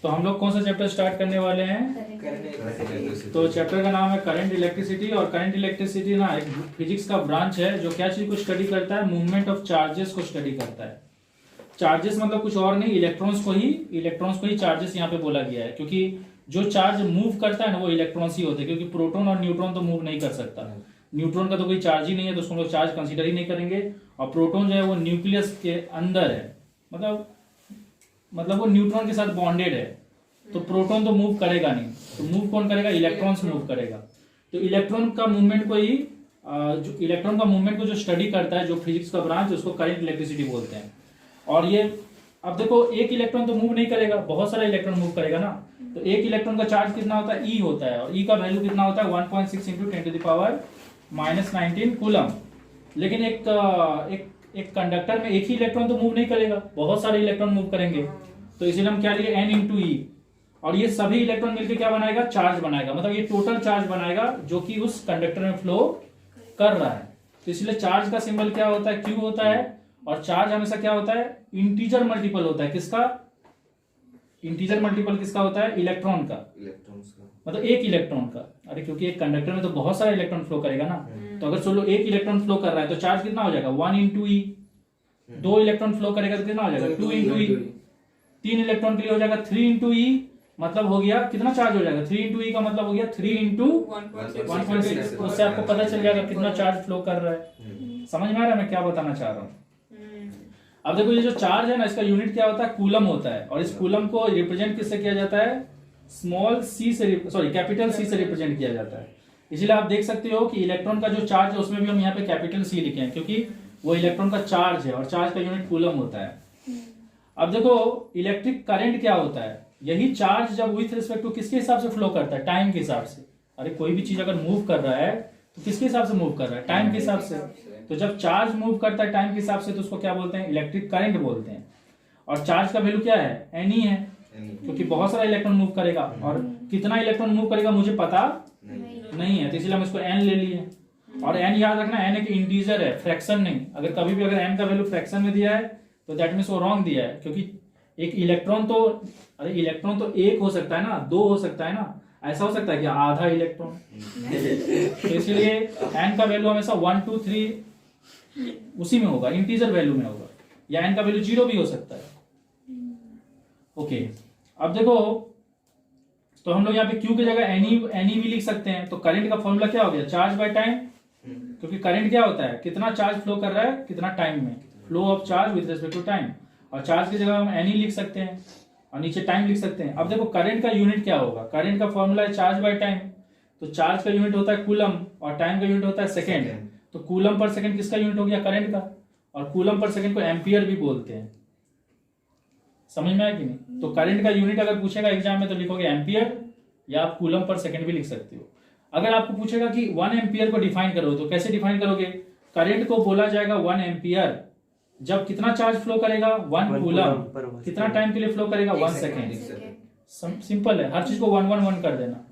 तो हम लोग कौन सा चैप्टर स्टार्ट करने वाले हैं? तो चैप्टर का नाम है करंट इलेक्ट्रिसिटी। और करंट इलेक्ट्रिसिटी ना एक फिजिक्स का ब्रांच है जो क्या चीज को स्टडी करता है? मूवमेंट ऑफ चार्जेस को स्टडी करता है। चार्जेस मतलब कुछ और नहीं, इलेक्ट्रॉन्स को ही चार्जेस यहाँ पे बोला गया है, क्योंकि जो चार्ज मूव करता है ना वो इलेक्ट्रॉन्स ही होते हैं, क्योंकि प्रोटॉन और न्यूट्रॉन तो मूव नहीं कर सकता। न्यूट्रॉन का तो कोई चार्ज ही नहीं है, तो उसको हम लोग चार्ज कंसीडर ही नहीं करेंगे। और प्रोटॉन जो है वो न्यूक्लियस के अंदर है, मतलब वो न्यूट्रॉन के साथ बॉन्डेड है, तो प्रोटॉन तो मूव करेगा नहीं। तो मूव कौन करेगा? इलेक्ट्रॉन्स मूव करेगा। तो इलेक्ट्रॉन का मूवमेंट को जो स्टडी करता है, जो फिजिक्स का ब्रांच, उसको करंट इलेक्ट्रिसिटी बोलते हैं। और ये अब देखो, एक इलेक्ट्रॉन तो मूव नहीं करेगा, बहुत सारा इलेक्ट्रॉन मूव करेगा ना। तो एक इलेक्ट्रॉन का चार्ज कितना होता है? ई होता है, और ई का वैल्यू कितना होता है? 1.6 × 10⁻⁻19 कूलम। लेकिन एक कंडक्टर में एक ही इलेक्ट्रॉन तो मूव नहीं करेगा, बहुत सारे इलेक्ट्रॉन मूव करेंगे। तो इसीलिए हम क्या लिए? n × e। और ये सभी इलेक्ट्रॉन मिलकर क्या बनाएगा? चार्ज बनाएगा, मतलब ये टोटल चार्ज बनाएगा जो कि उस कंडक्टर में फ्लो कर रहा है। तो इसलिए चार्ज का सिंबल क्या होता है? Q होता है। और चार्ज हमेशा क्या होता है? इंटीजर मल्टीपल होता है। किसका इंटीजर मल्टीपल? किसका होता है? इलेक्ट्रॉन का, मतलब एक इलेक्ट्रॉन का। अरे क्योंकि एक कंडक्टर में तो बहुत सारा इलेक्ट्रॉन फ्लो करेगा ना, तो अगर चलो एक इलेक्ट्रॉन फ्लो कर रहा है तो चार्ज कितना हो जाएगा? 1 × e। दो इलेक्ट्रॉन फ्लो करेगा तो कितना हो जाएगा? 2 × e। तीन इलेक्ट्रॉन के लिए हो जाएगा 3 × e। मतलब हो गया कितना चार्ज हो जाएगा? 3 × e का मतलब हो गया 3 × 1.6। तो उससे आपको पता चल जाएगा कितना चार्ज फ्लो कर रहा है। समझ में आ रहा है मैं क्या बताना चाह रहा हूँ? अब देखो, ये जो चार्ज है ना, इसका यूनिट क्या होता है? कूलम होता है। और इस कूलम को रिप्रेजेंट किससे किया जाता है? कैपिटल सी से रिप्रेजेंट किया जाता है। इसलिए आप देख सकते हो कि इलेक्ट्रॉन का जो चार्ज है उसमें भी हम यहाँ पे कैपिटल सी लिखे हैं, क्योंकि वो इलेक्ट्रॉन का चार्ज है और चार्ज का यूनिट कूलम होता है। अब देखो, इलेक्ट्रिक करंट क्या होता है? यही चार्ज जब विथ रिस्पेक्ट टू किसके हिसाब से फ्लो करता है? टाइम के हिसाब से। अरे कोई भी चीज अगर मूव कर रहा है तो किसके हिसाब से मूव कर रहा है? टाइम के हिसाब से। तो जब चार्ज मूव करता है टाइम के हिसाब से तो उसको क्या बोलते हैं? इलेक्ट्रिक करंट बोलते हैं। और चार्ज का वैल्यू क्या है? एन है, क्योंकि बहुत सारा इलेक्ट्रॉन मूव करेगा। और कितना इलेक्ट्रॉन मूव करेगा मुझे पता नहीं है, तो इसलिए हम इसको एन ले लिए। और एन याद रखना, एन एक इंटीजर है, फ्रैक्शन नहीं। अगर कभी भी अगर एन का वैल्यू फ्रैक्शन में दिया है तो दैट मीन्स वो रॉन्ग दिया है, क्योंकि एक इलेक्ट्रॉन तो एक हो सकता है ना, दो हो सकता है ना, ऐसा हो सकता है कि आधा इलेक्ट्रॉन। तो इसलिए एन का वैल्यू हमेशा 1 2 3 उसी में होगा, इंटीजर वैल्यू में होगा, या एन का वैल्यू 0 भी हो सकता है। ओके, अब देखो, तो हम लोग यहाँ पे क्यू की जगह एनी भी लिख सकते हैं। तो करंट का फॉर्मूला क्या हो गया? Charge by time. क्योंकि करंट क्या होता है? कितना चार्ज फ्लो कर रहा है कितना टाइम में, flow of charge with respect to time. और चार्ज की जगह हम एनी लिख सकते हैं और नीचे टाइम लिख सकते हैं। अब देखो, करंट का यूनिट क्या होगा? करंट का फॉर्मूला है चार्ज बाय टाइम। तो चार्ज का यूनिट होता है कूलम और टाइम का यूनिट होता है सेकेंड। तो कूलम पर सेकेंड किसका यूनिट हो गया? करंट का। और कूलम पर सेकेंड को एम्पियर भी बोलते हैं। समझ में आया कि नहीं? तो करंट का यूनिट अगर पूछेगा एग्जाम में तो लिखोगे एम्पियर, या आप कूलम पर सेकेंड भी लिख सकते हो। अगर आपको पूछेगा कि 1 एम्पियर को डिफाइन करो, तो कैसे डिफाइन करोगे? करंट को बोला जाएगा 1 एम्पियर जब कितना चार्ज फ्लो करेगा? 1 कूलम। कितना टाइम के लिए फ्लो करेगा? 1 सेकेंड। सिंपल है, हर चीज को 1 1 1 कर देना।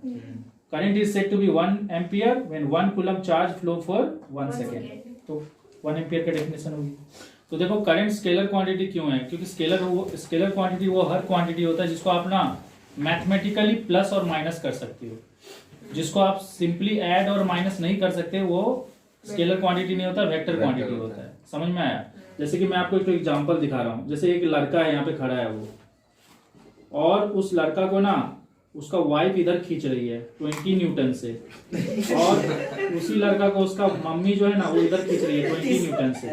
Current is said to be 1 ampere when 1 coulomb charge flow for 1 second. तो 1 एम्पियर का डेफिनेशन होगी। तो देखो, करंट स्केलर क्वांटिटी क्यों है? क्योंकि स्केलर क्वांटिटी वो हर क्वांटिटी होता है जिसको आप ना मैथमेटिकली प्लस और माइनस कर सकते हो। जिसको आप सिंपली ऐड और माइनस नहीं कर सकते वो स्केलर क्वांटिटी नहीं होता, वेक्टर क्वांटिटी होता है। समझ में आया? जैसे कि मैं आपको एक एग्जांपल दिखा रहा हूं। जैसे एक लड़का है यहाँ पे खड़ा है वो, और उस लड़का को ना उसका वाइफ इधर खींच रही है 20 न्यूटन से, और उसी लड़का को उसका मम्मी जो है ना वो इधर खींच रही है 20 न्यूटन से।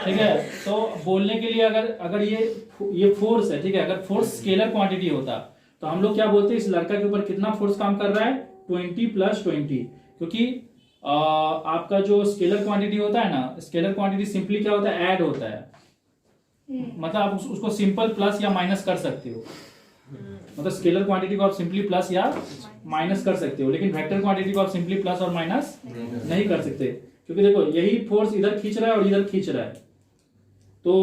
ठीक है, तो बोलने के लिए अगर ये फोर्स है, ठीक है, अगर फोर्स स्केलर क्वांटिटी होता तो हम लोग क्या बोलते हैं? इस लड़का के ऊपर कितना फोर्स काम कर रहा है? 20 + 20। क्योंकि आपका जो स्केलर क्वांटिटी होता है ना, स्केलर क्वांटिटी सिंपली क्या होता है? ऐड होता है। मतलब आप उसको सिंपल प्लस या माइनस कर सकते हो। मतलब स्केलर क्वांटिटी को आप सिंपली प्लस या माइनस कर सकते हो, लेकिन वेक्टर क्वांटिटी को आप सिंपली प्लस और माइनस नहीं कर सकते। क्योंकि देखो, यही फोर्स इधर खींच रहा है और इधर खींच रहा है, तो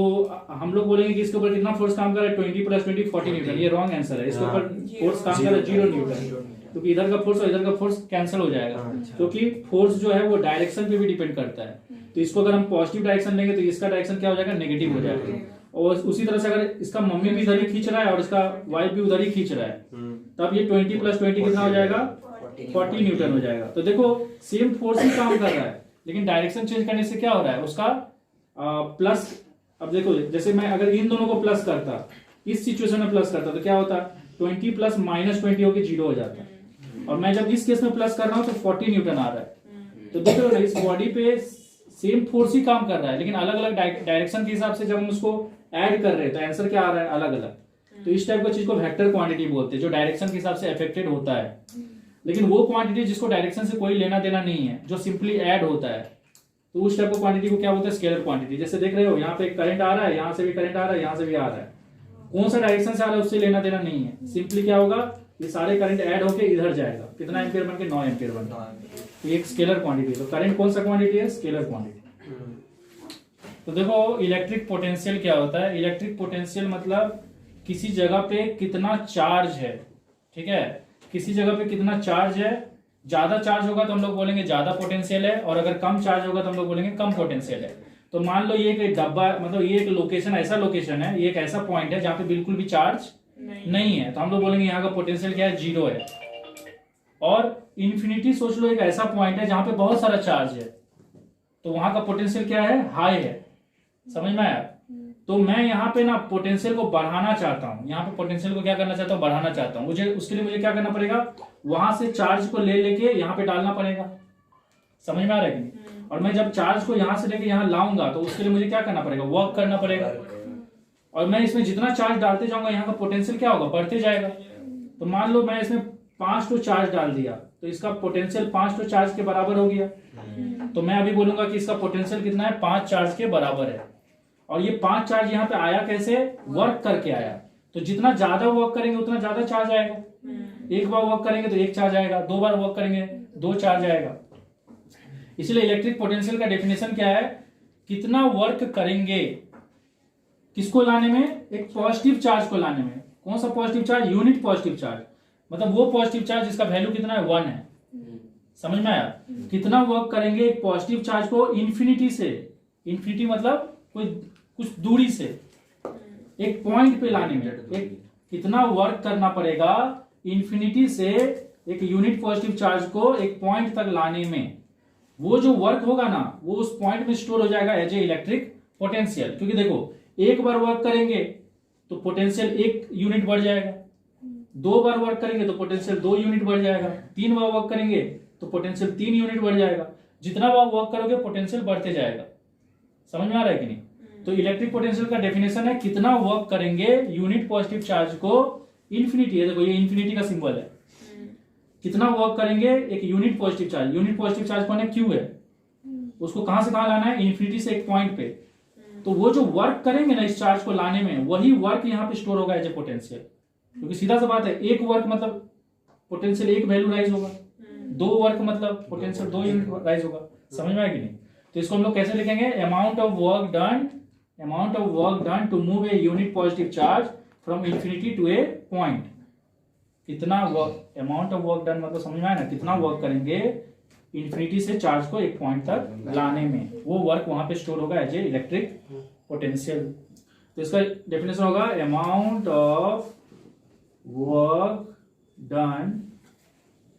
हम लोग बोलेंगे कि इसके ऊपर कितना फोर्स काम कर रहा है? 20 + 20 40 न्यूटन। ये रॉन्ग आंसर है। इसके ऊपर फोर्स काम कर रहा है 0 न्यूटन, क्योंकि इधर का फोर्स और इधर का फोर्स कैंसिल हो जाएगा। क्योंकि फोर्स जो है वो डायरेक्शन पे भी डिपेंड करता है। तो इसको अगर हम पॉजिटिव डायरेक्शन लेंगे तो इसका डायरेक्शन क्या हो जाएगा? नेगेटिव हो जाएगा। और उसी तरह से अगर इसका मम्मी भी इधर ही खींच रहा है और इसका वाइफ भी उधर ही खींच रहा है, तब ये 20 + 20 कितना हो जाएगा, 40 न्यूटन हो जाएगा। तो देखो सेम फोर्स ही काम कर रहा है, लेकिन डायरेक्शन चेंज करने से क्या हो रहा है, उसका प्लस। अब देखो जैसे मैं अगर इन दोनों को प्लस करता, इस सिचुएशन में प्लस करता, तो क्या होता, 20 + -20 होकर 0 हो जाता। और मैं जब इस केस में प्लस कर रहा हूं तो 40 न्यूटन आ रहा है। तो देखो इस बॉडी पे सेम फोर्स ही काम कर रहा है, लेकिन अलग अलग डायरेक्शन के हिसाब से जब हम उसको ऐड कर रहे हैं तो आंसर क्या आ रहा है, अलग अलग। तो इस टाइप का चीज को वेक्टर क्वांटिटी बोलते हैं, जो डायरेक्शन के हिसाब से अफेक्टेड होता है। लेकिन वो क्वांटिटी जिसको डायरेक्शन से कोई लेना देना नहीं है, जो सिंपली ऐड होता है, तो उस टाइप का क्वांटिटी को क्या बोलते हैं, स्केलर क्वांटिटी। जैसे देख रहे हो यहाँ पे करंट आ रहा है, यहाँ से भी करंट आ रहा है, यहाँ से भी आ रहा है, कौन सा डायरेक्शन से आ रहा है उससे लेना देना नहीं है। सिंपली क्या होगा, ये सारे करंट ऐड होके इधर जाएगा, कितना एम्पियर बन के, 9 एम्पियर बन के। एक स्केलर क्वांटिटी। तो करंट कौन सा क्वांटिटी है, स्केलर क्वांटिटी। तो देखो इलेक्ट्रिक पोटेंशियल क्या होता है, इलेक्ट्रिक पोटेंशियल मतलब किसी जगह पे कितना चार्ज है, ठीक है, किसी जगह पे कितना चार्ज है। ज्यादा चार्ज होगा तो हम लोग बोलेंगे ज्यादा पोटेंशियल है, और अगर कम चार्ज होगा तो हम लोग बोलेंगे कम पोटेंशियल है। तो मान लो ये एक डब्बा, मतलब ये एक लोकेशन, ऐसा लोकेशन है, ये एक ऐसा पॉइंट है जहाँ पे बिल्कुल भी चार्ज नहीं है, तो हम लोग बोलेंगे यहाँ का पोटेंशियल क्या है, 0 है। और इन्फिनिटी सोच लो, एक ऐसा पॉइंट है जहाँ पे बहुत सारा चार्ज है, तो वहां का पोटेंशियल क्या है, हाई है। समझ में आया। तो मैं यहाँ पे ना पोटेंशियल को बढ़ाना चाहता हूँ, यहाँ पे पोटेंशियल को क्या करना चाहता हूँ, बढ़ाना चाहता हूँ। मुझे उसके लिए मुझे क्या करना पड़ेगा, वहां से चार्ज को ले लेके यहाँ पे डालना पड़ेगा। समझ में आ रहा है कि नहीं। और मैं जब चार्ज को यहाँ से लेके यहाँ लाऊंगा तो उसके लिए मुझे क्या करना पड़ेगा, वर्क करना पड़ेगा। और मैं इसमें जितना चार्ज डालते जाऊंगा यहाँ का पोटेंशियल क्या होगा, बढ़ते जाएगा। तो मान लो मैं इसमें 5 चार्ज डाल दिया, तो इसका पोटेंशियल 5 चार्ज के बराबर हो गया। तो मैं अभी बोलूंगा कि इसका पोटेंशियल कितना है, 5 चार्ज के बराबर है। और ये 5 चार्ज यहाँ पे आया कैसे, वर्क करके आया। तो जितना ज्यादा वर्क करेंगे उतना ज्यादा चार्ज आएगा। एक बार वर्क करेंगे तो 1 चार्ज आएगा, 2 बार वर्क करेंगे 2 चार्ज आएगा। इसलिए इलेक्ट्रिक पोटेंशियल का डेफिनेशन क्या है, कितना वर्क करेंगे किसको लाने में, एक पॉजिटिव चार्ज को लाने में। कौन सा positive charge, unit positive charge, मतलब वो पॉजिटिव चार्ज जिसका वैल्यू कितना है, 1 है। समझ में आया। कितना वर्क करेंगे एक पॉजिटिव चार्ज को इन्फिनिटी से, इन्फिनिटी मतलब कोई कुछ दूरी से एक पॉइंट पे लाने में, एक कितना वर्क करना पड़ेगा इन्फिनिटी से एक यूनिट पॉजिटिव चार्ज को एक पॉइंट तक लाने में। वो जो वर्क होगा ना, वो उस पॉइंट में स्टोर हो जाएगा एज ए इलेक्ट्रिक पोटेंशियल। क्योंकि देखो एक बार वर्क करेंगे तो पोटेंशियल 1 यूनिट बढ़ जाएगा, 2 बार वर्क करेंगे तो पोटेंशियल 2 यूनिट बढ़ जाएगा, 3 बार वर्क करेंगे तो पोटेंशियल 3 यूनिट बढ़ जाएगा। जितना बार वर्क करोगे पोटेंशियल बढ़ते जाएगा। समझ में आ रहा है कि नहीं। तो इलेक्ट्रिक पोटेंशियल का डेफिनेशन है कितना वर्क करेंगे यूनिट पॉजिटिव चार्ज को इन्फिनिटी है, देखो ये इन्फिनिटी का सिंबल है, कितना वर्क करेंगे एक unit positive charge. Unit positive charge कौन है, क्यू है। उसको कहां से कहां लाना है, इन्फिनिटी से एक पॉइंट पे। तो वो जो वर्क करेंगे ना इस चार्ज को लाने में, वही वर्क यहाँ पे स्टोर होगा एज ए पोटेंशियल। क्योंकि सीधा सा बात है, एक वर्क मतलब पोटेंशियल 1 वैल्यू राइज होगा, 2 वर्क मतलब पोटेंशियल 2 यूनिट राइज होगा। समझ में आया कि नहीं। तो इसको हम लोग कैसे लिखेंगे, amount of work done to move a unit positive charge from infinity to a point. कितना work, amount of work done मतलब समझ में आया ना, कितना वर्क करेंगे इन्फिनिटी से चार्ज को एक पॉइंट तक लाने में, वो वर्क वहां पे स्टोर होगा एज ए इलेक्ट्रिक पोटेंशियल। तो इसका डेफिनेशन होगा amount of work done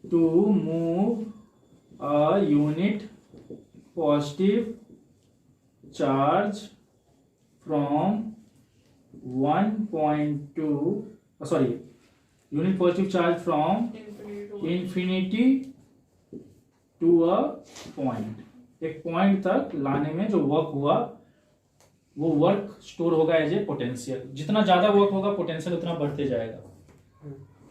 to move a unit positive charge from 1.2 sorry unit positive charge from infinity to a point. एक पॉइंट तक लाने में जो वर्क हुआ वो वर्क स्टोर होगा एज ए पोटेंशियल। जितना ज्यादा वर्क होगा पोटेंशियल उतना बढ़ते जाएगा।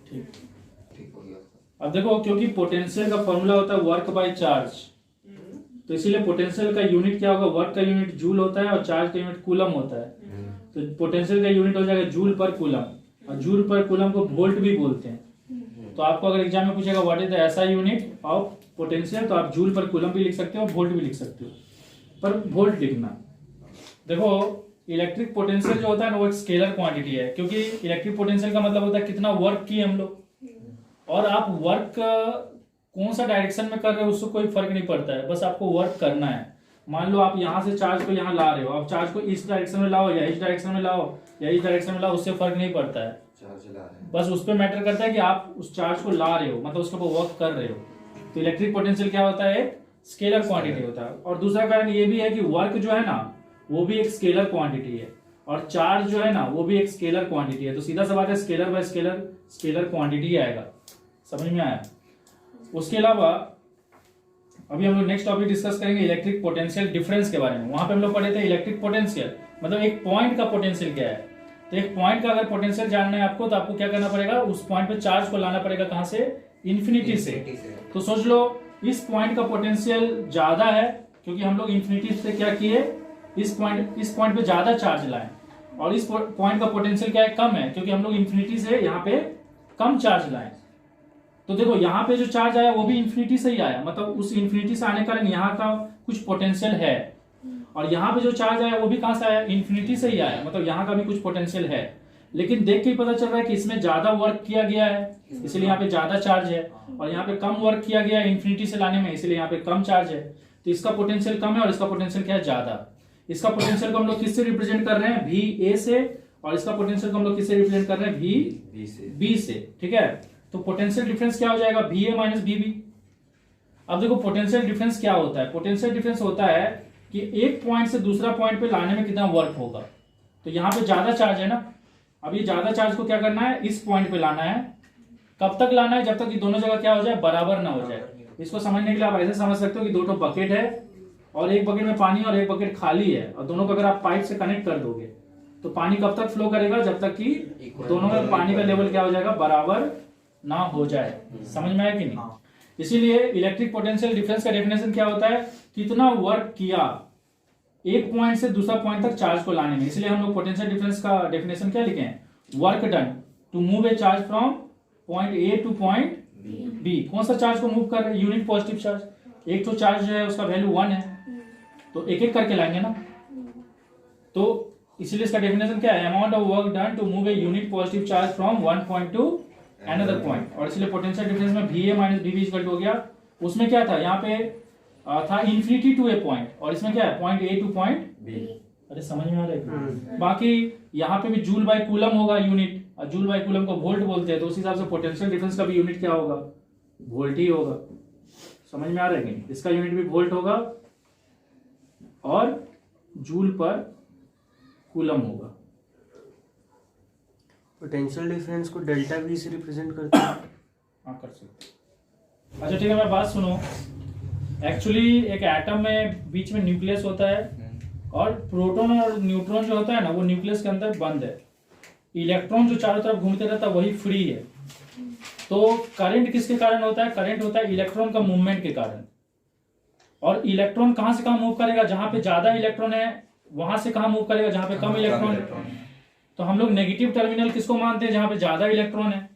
ठीक हो गया। अब देखो क्योंकि पोटेंशियल का फॉर्मूला होता है वर्क बाय चार्ज, तो इसीलिए पोटेंशियल का यूनिट क्या होगा, वर्क का यूनिट जूल होता है और चार्ज का यूनिट कूलम होता है। तो पोटेंशियल का यूनिट हो जाएगा जूल पर कूलम, और जूल पर कूलम को वोल्ट भी बोलते हैं। तो आपको अगर एग्जाम में पूछेगा what is the SI unit of potential, तो आप जूल पर कूलम भी लिख सकते हो, वोल्ट भी लिख सकते हो, पर वोल्ट लिखना। देखो इलेक्ट्रिक पोटेंशियल जो होता है ना वो एक स्केलर क्वांटिटी है, क्योंकि इलेक्ट्रिक पोटेंशियल का मतलब होता है कितना वर्क किए हम लोग। और आप वर्क कौन सा डायरेक्शन में कर रहे हो उससे कोई फर्क नहीं पड़ता है, बस आपको वर्क करना है। मान लो आप यहाँ से चार्ज को यहाँ ला रहे हो, आप चार्ज को इस डायरेक्शन में लाओ या इस डायरेक्शन में लाओ या इस डायरेक्शन में लाओ, उससे फर्क नहीं पड़ता है, चार्ज ला रहे हैं। बस उस पर मैटर करता है कि आप उस चार्ज को ला रहे हो, मतलब उसके ऊपर वर्क कर रहे हो। तो इलेक्ट्रिक पोटेंशियल क्या होता है, स्केलर क्वांटिटी होता है। और दूसरा कारण ये भी है कि वर्क जो है ना वो भी एक स्केलर क्वांटिटी है, और चार्ज जो है ना वो भी एक स्केलर क्वांटिटी है। तो सीधा सा बात है, scalar bye scalar scalar quantity आएगा। समझ में आया? उसके अलावा अभी हम लोग नेक्स्ट टॉपिक डिस्कस करेंगे इलेक्ट्रिक पोटेंशियल डिफरेंस के बारे में। वहां पे हम लोग पढ़े थे इलेक्ट्रिक पोटेंशियल मतलब एक पॉइंट का पोटेंशियल क्या है। तो एक पॉइंट का अगर पोटेंशियल जानना है आपको, तो आपको क्या करना पड़ेगा, उस पॉइंट पे चार्ज को लाना पड़ेगा कहां से, इन्फिनिटी से। तो सोच लो इस पॉइंट का पोटेंशियल ज्यादा है, क्योंकि हम लोग इन्फिनिटी से क्या किए, इस पॉइंट पे ज्यादा चार्ज लाए, और इस पॉइंट का पोटेंशियल क्या है, कम है, क्योंकि हम लोग इन्फिनिटी से यहाँ पे कम चार्ज लाए। तो देखो यहाँ पे जो चार्ज आया वो भी इन्फिनिटी से ही आया, मतलब उस इन्फिनिटी से आने के कारण यहाँ का कुछ पोटेंशियल है, और यहाँ पे जो चार्ज आया वो भी कहां से आया, इन्फिनिटी से ही आया, मतलब यहाँ का भी कुछ पोटेंशियल है। लेकिन देख के ही पता चल रहा है कि इसमें ज्यादा वर्क किया गया है, इसलिए यहाँ पे ज्यादा चार्ज है, और यहाँ पे कम वर्क किया गया है इन्फिनिटी से लाने में, इसलिए यहाँ पे कम चार्ज है। तो इसका पोटेंशियल कम है और इसका पोटेंशियल क्या है, ज्यादा। इसका पोटेंशियल को हम लोग किससे रिप्रेजेंट कर रहे हैं, वी ए से, और इसका पोटेंशियल को हम लोग किससे रिप्रेजेंट कर रहे हैं, वी बी से। ठीक है, तो पोटेंशियल डिफरेंस क्या हो जाएगा, V A minus V B. अब देखो पोटेंशियल डिफरेंस क्या होता है, पोटेंशियल डिफरेंस होता है कि एक पॉइंट से दूसरा पॉइंट पे लाने में कितना वर्क होगा। तो यहाँ पे ज्यादा चार्ज है ना, अब ये ज्यादा चार्ज को क्या करना है, इस पॉइंट पे लाना है। कब तक लाना है, जब तक कि दोनों जगह क्या हो जाए, बराबर ना हो जाए। इसको समझने के लिए आप ऐसे समझ सकते हो कि दो बकेट है, और एक बकेट में पानी और एक बकेट खाली है, और दोनों को अगर आप पाइप से कनेक्ट कर दोगे तो पानी कब तक फ्लो करेगा, जब तक कि दोनों में पानी का लेवल क्या हो जाएगा, बराबर ना हो जाए। समझ में आया कि नहीं? इसीलिए इलेक्ट्रिक पोटेंशियल डिफरेंस का डेफिनेशन क्या होता है, कितना वर्क किया एक पॉइंट से दूसरा पॉइंट तक चार्ज को लाने में। इसलिए हम लोग पोटेंशियल डिफरेंस का डेफिनेशन क्या लिखे हैं, work done to move a charge from point A to point B. कौन सा चार्ज को मूव कर रहे हैं, यूनिट पॉजिटिव चार्ज। एक तो चार्ज जो है उसका वैल्यू 1 है, तो एक एक करके लाएंगे ना। तो इसलिए इसका डेफिनेशन क्या है, amount of work done to move a unit positive charge from one point to another point. और इसलिए पोटेंशियल डिफरेंस में V A minus V B equal to हो गया, उसमें क्या था, यहाँ पे था इन्फिनिटी टू ए पॉइंट, और इसमें क्या है, point A to point B. अरे समझ में आ रहा है? बाकी यहाँ पे भी जूल बाय कूलम होगा यूनिट, और जूल बाय कूलम को वोल्ट बोलते हैं, तो उस हिसाब से पोटेंशियल डिफरेंस का भी यूनिट क्या होगा, वोल्ट ही होगा। समझ में आ रहा है कि नहीं? इसका यूनिट भी वोल्ट होगा और जूल पर कूलम होगा। पोटेंशियल डिफरेंस को डेल्टा वी से रिप्रेजेंट करते हैं। हाँ कर सकते। अच्छा ठीक है, मैं बात सुनो। एक्चुअली एक एटम में बीच में न्यूक्लियस होता है, और प्रोटॉन और न्यूट्रॉन जो होता है ना वो न्यूक्लियस के अंदर बंद है। इलेक्ट्रॉन जो चारों तरफ घूमते रहता है वही फ्री है। तो करंट किसके कारण होता है, करंट होता है इलेक्ट्रॉन का मूवमेंट के कारण। और इलेक्ट्रॉन कहां से कहां मूव करेगा, जहां पे ज्यादा इलेक्ट्रॉन है वहां से कहां मूव करेगा, जहां पे कम इलेक्ट्रॉन है। तो हम लोग नेगेटिव टर्मिनल किसको मानते हैं, जहां पे ज्यादा इलेक्ट्रॉन है,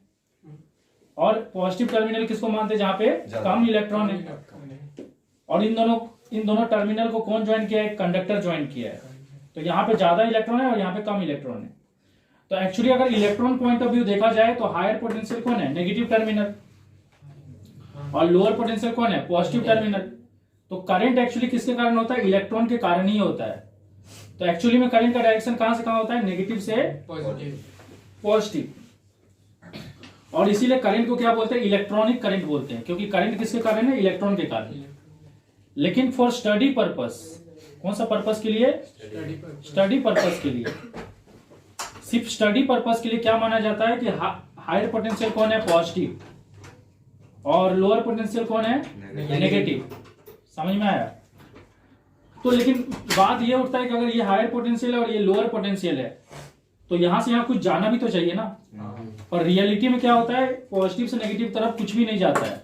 और पॉजिटिव टर्मिनल किसको मानते हैं, जहां पे कम इलेक्ट्रॉन है। और इन दोनों टर्मिनल को कौन ज्वाइन किया है, कंडक्टर ज्वाइन किया है। तो यहाँ पे ज्यादा इलेक्ट्रॉन है और यहाँ पे कम इलेक्ट्रॉन है। तो एक्चुअली अगर इलेक्ट्रॉन पॉइंट ऑफ व्यू देखा जाए तो हायर पोटेंशियल कौन है, नेगेटिव टर्मिनल, और लोअर पोटेंशियल कौन है, पॉजिटिव टर्मिनल। तो करंट एक्चुअली किसके कारण होता है, इलेक्ट्रॉन के कारण ही होता है। तो एक्चुअली में करंट का डायरेक्शन कहां से कहां होता है, नेगेटिव से पॉजिटिव। और इसीलिए करंट को क्या बोलते हैं, इलेक्ट्रॉनिक करंट बोलते हैं, क्योंकि करंट किसके कारण है, इलेक्ट्रॉन के कारण। लेकिन फॉर स्टडी पर्पस, कौन सा पर्पस के लिए, स्टडी पर्पस के लिए, सिर्फ स्टडी पर्पस के लिए क्या माना जाता है कि हायर पोटेंशियल कौन है, पॉजिटिव, और लोअर पोटेंशियल कौन है, नेगेटिव। समझ में आया? तो लेकिन बात ये उठता है कि अगर ये हायर पोटेंशियल है और ये लोअर पोटेंशियल है, तो यहां से यहां कुछ जाना भी तो चाहिए ना। और रियलिटी में क्या होता है, पॉजिटिव से नेगेटिव तरफ कुछ भी नहीं जाता है,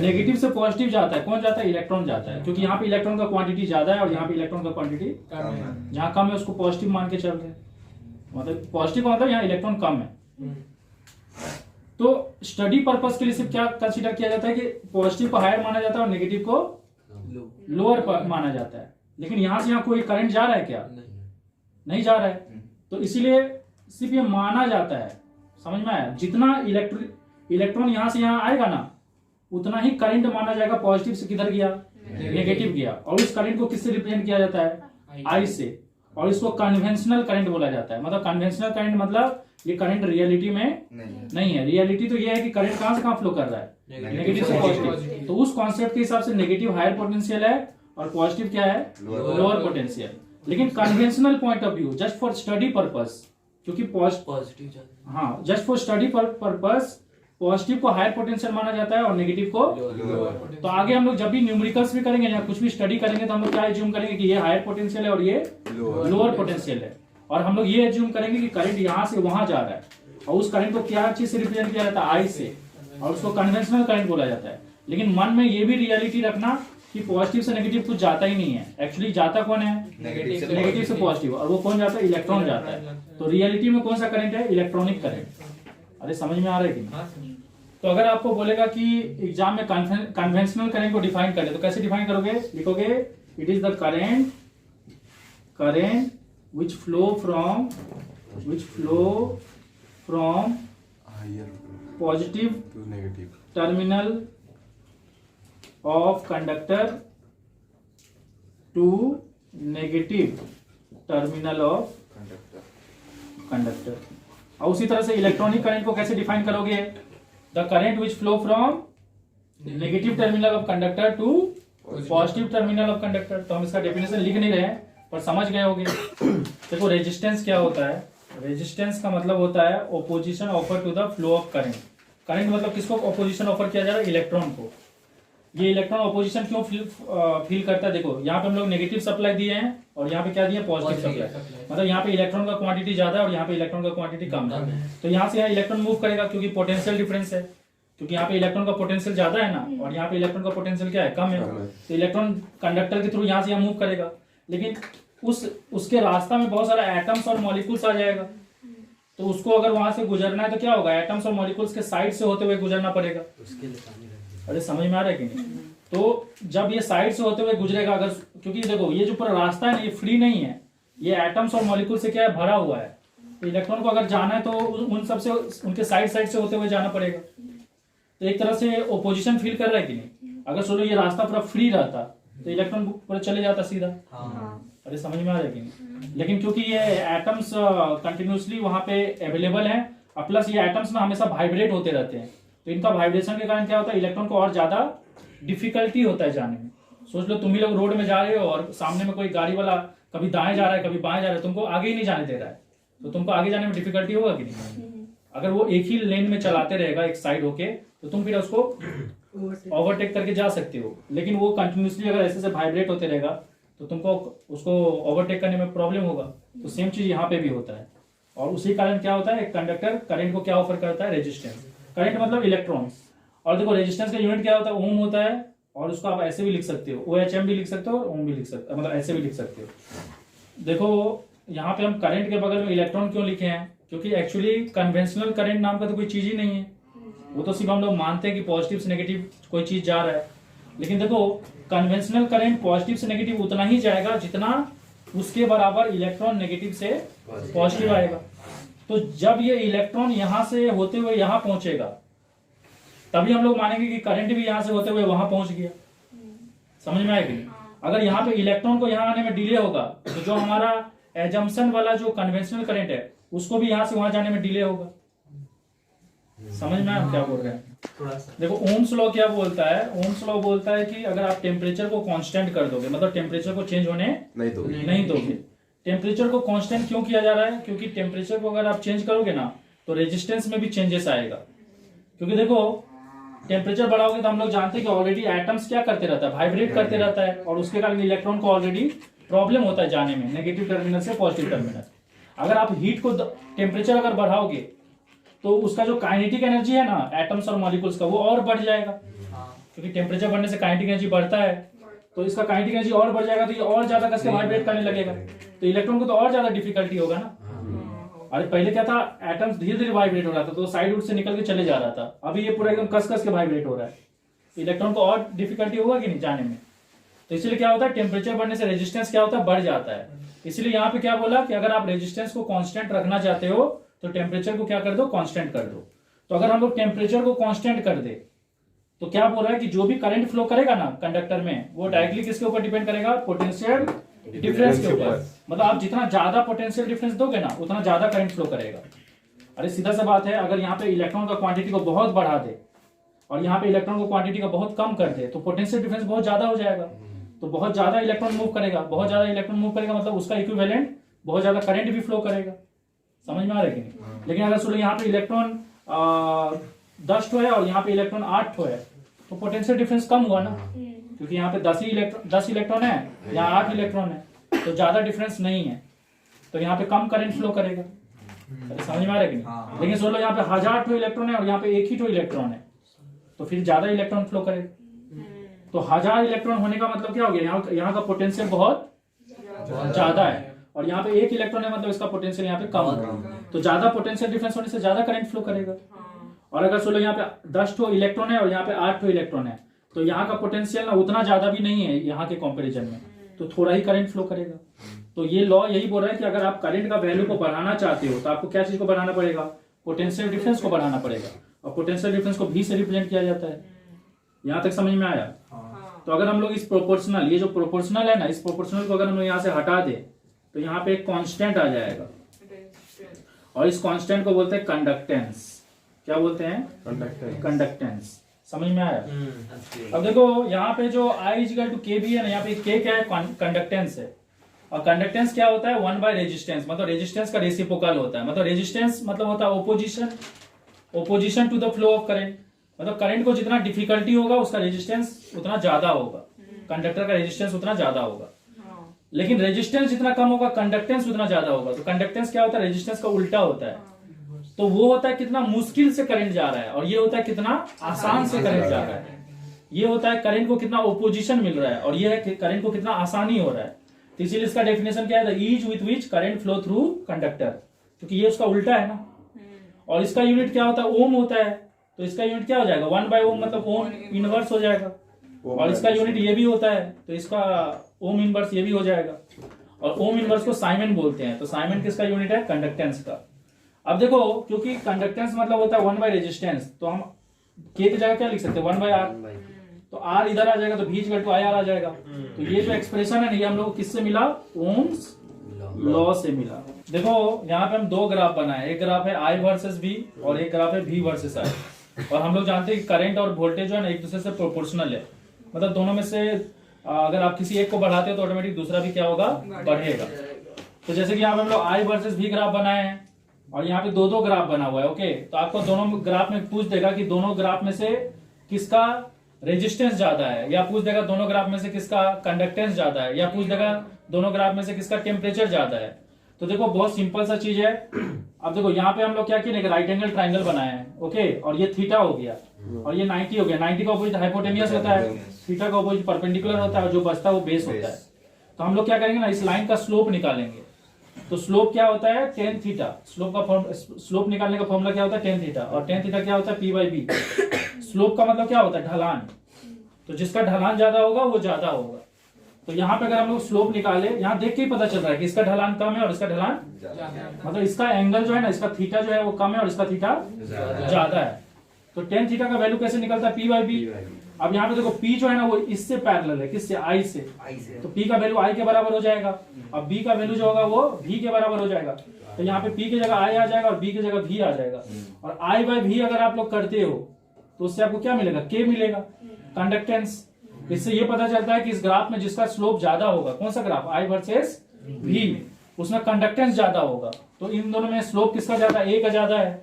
नेगेटिव से पॉजिटिव जाता है। कौन जाता है, इलेक्ट्रॉन जाता है, क्योंकि यहाँ पे इलेक्ट्रॉन का क्वांटिटी ज्यादा है और यहाँ पे इलेक्ट्रॉन का क्वांटिटी कम है। जहाँ कम है उसको पॉजिटिव मान के चल रहे हैं, मतलब पॉजिटिव का मतलब यहाँ इलेक्ट्रॉन कम है। तो स्टडी पर्पस के लिए सिर्फ क्या कंसीडर किया जाता है कि पॉजिटिव को हायर माना जाता है और नेगेटिव को लोअर माना जाता है। लेकिन यहां से यहाँ कोई करंट जा रहा है क्या, नहीं जा रहा है। तो इसीलिए सिर्फ ये माना जाता है। समझ में आया? जितना इलेक्ट्रॉन यहां से यहां आएगा ना, उतना ही करंट माना जाएगा। पॉजिटिव से किधर गया, नेगेटिव गया, और इस करंट को किससे रिप्रेजेंट किया जाता है? आई से, और इसको कन्वेंशनल करंट बोला जाता है। मतलब कन्वेंशनल करंट मतलब ये करंट रियलिटी में नहीं है। रियलिटी तो ये है कि करंट कहां से कहां फ्लो कर रहा है? नेगेटिव से पॉजिटिव। तो उस कॉन्सेप्ट के हिसाब से नेगेटिव हायर पोटेंशियल है और पॉजिटिव क्या है? Lower potential. लेकिन conventional point of view, just for study purpose, क्योंकि पॉजिटिव, हाँ, just for study purpose positive को हायर पोटेंशियल माना जाता है और नेगेटिव को लोअर। तो आगे हम लोग जब भी न्यूमेरिकल्स भी करेंगे या कुछ भी स्टडी करेंगे तो हम लोग क्या एज्यूम करेंगे कि ये हायर पोटेंशियल है और ये लोअर पोटेंशियल है, और हम लोग ये एज्यूम करेंगे कि करंट यहाँ से वहां जा रहा है, और उस करंट को क्या चीज से रिप्रेजेंट किया जाता है? आई से, और उसको कन्वेंशनल करंट बोला जाता है। लेकिन मन में ये भी रियलिटी रखना कि पॉजिटिव से नेगेटिव कुछ जाता ही नहीं है। एक्चुअली जाता कौन है? नेगेटिव से पॉजिटिव, और वो कौन जाता है? इलेक्ट्रॉन जाता है। तो रियलिटी में कौन सा करंट है? Electronic current. अरे समझ में आ रहा है कि नहीं? तो अगर आपको बोलेगा कि एग्जाम में कन्वेंशनल करंट को डिफाइन कर ले, तो कैसे डिफाइन करोगे? लिखोगे it is the current which flow from positive to negative terminal of conductor to negative terminal of conductor। और उसी तरह से इलेक्ट्रॉनिक करंट को कैसे डिफाइन करोगे? The current which flow from negative terminal of conductor to positive terminal of conductor. तो हम इसका डेफिनेशन लिख नहीं रहे हैं पर समझ गए होंगे। देखो रेजिस्टेंस क्या होता है? रेजिस्टेंस का मतलब होता है opposition offer to the flow of current. Current मतलब किसको ओपोजिशन ऑफर किया जा रहा है? इलेक्ट्रॉन को। ये इलेक्ट्रॉन ओपोजिशन क्यों फील करता है? देखो यहाँ पे हम लोग नेगेटिव सप्लाई दिए हैं और यहाँ पे क्या दिए? Positive supply. मतलब यहाँ पे इलेक्ट्रॉन का क्वांटिटी ज्यादा है और यहाँ पे इलेक्ट्रॉन का क्वांटिटी कम है। तो यहाँ से यहाँ इलेक्ट्रॉन मूव करेगा क्योंकि पोटेंशियल डिफरेंस है, क्योंकि यहाँ पे इलेक्ट्रॉन का पोटेंशियल ज्यादा है ना, और यहाँ पे इलेक्ट्रॉन का पोटेंशियल क्या है? कम है। तो इलेक्ट्रॉन कंडक्टर के थ्रू यहाँ से यहाँ मूव करेगा, लेकिन उसके रास्ता में बहुत सारा एटम्स और मॉलिक्यूल्स आ जाएगा। तो उसको अगर वहां से गुजरना है तो क्या होगा? एटम्स और मॉलिक्यूल्स के साइड से होते हुए गुजरना पड़ेगा। अरे समझ में आ रहा है कि नहीं? तो जब ये साइड से होते हुए गुजरेगा, अगर, क्योंकि देखो ये जो पूरा रास्ता है ना, ये फ्री नहीं है, ये एटम्स और मॉलिक्यूल से क्या है? भरा हुआ है। तो इलेक्ट्रॉन को अगर जाना है तो उन सब से, उनके साइड से होते हुए जाना पड़ेगा। तो एक तरह से ओपोजिशन फील कर रहा है कि नहीं? अगर सोचो ये रास्ता पूरा फ्री रहता तो इलेक्ट्रॉन पूरा चले जाता सीधा। अरे समझ में आ रहा है कि नहीं? लेकिन क्योंकि ये एटम्स कंटिन्यूसली वहां पे अवेलेबल हैं, और प्लस ये एटम्स ना हमेशा वाइब्रेट होते रहते हैं, तो इनका वाइब्रेशन के कारण क्या होता है? इलेक्ट्रॉन को और ज्यादा डिफिकल्टी होता है जाने में। सोच लो तुम ही लोग रोड में जा रहे हो और सामने में कोई गाड़ी वाला कभी दाएं जा रहा है कभी बाएं जा रहा है, तुमको आगे ही नहीं जाने दे रहा है, तो तुमको आगे जाने में डिफिकल्टी होगा कि नहीं? अगर वो एक ही लेन में चलाते रहेगा एक साइड होके, तो तुम फिर उसको ओवरटेक करके जा सकते हो। लेकिन वो कंटिन्यूसली अगर ऐसे से वाइब्रेट होते रहेगा तो तुमको उसको ओवरटेक करने में प्रॉब्लम होगा। तो सेम चीज यहाँ पे भी होता है, और उसी कारण क्या होता है? एक कंडक्टर करंट को क्या ऑफर करता है? रेजिस्टेंस। करंट मतलब इलेक्ट्रॉन्स। और देखो रेजिस्टेंस का यूनिट क्या होता है? ओम होता है, और उसको आप ऐसे भी लिख सकते हो, OHM भी लिख सकते हो और ओम भी लिख सकते हो, मतलब ऐसे भी लिख सकते हो। देखो यहाँ पे हम करंट के बगल में इलेक्ट्रॉन क्यों लिखे हैं? क्योंकि एक्चुअली कन्वेंशनल करंट नाम का तो कोई चीज ही नहीं है, वो तो सिर्फ हम लोग मानते हैं कि पॉजिटिव से नेगेटिव कोई चीज जा रहा है। लेकिन देखो कन्वेंशनल करंट पॉजिटिव से नेगेटिव उतना ही जाएगा जितना उसके बराबर इलेक्ट्रॉन नेगेटिव से पॉजिटिव आएगा। तो जब ये इलेक्ट्रॉन यहां से होते हुए यहां पहुंचेगा तभी हम लोग मानेंगे कि करंट भी यहां से होते हुए वहां पहुंच गया। समझ में आएगी? अगर यहाँ पे इलेक्ट्रॉन को यहाँ आने में डिले होगा तो जो हमारा एजम्पशन वाला जो कन्वेंशनल करंट है उसको भी यहाँ से वहां जाने में डिले होगा। समझ में हम क्या बोल रहे हैं? देखो ओम्स लॉ क्या बोलता है? ओम्स लॉ बोलता है कि अगर आप टेम्परेचर को कांस्टेंट कर दोगे, मतलब टेम्परेचर को चेंज होने नहीं दोगे। टेम्परेचर को कांस्टेंट क्यों किया जा रहा है? क्योंकि टेम्परेचर को अगर आप चेंज करोगे ना तो रेजिस्टेंस में भी चेंजेस आएगा। क्योंकि देखो टेम्परेचर बढ़ाओगे तो हम लोग जानते हैं कि ऑलरेडी एटम्स क्या करते रहता है? वाइब्रेट करते रहता है, और उसके कारण इलेक्ट्रॉन को ऑलरेडी प्रॉब्लम होता है जाने में नेगेटिव टर्मिनल से पॉजिटिव टर्मिनल। अगर आप हीट को टेम्परेचर अगर बढ़ाओगे तो उसका जो काइनेटिक एनर्जी है ना एटम्स और मॉलिक्यूल्स का, वो और बढ़ जाएगा। क्योंकि टेम्परेचर बढ़ने से काइनेटिक एनर्जी बढ़ता है, तो इसका काइनेटिक एनर्जी और बढ़ जाएगा, तो ये और ज्यादा कसके वाइब्रेट करने लगेगा, तो इलेक्ट्रॉन को तो और ज्यादा डिफिकल्टी होगा ना। अरे पहले क्या था? एटम्स धीरे धीरे वाइब्रेट हो रहा था तो साइड रूट से निकल के चले जा रहा था, अभी ये पूरा एकदम कस के वाइब्रेट हो रहा है, इलेक्ट्रॉन को और डिफिकल्टी होगा कि नहीं जाने में। तो इसलिए क्या होता है? टेम्परेचर बढ़ने से रेजिस्टेंस क्या होता है? बढ़ जाता है। इसलिए यहाँ पे क्या बोला कि अगर आप रेजिस्टेंस को कांस्टेंट रखना चाहते हो तो टेम्परेचर को क्या कर दो? कांस्टेंट कर दो। तो अगर हम लोग टेम्परेचर को कांस्टेंट कर दे तो क्या बोल रहा है कि जो भी करंट फ्लो करेगा ना कंडक्टर में, वो डायरेक्टली किसके ऊपर डिपेंड करेगा? पोटेंशियल डिफरेंस के ऊपर। मतलब आप जितना ज्यादा पोटेंशियल डिफरेंस दोगे ना, उतना ज्यादा करंट फ्लो करेगा। अरे सीधा सा बात है, अगर यहाँ पे इलेक्ट्रॉन का क्वांटिटी को बहुत बढ़ा दे और यहाँ पे इलेक्ट्रॉन को क्वांटिटी को बहुत कम कर दे, तो पोटेंशियल डिफरेंस बहुत ज्यादा हो जाएगा। तो बहुत ज्यादा इलेक्ट्रॉन मूव करेगा, बहुत ज्यादा इलेक्ट्रॉन मूव करेगा, मतलब उसका इक्विवेलेंट बहुत ज्यादा करंट भी फ्लो करेगा। समझ में आ रहा है कि नहीं? लेकिन अगर सोलो यहाँ पे इलेक्ट्रॉन 10 ठो है और यहाँ पे इलेक्ट्रॉन 8 ठो है, तो पोटेंशियल डिफरेंस कम हुआ ना, क्योंकि यहाँ पे 10 इलेक्ट्रॉन है, यहाँ 8 इलेक्ट्रॉन है, तो ज्यादा डिफरेंस नहीं है, तो यहाँ पे कम करंट फ्लो करेगा। समझ में आ रहा है कि नहीं? लेकिन सोलो यहाँ पे 1000 ठो इलेक्ट्रॉन है और यहाँ पे एक ही ठो इलेक्ट्रॉन है, तो फिर ज्यादा इलेक्ट्रॉन फ्लो करेगा। तो 1000 इलेक्ट्रॉन होने का मतलब क्या हो गया? यहाँ का पोटेंशियल बहुत ज्यादा है और यहाँ पे एक इलेक्ट्रॉन है, मतलब इसका पोटेंशियल यहाँ पे कम है। तो ज्यादा पोटेंशियल डिफरेंस होने से ज्यादा करंट फ्लो करेगा। और अगर सोलो यहाँ पे 10 ठो इलेक्ट्रॉन है और यहाँ पे 8 ठो इलेक्ट्रॉन है, तो यहाँ का पोटेंशियल ना उतना ज्यादा भी नहीं है यहाँ के कंपैरिजन में, तो थोड़ा ही करंट फ्लो करेगा। तो ये लॉ यही बोल रहा है कि अगर आप करंट का वैल्यू को बढ़ाना चाहते हो, तो आपको क्या चीज को बढ़ाना पड़ेगा? पोटेंशियल डिफरेंस को बढ़ाना पड़ेगा। और पोटेंशियल डिफरेंस को भी से रिप्रेजेंट किया जाता है। यहाँ तक समझ में आया? तो अगर हम लोग इस प्रोपोर्शनल, ये जो प्रोपोर्शनल है ना, इस प्रोपोर्शनल को अगर हम लोग यहाँ से हटा दे, तो यहाँ पे एक कांस्टेंट आ जाएगा और इस कांस्टेंट को बोलते हैं कंडक्टेंस। क्या बोलते हैं? कंडक्टेंस। समझ में आया? अब देखो यहाँ पे जो I इक्वल टू के भी है ना, यहाँ पे के क्या है? कंडक्टेंस है। और कंडक्टेंस क्या होता है? 1 बाय रेजिस्टेंस, मतलब रेजिस्टेंस का रेसिप्रोकल होता है। मतलब रेजिस्टेंस मतलब होता है opposition to the flow of current. मतलब करंट को जितना डिफिकल्टी होगा उसका रेजिस्टेंस उतना ज्यादा होगा, कंडक्टर का रेजिस्टेंस उतना ज्यादा होगा। लेकिन रेजिस्टेंस जितना कम होगा कंडक्टेंस उतना ज्यादा होगा। तो कंडक्टेंस क्या होता है? रेजिस्टेंस का उल्टा होता है। तो वो होता है कितना मुश्किल से करंट जा रहा है, और ये होता है कितना आसान से करंट जा रहा है। ये होता है करंट को कितना ओपोजिशन मिल रहा है, और ये है करंट को कितना आसानी हो रहा है। तो इसीलिए इसका डेफिनेशन क्या है? Ease with which current flow through conductor, क्योंकि ये उसका उल्टा है ना। और इसका यूनिट क्या होता है? ओम होता है। तो इसका यूनिट क्या हो जाएगा? 1 बाय ओम, मतलब ओम इनवर्स हो जाएगा। और इसका यूनिट ये भी होता है, तो इसका ओम इनवर्स ये भी हो जाएगा। और ओम इनवर्स को साइमन बोलते हैं। तो साइमन किसका यूनिट है? कंडक्टेंस का। अब देखो, क्योंकि कंडक्टेंस मतलब होता है 1 बाय रेजिस्टेंस, तो हम के की जगह क्या लिख सकते हैं? 1 बाय आर। तो आर इधर आ जाएगा, तो v equal to I R आ जाएगा। तो ये जो एक्सप्रेशन है ना, ये हम लोग को किससे मिला? ओम्स लॉ से मिला। देखो यहाँ पे हम दो ग्राफ बनाए, एक ग्राफ है I वर्सेस V और एक ग्राफ है V वर्सेस I। और हम लोग जानते हैं कि करंट और वोल्टेज जो है ना एक दूसरे से प्रोपोर्शनल है। मतलब दोनों में से अगर आप किसी एक को बढ़ाते हो तो ऑटोमेटिक दूसरा भी क्या होगा? बढ़ेगा। तो जैसे कि यहाँ पे हम लोग I वर्सेस V ग्राफ बनाए हैं और यहाँ पे दो ग्राफ बना हुआ है। ओके, तो आपको दोनों ग्राफ में पूछ देगा कि दोनों ग्राफ में से किसका रेजिस्टेंस ज्यादा है, या पूछ देगा दोनों ग्राफ में से किसका कंडक्टेंस ज्यादा है, या पूछ देगा दोनों ग्राफ में से किसका टेम्परेचर ज्यादा है। तो देखो बहुत सिंपल सा चीज है। अब देखो यहाँ पे हम लोग क्या किए? राइट एंगल ट्राइंगल बनाए हैं। ओके, और ये थीटा हो गया और ये 90 हो गया। 90 का अपोजिट हाइपोटेनियस होता है, थीटा का अपोजिट परपेंडिकुलर होता है, और जो बचता है वो बेस होता है। तो हम लोग क्या करेंगे ना, इस लाइन का स्लोप निकालेंगे। तो स्लोप क्या होता है? tan theta. स्लोप निकालने का फॉर्मूला क्या होता है? tan theta. और tan थीटा क्या होता है? p/b। स्लोप का मतलब क्या होता है? ढलान। तो जिसका ढलान ज्यादा होगा वो ज्यादा होगा। तो यहाँ पे अगर हम लोग स्लोप निकाले, यहाँ देख के ही पता चल रहा है कि इसका ढलान कम है और इसका ढलान मतलब इसका एंगल जो है ना, इसका थीटा जो है वो कम है और इसका थीटा ज्यादा है। तो tan थीटा का वैल्यू कैसे निकलता है? p/b। अब यहाँ पे देखो p जो है ना वो इससे पैरेलल है, किससे? I से। तो p का वैल्यू I के बराबर हो जाएगा। अब b का वैल्यू जो होगा वो v के बराबर हो जाएगा। तो यहाँ पे p की जगह I आ जाएगा और b की जगह v आ जाएगा। और I/v अगर आप लोग करते हो तो उससे आपको क्या मिलेगा? k मिलेगा, कंडक्टेंस। इससे ये पता चलता है कि इस ग्राफ में जिसका स्लोप ज्यादा होगा, कौन सा ग्राफ? I वर्सेस v, उसमें कंडक्टेंस ज्यादा होगा। तो इन दोनों में स्लोप किसका ज्यादा है? a का ज्यादा है।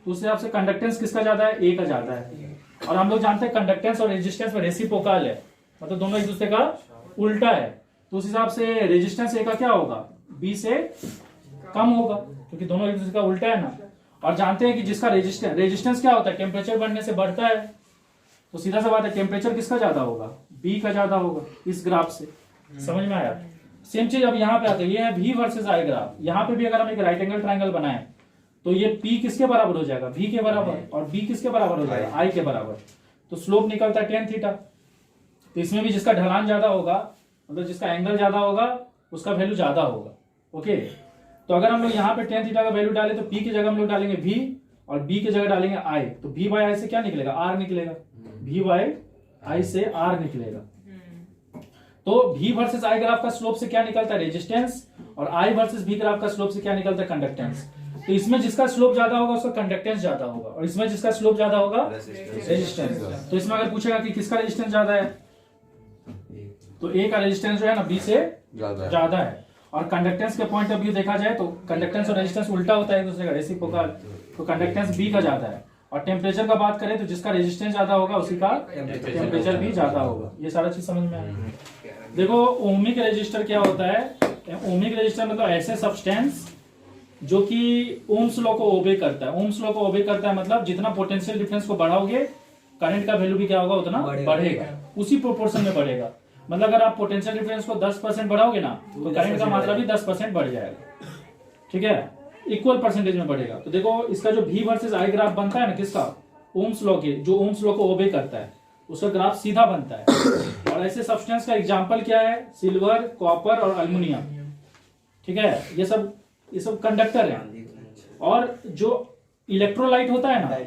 तो उस हिसाब से कंडक्टेंस किसका ज्यादा है? a का ज्यादा है। और हम लोग जानते हैं कंडक्टेंस और रेजिस्टेंस में रेसिप्रोकल है, मतलब दोनों एक दूसरे का उल्टा है। तो उस हिसाब से रेजिस्टेंस a का क्या होगा? b से कम होगा, क्योंकि दोनों एक दूसरे का उल्टा है ना। और जानते हैं कि जिसका रेजिस्टेंस क्या होता है? टेम्परेचर बढ़ने से बढ़ता है। तो सीधा सा बात है, टेम्परेचर किसका ज्यादा होगा? b का ज्यादा होगा इस ग्राफ से। समझ में आया? सेम चीज अब यहाँ पे आते हैं, ये है v वर्सेस I ग्राफ। यहाँ पे भी अगर हम एक राइट एंगल ट्राइंगल बनाए तो ये p किसके बराबर हो जाएगा? v के बराबर। और b किसके बराबर हो जाएगा? I के बराबर। तो स्लोप निकलता है tan थीटा। तो इसमें भी जिसका ढलान ज्यादा होगा, मतलब जिसका एंगल ज्यादा होगा, उसका वैल्यू ज्यादा होगा। ओके, तो अगर हम लोग यहाँ पे tan थीटा का वैल्यू डाले तो p की जगह हम लोग डालेंगे v और b की जगह डालेंगे I। तो v/I से क्या निकलेगा? r निकलेगा। वी बाई आई से आर निकलेगा। तो V वर्सेस I ग्राफ का स्लोप से क्या निकलता है, रेजिस्टेंस, और I वर्सेस V ग्राफ का स्लोप से क्या निकलता है, कंडक्टेंस। तो इसमें जिसका स्लोप ज्यादा होगा उसका कंडक्टेंस ज्यादा होगा, और इसमें जिसका स्लोप ज्यादा होगा रेजिस्टेंस। तो इसमें अगर पूछेगा कि किसका रेजिस्टेंस ज्यादा है, तो A का रेजिस्टेंस जो है ना B से ज्यादा है। और कंडक्टेंस के पॉइंट ऑफ व्यू देखा जाए तो कंडक्टेंस और रेजिस्टेंस उल्टा होता है एक दूसरे का, रेसिप्रोकल। तो कंडक्टेंस B का ज्यादा है। और टेम्परेचर का बात करें तो जिसका रेजिस्टेंस ज्यादा होगा उसी का टेम्परेचर भी ज्यादा होगा। ये सारा चीज समझ में आया। देखो ओमिक रेजिस्टर क्या होता है, ओमिक रेजिस्टर मतलब ऐसे सब्सटेंस जो कि ओम्स लॉ को ओबे करता है। ओम्स लॉ को ओबे करता है मतलब जितना पोटेंशियल डिफरेंस को बढ़ाओगे करंट का वैल्यू भी क्या होगा, उतना बढ़ेगा, उसी प्रोपोर्शन में बढ़ेगा। मतलब अगर आप पोटेंशियल डिफरेंस को 10% बढ़ाओगे ना तो करंट का मात्रा भी 10% बढ़ जाएगा, ठीक है, इक्वल परसेंटेज में बढ़ेगा। तो देखो इसका जो V वर्सेस I ग्राफ बनता है ना, किसका, ओम्स लॉ के, जो ओम्स लॉ को ओबे करता है उसका ग्राफ सीधा बनता है। और ऐसे सब्सटेंस का एग्जांपल क्या है, सिल्वर, कॉपर और एल्युमिनियम, ठीक है, ये सब कंडक्टर है। और जो इलेक्ट्रोलाइट होता है ना,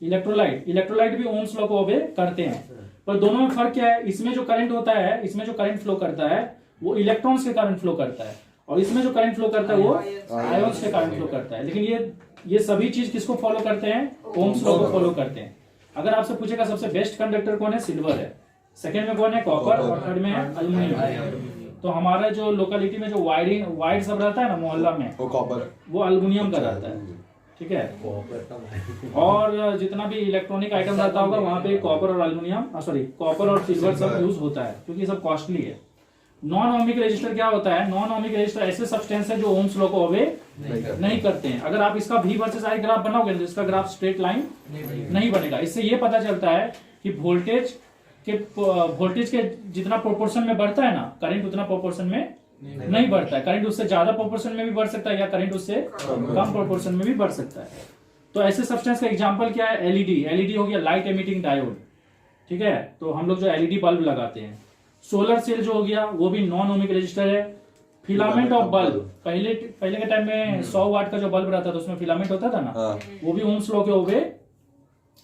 इलेक्ट्रोलाइट भी ओम्स लॉ को ओबे करते हैं। पर दोनों में फर्क क्या है, इसमें जो करंट होता है, इसमें जो करंट फ्लो करता है वो इलेक्ट्रॉन्स के कारण फ्लो करता है, और इसमें जो करंट फ्लो करता है वो आयंस के कारण फ्लो करता है। लेकिन ये सभी चीज किसको फॉलो करते हैं, ओम्स लॉ को फॉलो करते हैं। अगर आपसे पूछेगा सबसे बेस्ट कंडक्टर कौन है, सिल्वर है, सेकंड में कौन है, कॉपर, और थर्ड में है एल्युमिनियम। तो हमारा जो लोकेलिटी में जो वाइड सब रहता है ना मोहल्ला में, वो कॉपर, वो एल्युमिनियम का रहता है, ठीक है। और जितना भी इलेक्ट्रॉनिक आइटम रहता होगा वहां पे कॉपर और एल्युमिनियम, सॉरी कॉपर और सिल्वर सब यूज होता है क्योंकि सब कॉस्टली है। नॉन ओमिक रेजिस्टर क्या होता है, नॉन ओमिक रेजिस्टर ऐसे सब्सटेंस है जो ओम्स लॉ को ओबे नहीं करते हैं। अगर आप इसका V वर्सेस I ग्राफ बनाओगे तो इसका ग्राफ स्ट्रेट लाइन नहीं बनेगा। इससे ये पता चलता है कि वोल्टेज के जितना प्रोपोर्शन में बढ़ता है ना करंट, उतना प्रोपोर्शन में नहीं बढ़ता है। करंट उससे ज्यादा प्रोपोर्शन में भी बढ़ सकता है या करंट उससे कम प्रोपोर्शन में भी बढ़ सकता है। तो ऐसे सब्सटेंस का एग्जांपल क्या है, एलईडी हो गया, लाइट एमिटिंग डायोड, ठीक है। तो हम लोग जो एलईडी बल्ब लगाते हैं। सोलर सेल जो हो गया वो भी नॉन ओमिक रेजिस्टर है। फिलामेंट ऑफ बल्ब, पहले के टाइम में 100 वाट का जो बल्ब रहता था उसमें फिलामेंट होता था ना, वो भी ओम्स लॉ के ओबे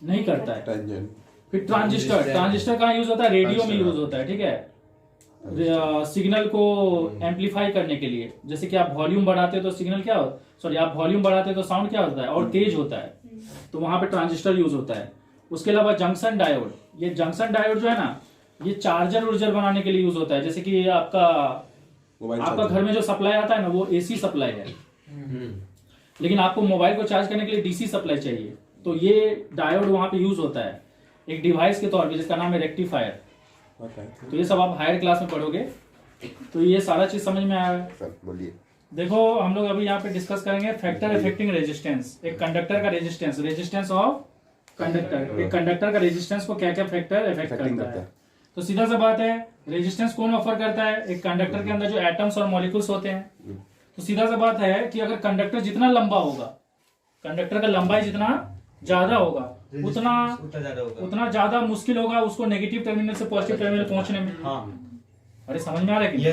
नहीं करता है। फिर ट्रांजिस्टर कहाँ यूज होता है, रेडियो में यूज होता है, ठीक है, सिग्नल को एम्पलीफाई करने के लिए। जैसे कि आप वॉल्यूम बढ़ाते हो तो सिग्नल क्या हो, सॉरी आप वॉल्यूम बढ़ाते हो तो साउंड क्या होता है और तेज होता है, तो वहां पे ट्रांजिस्टर यूज होता है। उसके अलावा जंक्शन डायोड, ये जंक्शन डायोड जो है ना ये चार्जर उर्जर बनाने के लिए यूज होता है। जैसे कि आपका घर में जो सप्लाई आता है ना वो एसी सप्लाई है, लेकिन आपको मोबाइल को चार्ज करने के लिए डीसी सप्लाई चाहिए, तो ये डायोड वहां पे यूज होता है एक डिवाइस के तौर पे जिसका नाम है रेक्टिफायर। तो ये सब आप हायर क्लास में पढ़ोगे, तो ये सारा चीज समझ में आया है। बोलिए। देखो हम लोग अभी यहाँ पे डिस्कस करेंगे फैक्टर अफेक्टिंग रेजिस्टेंस, एक कंडक्टर का रेजिस्टेंस ऑफ कंडक्टर, एक कंडक्टर का रेजिस्टेंस को क्या क्या फैक्टर अफेक्ट करता है। तो सीधा सा बात है, रेजिस्टेंस कौन ऑफर करता है, एक कंडक्टर के अंदर जो एटम्स और मॉलिक्यूल्स होते हैं। तो सीधा सा बात है कि अगर कंडक्टर जितना लंबा होगा, कंडक्टर का लंबाई जितना ज्यादा होगा उतना ज्यादा मुश्किल होगा उसको नेगेटिव टर्मिनल से पॉजिटिव टर्मिनल पहुंचने में। अरे समझ में आ रहा है कि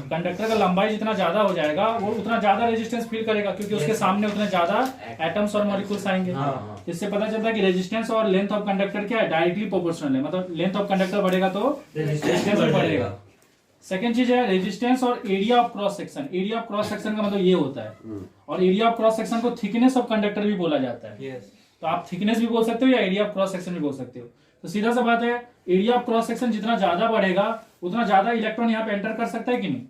कंडक्टर का लंबाई जितना ज्यादा हो जाएगा वो उतना ज्यादा रेजिस्टेंस फील करेगा, क्योंकि उसके सामने उतने ज्यादा एटम्स और मॉलिक्यूल्स आएंगे। इससे पता चलता है कि रेजिस्टेंस और लेंथ ऑफ कंडक्टर क्या है, डायरेक्टली प्रोपोर्शनल है। मतलब लेंथ ऑफ कंडक्टर बढ़ेगा तो रेजिस्टेंस भी बढ़ेगा। सेकंड चीज है रेजिस्टेंस और area of cross section. Area of cross section का मतलब ये होता है, और एरिया ऑफ क्रॉस सेक्शन को थिकनेस ऑफ कंडक्टर भी बोला जाता है। तो आप थिकनेस भी बोल सकते हो या एरिया ऑफ क्रॉस सेक्शन भी बोल सकते हो। तो सीधा सा बात है, एरिया ऑफ क्रॉस सेक्शन जितना ज्यादा बढ़ेगा उतना ज्यादा इलेक्ट्रॉन यहाँ पे एंटर कर सकता है कि नहीं।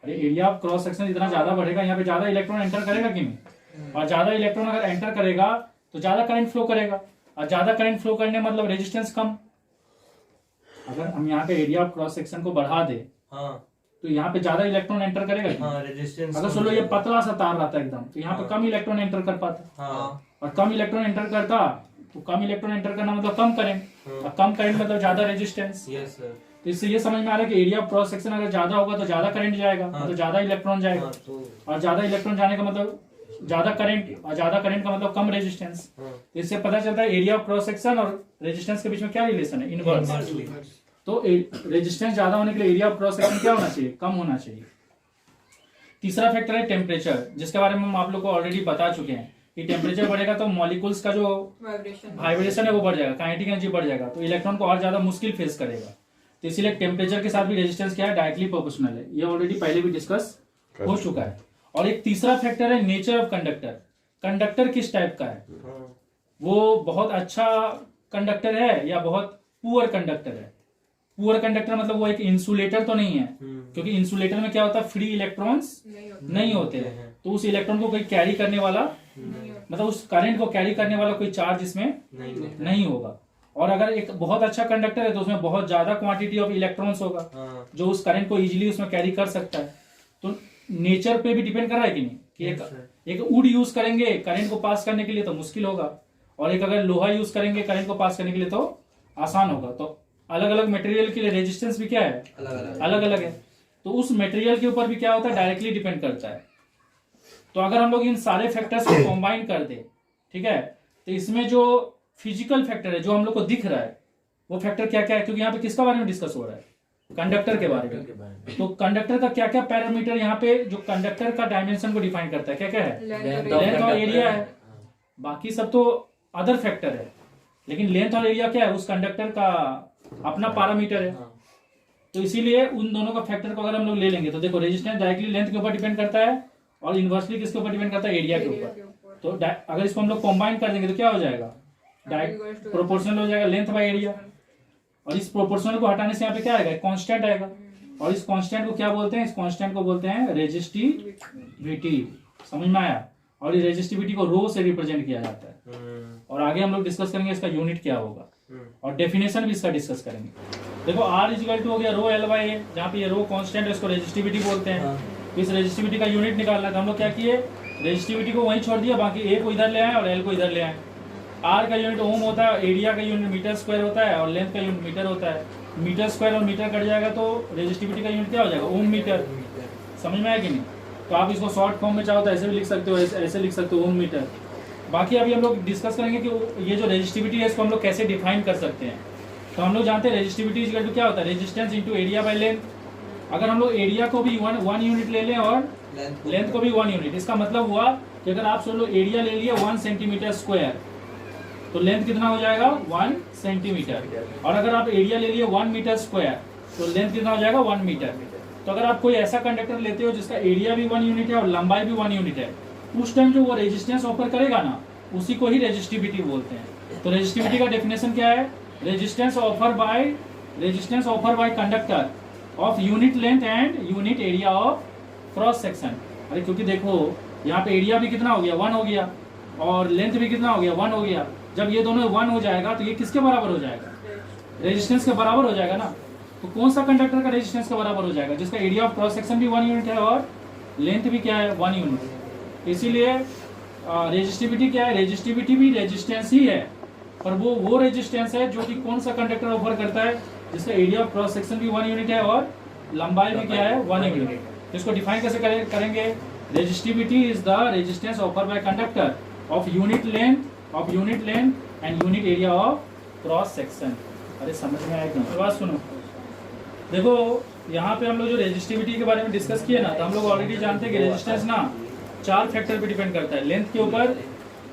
अरे एरिया ऑफ क्रॉस सेक्शन जितना ज्यादा बढ़ेगा यहाँ पे ज्यादा इलेक्ट्रॉन एंटर करेगा कि नहीं, और ज्यादा इलेक्ट्रॉन अगर एंटर करेगा तो ज्यादा करंट फ्लो करेगा, और ज्यादा करंट फ्लो करने मतलब रेजिस्टेंस कम। अगर हम यहाँ पे एरिया ऑफ क्रॉस सेक्शन को बढ़ा दे तो यहाँ पे ज्यादा इलेक्ट्रॉन एंटर करेगा। अगर सोलो ये पतला सा तार रहता है एकदम, तो यहाँ पे कम इलेक्ट्रॉन एंटर कर पाता, और कम इलेक्ट्रॉन एंटर करता तो कम इलेक्ट्रॉन एंटर करना मतलब कम करंट, और कम करंट मतलब ज्यादा रेजिस्टेंस। तो इससे ये समझ में आ रहा है कि एरिया ऑफ क्रॉस सेक्शन अगर ज्यादा होगा तो ज्यादा करंट जाएगा, मतलब ज्यादा इलेक्ट्रॉन जाएगा, और ज्यादा इलेक्ट्रॉन जाने का मतलब ज्यादा करंट, और ज्यादा करंट का मतलब कम रेजिस्टेंस। तो इससे पता चलता है एरिया ऑफ क्रॉस सेक्शन और रेजिस्टेंस के बीच में क्या रिलेशन है, इनवर्स। तो रेजिस्टेंस ज्यादा होने के लिए एरिया ऑफ क्रॉस सेक्शन क्या होना चाहिए, कम होना चाहिए। तीसरा फैक्टर है टेम्परेचर, जिसके बारे में हम आप लोग को ऑलरेडी बता चुके हैं कि टेम्परेचर बढ़ेगा तो मॉलिक्यूल्स का जो वाइब्रेशन है वो बढ़ जाएगा, काइनेटिक एनर्जी बढ़ जाएगा, तो इलेक्ट्रॉन को और ज्यादा मुश्किल फेस करेगा। तो इसीलिए टेम्परेचर के साथ भी रेजिस्टेंस क्या है, डायरेक्टली प्रोपोर्शनल है। ये ऑलरेडी पहले भी डिस्कस हो चुका है। और एक तीसरा फैक्टर है नेचर ऑफ कंडक्टर। कंडक्टर किस टाइप का है, वो बहुत अच्छा कंडक्टर है या बहुत पुअर कंडक्टर है। पुअर कंडक्टर मतलब वो एक इंसुलेटर तो नहीं है, क्योंकि इंसुलेटर में क्या होता है, फ्री इलेक्ट्रॉन्स नहीं होते हैं, तो उस इलेक्ट्रॉन को कोई कैरी करने वाला मतलब उस करंट को कैरी करने वाला कोई चार्ज इसमें नहीं होगा। और अगर एक बहुत अच्छा कंडक्टर है तो उसमें बहुत ज्यादा क्वांटिटी ऑफ इलेक्ट्रॉन्स होगा जो उस करंट को इजीली उसमें कैरी कर सकता है। तो नेचर पे भी डिपेंड कर रहा है कि नहीं, कि एक वुड यूज करेंगे करंट को पास करने के लिए तो मुश्किल होगा, और एक अगर लोहा यूज करेंगे करंट को पास करने के लिए तो आसान होगा। तो अलग अलग मटेरियल के लिए रेजिस्टेंस भी क्या है, अलग अलग है। तो उस मटेरियल के ऊपर भी क्या होता है, डायरेक्टली डिपेंड करता है। तो अगर हम लोग इन सारे फैक्टर्स को कंबाइन कर दे, ठीक है, तो इसमें जो फिजिकल फैक्टर है जो हम लोग को दिख रहा है वो फैक्टर क्या क्या है, क्योंकि यहाँ पे किसका बारे में डिस्कस हो रहा है, कंडक्टर के बारे में। तो कंडक्टर का क्या क्या पैरामीटर यहाँ पे जो कंडक्टर का डायमेंशन को डिफाइन करता है, क्या क्या है, लेंथ और एरिया है। बाकी सब तो अदर फैक्टर है, लेकिन लेंथ और एरिया क्या है, उस कंडक्टर का अपना पैरामीटर है। तो इसीलिए उन दोनों का फैक्टर को अगर हम लोग ले लेंगे तो देखो रेजिस्टेंस डायरेक्टली लेंथ के ऊपर डिपेंड करता है और इनवर्सली किसके ऊपर डिपेंड करता है, एरिया के ऊपर। तो अगर इसको हम लोग कंबाइन कर देंगे तो क्या हो जाएगा, डायरेक्ट प्रोपोर्शनल हो जाएगा लेंथ बाय एरिया। और इस प्रोपोर्शनल को हटाने से यहाँ पे क्या आएगा, कांस्टेंट आएगा। और इस कांस्टेंट को क्या बोलते हैं, इस कांस्टेंट को बोलते हैं रेजिस्टिविटी। समझ में आया। और ये रेजिस्टिविटी को रो से रिप्रेजेंट किया जाता है। और आगे हम लोग डिस्कस करेंगे इसका यूनिट क्या होगा और डेफिनेशन भी इसका डिस्कस करेंगे। देखो R इक्वल टू हो गया रो एल बाई ए, जहाँ पे ये रो कांस्टेंट है इसको रेजिस्टिविटी बोलते हैं। इस रेजिस्टिविटी का यूनिट निकालना था, हम लोग क्या किए, रेजिस्टिविटी को वहीं छोड़ दिया, बाकी ए को इधर ले आए और एल को इधर ले आए। R का यूनिट ओम होता है, एरिया का यूनिट मीटर स्क्वायर होता है और लेंथ का यूनिट मीटर होता है। मीटर स्क्वायर और मीटर कट जाएगा तो रेजिस्टिविटी का यूनिट क्या हो जाएगा, ओम मीटर। समझ में आया कि नहीं। तो आप इसको शॉर्ट फॉर्म में चाहो तो ऐसे भी लिख सकते हो, ऐसे लिख सकते हो, ओम मीटर। बाकी अभी हम लोग डिस्कस करेंगे कि ये जो रेजिस्टिविटी है इसको हम लोग कैसे डिफाइन कर सकते हैं। तो हम लोग जानते हैं रेजिस्टिविटी इक्वल टू क्या होता है, resistance into area by length. अगर हम लोग एरिया को भी वन यूनिट ले लें और लेंथ को भी 1 यूनिट, इसका मतलब हुआ कि अगर आप सोचो एरिया ले लिए 1 सेंटीमीटर स्क्वायर तो लेंथ कितना हो जाएगा 1 सेंटीमीटर। और अगर आप एरिया ले लिए 1 मीटर स्क्वायर तो लेंथ कितना हो जाएगा 1 मीटर। तो अगर आप कोई ऐसा कंडक्टर लेते हो जिसका एरिया भी 1 यूनिट है और लंबाई भी 1 यूनिट है, उस टाइम जो वो रेजिस्टेंस ऑफर करेगा ना उसी को ही रेजिस्टिविटी बोलते हैं। तो रेजिस्टिविटी का डेफिनेशन क्या है, resistance offer by conductor of unit length and unit area of cross section. अरे क्योंकि देखो यहाँ पे एरिया भी कितना हो गया 1 हो गया और लेंथ भी कितना हो गया 1 हो गया। जब ये दोनों 1 हो जाएगा तो ये किसके बराबर हो जाएगा, रेजिस्टेंस के बराबर हो जाएगा ना। तो कौन सा कंडक्टर का रेजिस्टेंस के बराबर हो जाएगा, जिसका एरिया ऑफ क्रॉस सेक्शन भी 1 यूनिट है और लेंथ भी क्या है 1 यूनिट। इसीलिए रेजिस्टिविटी क्या है, रेजिस्टिविटी भी रेजिस्टेंस ही है, पर वो रेजिस्टेंस है जो कि कौन सा कंडक्टर ऑफर करता है, जिसका एरिया ऑफ क्रॉस सेक्शन भी 1 यूनिट है और लंबाई भी क्या है 1 यूनिट। तो इसको डिफाइन कैसे करेंगे, resistivity is the resistance offer by conductor of unit length and unit area of cross section. अरे समझ में आया क्यों, बात सुनो। देखो यहाँ पे हम लोग जो रेजिस्टिविटी के बारे में डिस्कस किए ना, तो हम लोग ऑलरेडी जानते हैं कि रेजिस्टेंस ना 4 फैक्टर पे डिपेंड करता है। लेंथ के ऊपर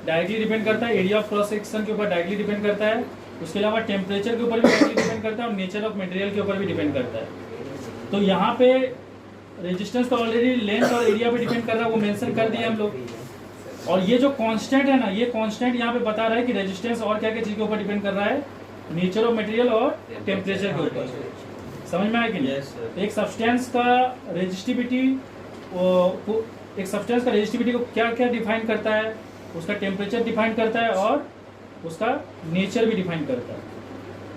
डायरेक्टली डिपेंड करता है, एरिया ऑफ क्रॉस सेक्शन के ऊपर डायरेक्टली डिपेंड करता है, उसके अलावा टेम्परेचर के ऊपर भी डायरेक्टली डिपेंड करता है और नेचर ऑफ मटेरियल के ऊपर भी डिपेंड करता है। तो यहाँ पे रेजिस्टेंस तो ऑलरेडी लेंथ और एरिया पे डिपेंड कर रहा है, वो मेंशन कर दिया हम लोग। और ये जो कांस्टेंट है ना, ये कांस्टेंट यहाँ पे बता रहा है कि रेजिस्टेंस और क्या क्या चीज के ऊपर डिपेंड कर रहा है, नेचर ऑफ मटेरियल और टेम्परेचर के ऊपर। समझ में आया कि नहीं। एक सब्सटेंस का रेजिस्टिविटी को क्या क्या डिफाइन करता है, उसका टेम्परेचर डिफाइन करता है और उसका नेचर भी डिफाइन करता है।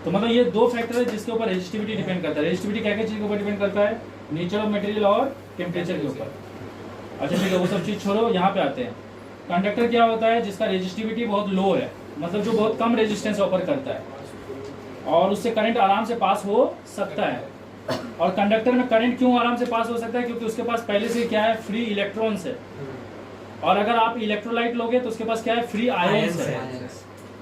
तो मतलब ये 2 फैक्टर है जिसके ऊपर रेजिस्टिविटी डिपेंड करता है। रेजिस्टिविटी क्या क्या चीज के ऊपर डिपेंड करता है, नेचर ऑफ मटेरियल और टेम्परेचर के ऊपर। अच्छा ठीक है, वो सब चीज छोड़ो, यहाँ पे आते हैं। कंडक्टर क्या होता है, जिसका रेजिस्टिविटी बहुत लो है, मतलब जो बहुत कम रेजिस्टेंस ऑफर करता है और उससे करंट आराम से पास हो सकता है। और कंडक्टर में करंट क्यों आराम से पास हो सकता है, क्योंकि उसके पास पहले से क्या है, फ्री इलेक्ट्रॉन्स है। और अगर आप इलेक्ट्रोलाइट लोगे तो उसके पास क्या है, फ्री आयंस है।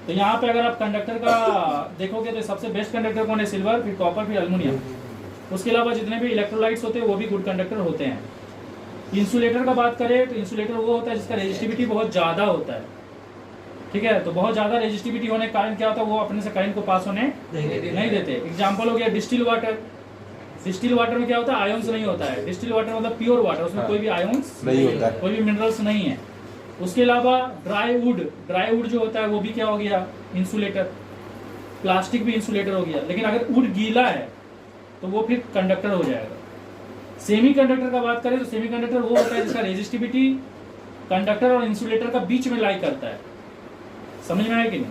तो यहाँ पे अगर आप कंडक्टर का देखोगे तो सबसे बेस्ट कंडक्टर कौन है, सिल्वर, फिर कॉपर, फिर एल्युमिनियम। उसके अलावा जितने भी इलेक्ट्रोलाइट्स होते हैं वो भी गुड कंडक्टर होते हैं। इंसुलेटर का बात करें तो इंसुलेटर वो होता है जिसका रेजिस्टिविटी बहुत ज़्यादा होता है। ठीक है। तो बहुत ज्यादा रेजिस्टिविटी होने के कारण क्या होता है, वो अपने से करंट को पास होने नहीं देते। एग्जाम्पल हो गया डिस्टिल वाटर। डिस्टिल वाटर में क्या होता है, आयंस नहीं होता है। डिस्टिल वाटर मतलब प्योर वाटर, उसमें कोई भी आयंस नहीं होता है। कोई भी मिनरल्स नहीं है। उसके अलावा ड्राई वुड, ड्राई वुड जो होता है वो भी क्या हो गया, इंसुलेटर। प्लास्टिक भी इंसुलेटर हो गया। लेकिन अगर वुड गीला है तो वो फिर कंडक्टर हो जाएगा। सेमी कंडक्टर का बात करें तो सेमी कंडक्टर वो होता है जिसका रेजिस्टिविटी कंडक्टर और इंसुलेटर का बीच में लाई करता है। समझ में आया कि नहीं?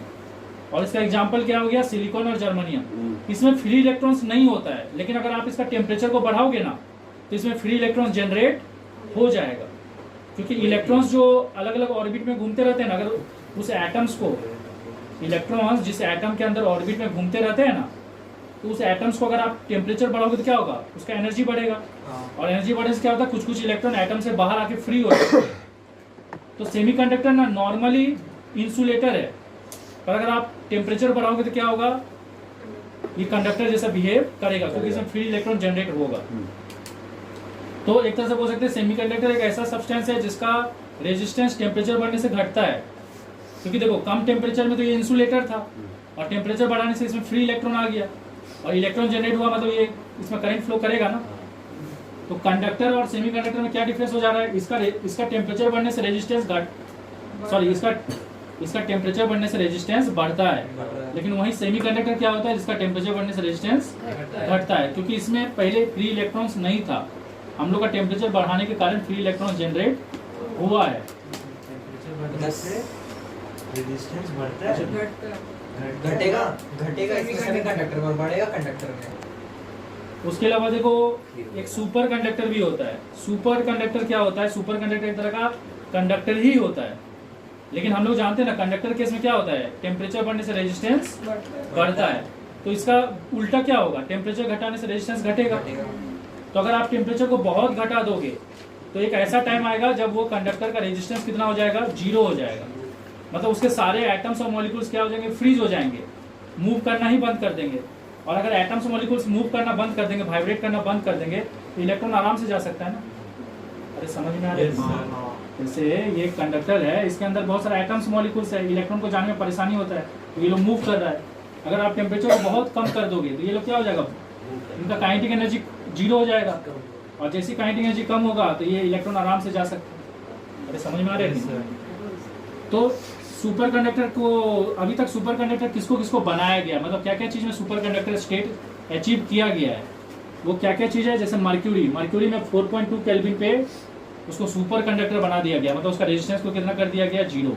और इसका एग्जांपल क्या हो गया, सिलिकॉन और जर्मनियम। इसमें फ्री इलेक्ट्रॉन्स नहीं होता है, लेकिन अगर आप इसका टेम्परेचर को बढ़ाओगे ना तो इसमें फ्री इलेक्ट्रॉन जनरेट हो जाएगा। क्योंकि इलेक्ट्रॉन्स जो अलग अलग ऑर्बिट में घूमते रहते हैं ना, अगर उस एटम्स को, इलेक्ट्रॉन्स जिस एटम के अंदर ऑर्बिट में घूमते रहते हैं ना, तो उस एटम्स को अगर आप टेम्परेचर बढ़ाओगे तो क्या होगा, उसका एनर्जी बढ़ेगा। और एनर्जी बढ़ने से क्या होता है, कुछ कुछ इलेक्ट्रॉन एटम से बाहर आके फ्री हो जाते हैं। तो सेमीकंडक्टर ना नॉर्मली इंसुलेटर है, पर अगर आप टेम्परेचर बढ़ाओगे तो क्या होगा, ये कंडक्टर जैसा बिहेव करेगा, क्योंकि इसमें फ्री इलेक्ट्रॉन जनरेट होगा। तो एक तरह से बोल सकते हैं सेमीकंडक्टर एक ऐसा सब्सटेंस है जिसका रेजिस्टेंस टेम्परेचर बढ़ने से घटता है। क्योंकि देखो कम टेम्परेचर में तो ये इंसुलेटर था, और टेम्परेचर बढ़ाने से इसमें फ्री इलेक्ट्रॉन आ गया, और इलेक्ट्रॉन जनरेट हुआ, मतलब ये इसमें करंट फ्लो करेगा ना। तो कंडक्टर और सेमीकंडक्टर में क्या डिफरेंस हो जा रहा है, इसका टेम्परेचर बढ़ने से रेजिस्टेंस इसका टेम्परेचर बढ़ने से रेजिस्टेंस बढ़ता है। लेकिन वही सेमीकंडक्टर क्या होता है, जिसका टेम्परेचर बढ़ने से रेजिस्टेंस घटता है, क्योंकि इसमें पहले फ्री इलेक्ट्रॉन्स नहीं था। हम लोग का टेम्परेचर बढ़ाने के कारण फ्री इलेक्ट्रॉन जनरेट हुआ है। रेजिस्टेंस बढ़ता है, घटेगा इसमें सेमीकंडक्टर में, बढ़ेगा कंडक्टर में। उसके अलावा देखो एक सुपर कंडक्टर भी होता है। सुपर कंडक्टर क्या होता है, सुपर कंडक्टर एक तरह का कंडक्टर ही होता है। लेकिन हम लोग जानते हैं ना कंडक्टर केस में क्या होता है, टेम्परेचर बढ़ने से रेजिस्टेंस बढ़ता है। तो इसका उल्टा क्या होगा, टेम्परेचर घटाने से रेजिस्टेंस घटेगा। तो अगर आप टेम्परेचर को बहुत घटा दोगे तो एक ऐसा टाइम आएगा जब वो कंडक्टर का रेजिस्टेंस कितना हो जाएगा, 0 हो जाएगा। मतलब उसके सारे एटम्स और मॉलिक्यूल्स क्या हो जाएंगे, फ्रीज हो जाएंगे, मूव करना ही बंद कर देंगे। और अगर एटम्स और मॉलिक्यूल्स मूव करना बंद कर देंगे, वाइब्रेट करना बंद कर देंगे, तो इलेक्ट्रॉन आराम से जा सकता है ना। अरे समझ में आ रहा है? जैसे ये कंडक्टर है, इसके अंदर बहुत सारे एटम्स मॉलिक्यूल्स है, इलेक्ट्रॉन को जाने में परेशानी होता है, तो ये लोग मूव कर रहा है। अगर आप टेम्परेचर को बहुत कम कर दोगे तो ये लोग क्या हो जाएगा, इनका काइनेटिक एनर्जी 0 हो जाएगा। और जैसी काइनेटिक एनर्जी कम होगा तो ये इलेक्ट्रॉन आराम से जा सकता है। अरे समझ में आ रहा है? तो सुपर कंडक्टर को अभी तक सुपर कंडक्टर किसको किसको बनाया गया, मतलब क्या क्या चीज में सुपर कंडक्टर स्टेट अचीव किया गया है, वो क्या क्या चीज है। जैसे मर्क्यूरी में 4.2 केल्विन पे उसको सुपर कंडक्टर बना दिया गया, मतलब उसका रेजिस्टेंस को कितना कर दिया गया, 0।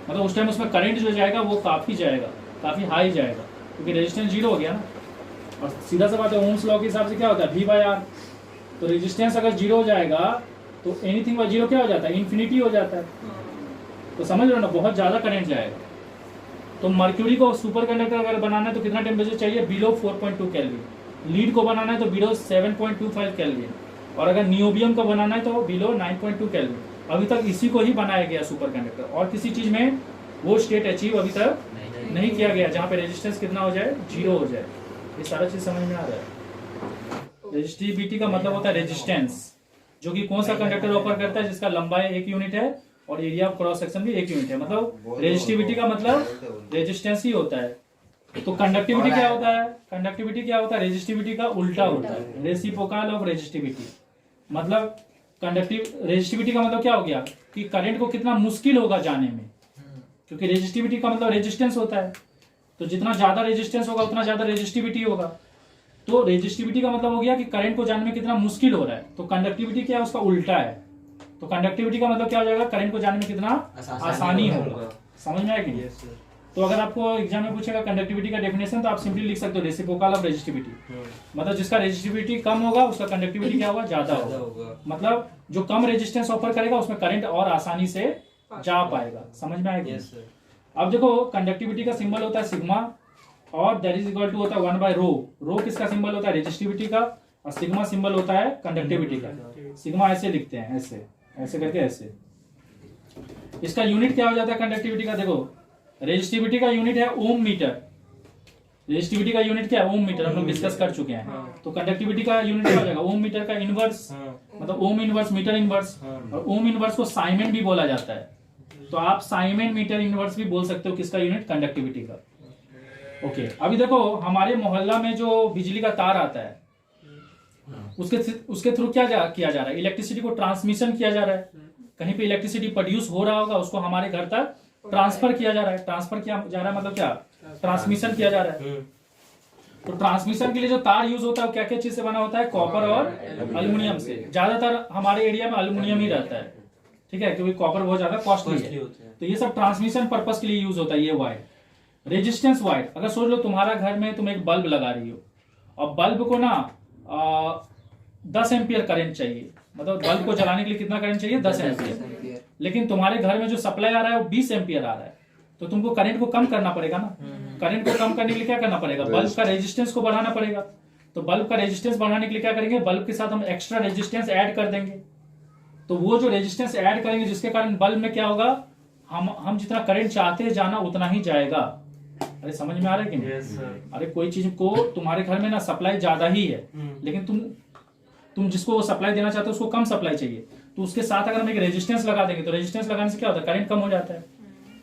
मतलब उस टाइम उसमें करंट जो जाएगा वो काफी जाएगा, काफी हाई जाएगा, क्योंकि रेजिस्टेंस 0 हो गया ना। और सीधा सा बात है, ओम्स लॉ के हिसाब से क्या होता है, V/R। तो रेजिस्टेंस अगर 0 हो जाएगा तो एनीथिंग बाय 0 क्या हो जाता है, इन्फिनिटी हो जाता है। तो समझ रहे हो ना, बहुत ज्यादा करंट जाएगा। तो मर्क्यूरी को सुपर कंडक्टर अगर बनाना है तो कितना टेम्परेचर चाहिए, बिलो 4.2 केल्विन। लीड को बनाना है तो बिलो 7.25 केल्विन। और अगर नियोबियम को बनाना है तो बिलो 9.2 केल्विन। अभी तक इसी को ही बनाया गया सुपर कंडक्टर, और किसी चीज में वो स्टेट अचीव अभी तक नहीं किया गया जहाँ पे रेजिस्टेंस कितना हो जाए, 0 हो जाए। ये सारा चीज समझ में आ रहा है। रेजिस्टिविटी का मतलब होता है रेजिस्टेंस, जो कि कौन सा कंडक्टर ऑफर करता है, जिसका लंबाई 1 यूनिट है और एरिया ऑफ क्रॉस सेक्शन भी 1 यूनिट है। मतलब रेजिस्टिविटी का मतलब रेजिस्टेंस ही होता है। तो कंडक्टिविटी क्या होता है, कंडक्टिविटी क्या होता है, रेजिस्टिविटी का उल्टा होता है, रेसिप्रोकल ऑफ रेजिस्टिविटी। मतलब रेजिस्टिविटी का मतलब क्या हो गया कि करंट को कितना मुश्किल होगा जाने में, क्योंकि रेजिस्टिविटी का मतलब रेजिस्टेंस होता है। तो जितना ज्यादा रेजिस्टेंस होगा उतना ज्यादा रेजिस्टिविटी होगा। तो रेजिस्टिविटी का मतलब हो गया कि करंट को जानने में कितना मुश्किल हो रहा है। तो कंडक्टिविटी क्या है, उसका उल्टा है। तो कंडक्टिविटी का मतलब क्या हो जाएगा, करंट को जानने में कितना आसानी होगा। समझ में आया कि? तो अगर आपको एग्जाम में पूछेगा कंडक्टिविटी का डेफिनेशन, तो आप सिंपली लिख सकते हो रेसिप्रोकल ऑफ रेजिस्टिविटी। मतलब जिसका रेजिस्टिविटी कम होगा उसका कंडक्टिविटी क्या होगा, ज्यादा होगा। मतलब जो कम रेजिस्टेंस ऑफर करेगा उसमें करंट और आसानी से जा पाएगा। समझ में आएगा? अब देखो कंडक्टिविटी का सिंबल होता है सिग्मा, और दैट इज इक्वल टू होता है 1/ρ। रो किसका सिंबल होता है, रेजिस्टिविटी का, और सिग्मा सिंबल होता है कंडक्टिविटी का। सिग्मा ऐसे लिखते हैं, ऐसे ऐसे करके ऐसे। इसका यूनिट क्या हो जाता है कंडक्टिविटी का, देखो रेजिस्टिविटी का यूनिट है ओम मीटर। रेजिस्टिविटी का यूनिट क्या है, ओम मीटर, हम लोग डिस्कस कर चुके हैं। तो कंडक्टिविटी का यूनिट क्या हो जाएगा, ओम मीटर का इनवर्स, मतलब ओम इनवर्स मीटर इनवर्स। और ओम इनवर्स को साइमन भी बोला जाता है। तो आप साइमन मीटर इनवर्स भी बोल सकते हो किसका यूनिट, कंडक्टिविटी का। ओके अभी देखो हमारे मोहल्ला में जो बिजली का तार आता है उसके थ्रू क्या किया जा रहा है, इलेक्ट्रिसिटी को ट्रांसमिशन किया जा रहा है। कहीं पे इलेक्ट्रिसिटी प्रोड्यूस हो रहा होगा उसको हमारे घर तक ट्रांसफर किया जा रहा है। ट्रांसफर किया जा रहा है मतलब क्या, ट्रांसमिशन किया जा रहा है। तो ट्रांसमिशन के लिए जो तार यूज होता है वो क्या क्या चीज से बना होता है, कॉपर और एल्यूमिनियम से। ज्यादातर हमारे एरिया में एल्यूमिनियम ही रहता है, ठीक है, क्योंकि कॉपर बहुत ज्यादा कॉस्टली है। तो ये सब ट्रांसमिशन पर्पस के लिए यूज होता है ये वायर। रेजिस्टेंस वायर, अगर सोच लो तुम्हारा घर में तुम एक बल्ब लगा रही हो और बल्ब को ना 10 एम्पियर करंट चाहिए, मतलब बल्ब को जलाने के लिए कितना करंट चाहिए, 10 एम्पियर। लेकिन तुम्हारे घर में जो सप्लाई आ रहा है वो 20 एम्पियर आ रहा है, तो तुमको करंट को कम करना पड़ेगा ना। करंट को कम करने के लिए क्या करना पड़ेगा, बल्ब का रेजिस्टेंस को बढ़ाना पड़ेगा। तो बल्ब का रेजिस्टेंस बढ़ाने के लिए क्या करेंगे, बल्ब के साथ हम एक्स्ट्रा रेजिस्टेंस ऐड कर देंगे। तो वो जो रेजिस्टेंस ऐड करेंगे जिसके कारण बल्ब में क्या होगा, हम जितना करंट चाहते हैं जाना उतना ही जाएगा। अरे समझ में आ रहा है कि नहीं? Yes, sir. अरे कोई चीज को तुम्हारे घर में ना सप्लाई ज्यादा ही है, लेकिन तुम जिसको वो सप्लाई देना चाहते हो उसको कम सप्लाई चाहिए, तो उसके साथ अगर हम एक रेजिस्टेंस लगा देंगे तो रेजिस्टेंस लगाने से क्या होता है, करंट कम हो जाता है।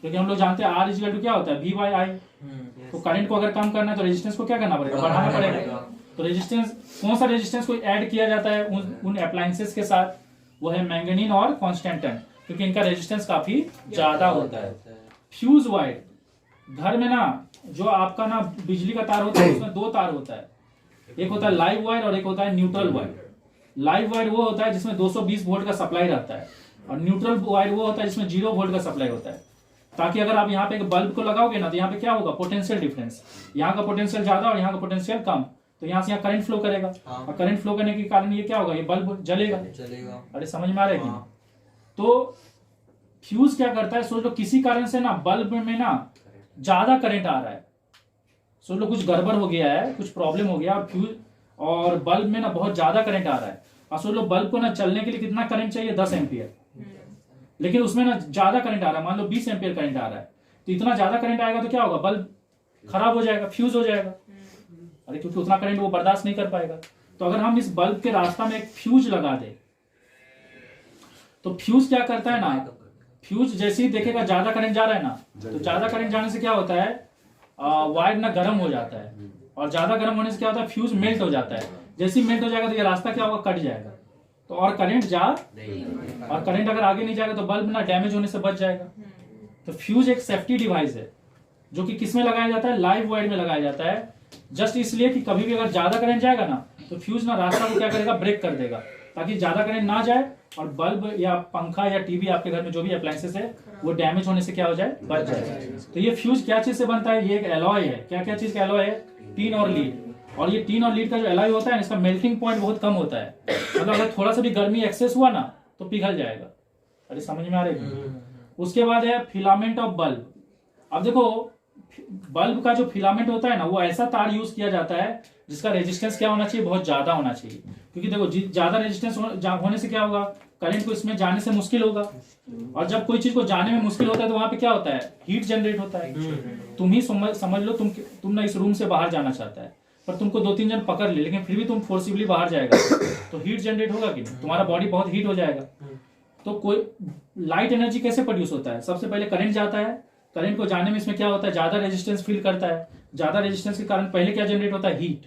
क्योंकि हम लोग जानते हैं R इक्वल टू क्या होता है, V/I। तो करंट को अगर कम करना है तो रेजिस्टेंस को क्या करना पड़ेगा, बढ़ाना पड़ेगा। तो रेजिस्टेंस, कौन सा रेजिस्टेंस को ऐड किया जाता है उन अप्लायंसेस के साथ, वो है मैंगनीन और कॉन्स्टेंटन, क्योंकि इनका रेजिस्टेंस काफी ज्यादा होता है। फ्यूज वायर, घर में ना जो आपका ना बिजली का तार होता है उसमें 2 तार होता है, एक होता है लाइव वायर और एक होता है न्यूट्रल वायर। लाइव वायर वो होता है जिसमें 220 वोल्ट का सप्लाई रहता है, और न्यूट्रल वायर वो होता है जिसमें 0 वोल्ट का सप्लाई होता है। ताकि अगर आप यहाँ पे एक बल्ब को लगाओगे ना तो यहाँ पे क्या होगा, पोटेंशियल डिफरेंस, यहाँ का पोटेंशियल ज्यादा और यहाँ का पोटेंशियल कम, तो यहाँ से यहाँ करंट फ्लो करेगा। और करंट फ्लो करने के कारण ये क्या होगा, ये बल्ब जलेगा। अरे समझ में आ रहा है कि? तो फ्यूज क्या करता है, सोच लो किसी कारण से ना बल्ब में ना ज्यादा करंट आ रहा है, सोच लो कुछ गड़बड़ हो गया है, कुछ प्रॉब्लम हो गया और फ्यूज और बल्ब में ना बहुत ज्यादा करंट आ रहा है, और सोच लो बल्ब को ना चलने के लिए कितना करंट चाहिए, 10 एम्पियर, लेकिन उसमें ना ज्यादा करंट आ रहा है, मान लो 20 एम्पियर करंट आ रहा है। तो इतना ज्यादा करंट आएगा तो क्या होगा, बल्ब खराब हो जाएगा, फ्यूज हो जाएगा। अरे क्योंकि उतना करंट वो बर्दाश्त नहीं कर पाएगा। तो अगर हम इस बल्ब के रास्ता में एक फ्यूज लगा दे तो फ्यूज क्या करता है ना, फ्यूज जैसे ही देखेगा ज्यादा करंट जा रहा है ना, तो ज्यादा करंट जाने से क्या होता है, वायर ना गर्म हो जाता है, और ज्यादा गर्म होने से क्या होता है, फ्यूज मेल्ट हो जाता है। जैसे ही मेल्ट हो जाएगा तो ये रास्ता क्या होगा, कट जाएगा, तो और करंट और करंट अगर आगे नहीं जाएगा तो बल्ब ना डैमेज होने से बच जाएगा। तो फ्यूज एक सेफ्टी डिवाइस है जो कि किस में लगाया जाता है, लाइव वायर में लगाया जाता है, जस्ट इसलिए कि कभी भी अगर ज्यादा करंट जाएगा ना तो फ्यूज ना रास्ता को क्या करेगा, ब्रेक कर देगा, ताकि ज्यादा करंट ना जाए और बल्ब या पंखा या टीवी आपके घर में जो भी अप्लायंसेस है वो डैमेज होने से क्या हो जाए, बच जाए। तो ये फ्यूज क्या चीज से बनता है, ये एक एलॉय है। क्या क्या चीज का एलॉय है, टीन और लीड। और ये टीन और लीड का जो एलॉय होता है इसका मेल्टिंग पॉइंट बहुत कम होता है, मतलब अगर थोड़ा सा भी गर्मी एक्सेस हुआ ना तो पिघल जाएगा। अरे समझ में आ रही है? उसके बाद है फिलामेंट ऑफ बल्ब। अब देखो बल्ब का जो फिलामेंट होता है ना वो ऐसा तार यूज किया जाता है जिसका रेजिस्टेंस क्या होना चाहिए, बहुत ज्यादा होना चाहिए। क्योंकि देखो ज्यादा रेजिस्टेंस होने से क्या होगा, करंट को इसमें जाने से मुश्किल होगा, और जब कोई चीज को जाने में मुश्किल होता है तो वहां पे क्या होता है, हीट जनरेट होता है। तुम ही समझ लो तुम ना इस रूम से बाहर जाना चाहता है पर तुमको 2-3 जन पकड़ ले, लेकिन फिर भी तुम फोर्सिबली बाहर जाएगा तो हीट जनरेट होगा कि नहीं, तुम्हारा बॉडी बहुत हीट हो जाएगा। तो कोई लाइट एनर्जी कैसे प्रोड्यूस होता है, सबसे पहले करंट जाता है, करंट को जाने में इसमें क्या होता है, ज्यादा रेजिस्टेंस फील करता है, ज्यादा रेजिस्टेंस के कारण पहले क्या जनरेट होता है, हीट,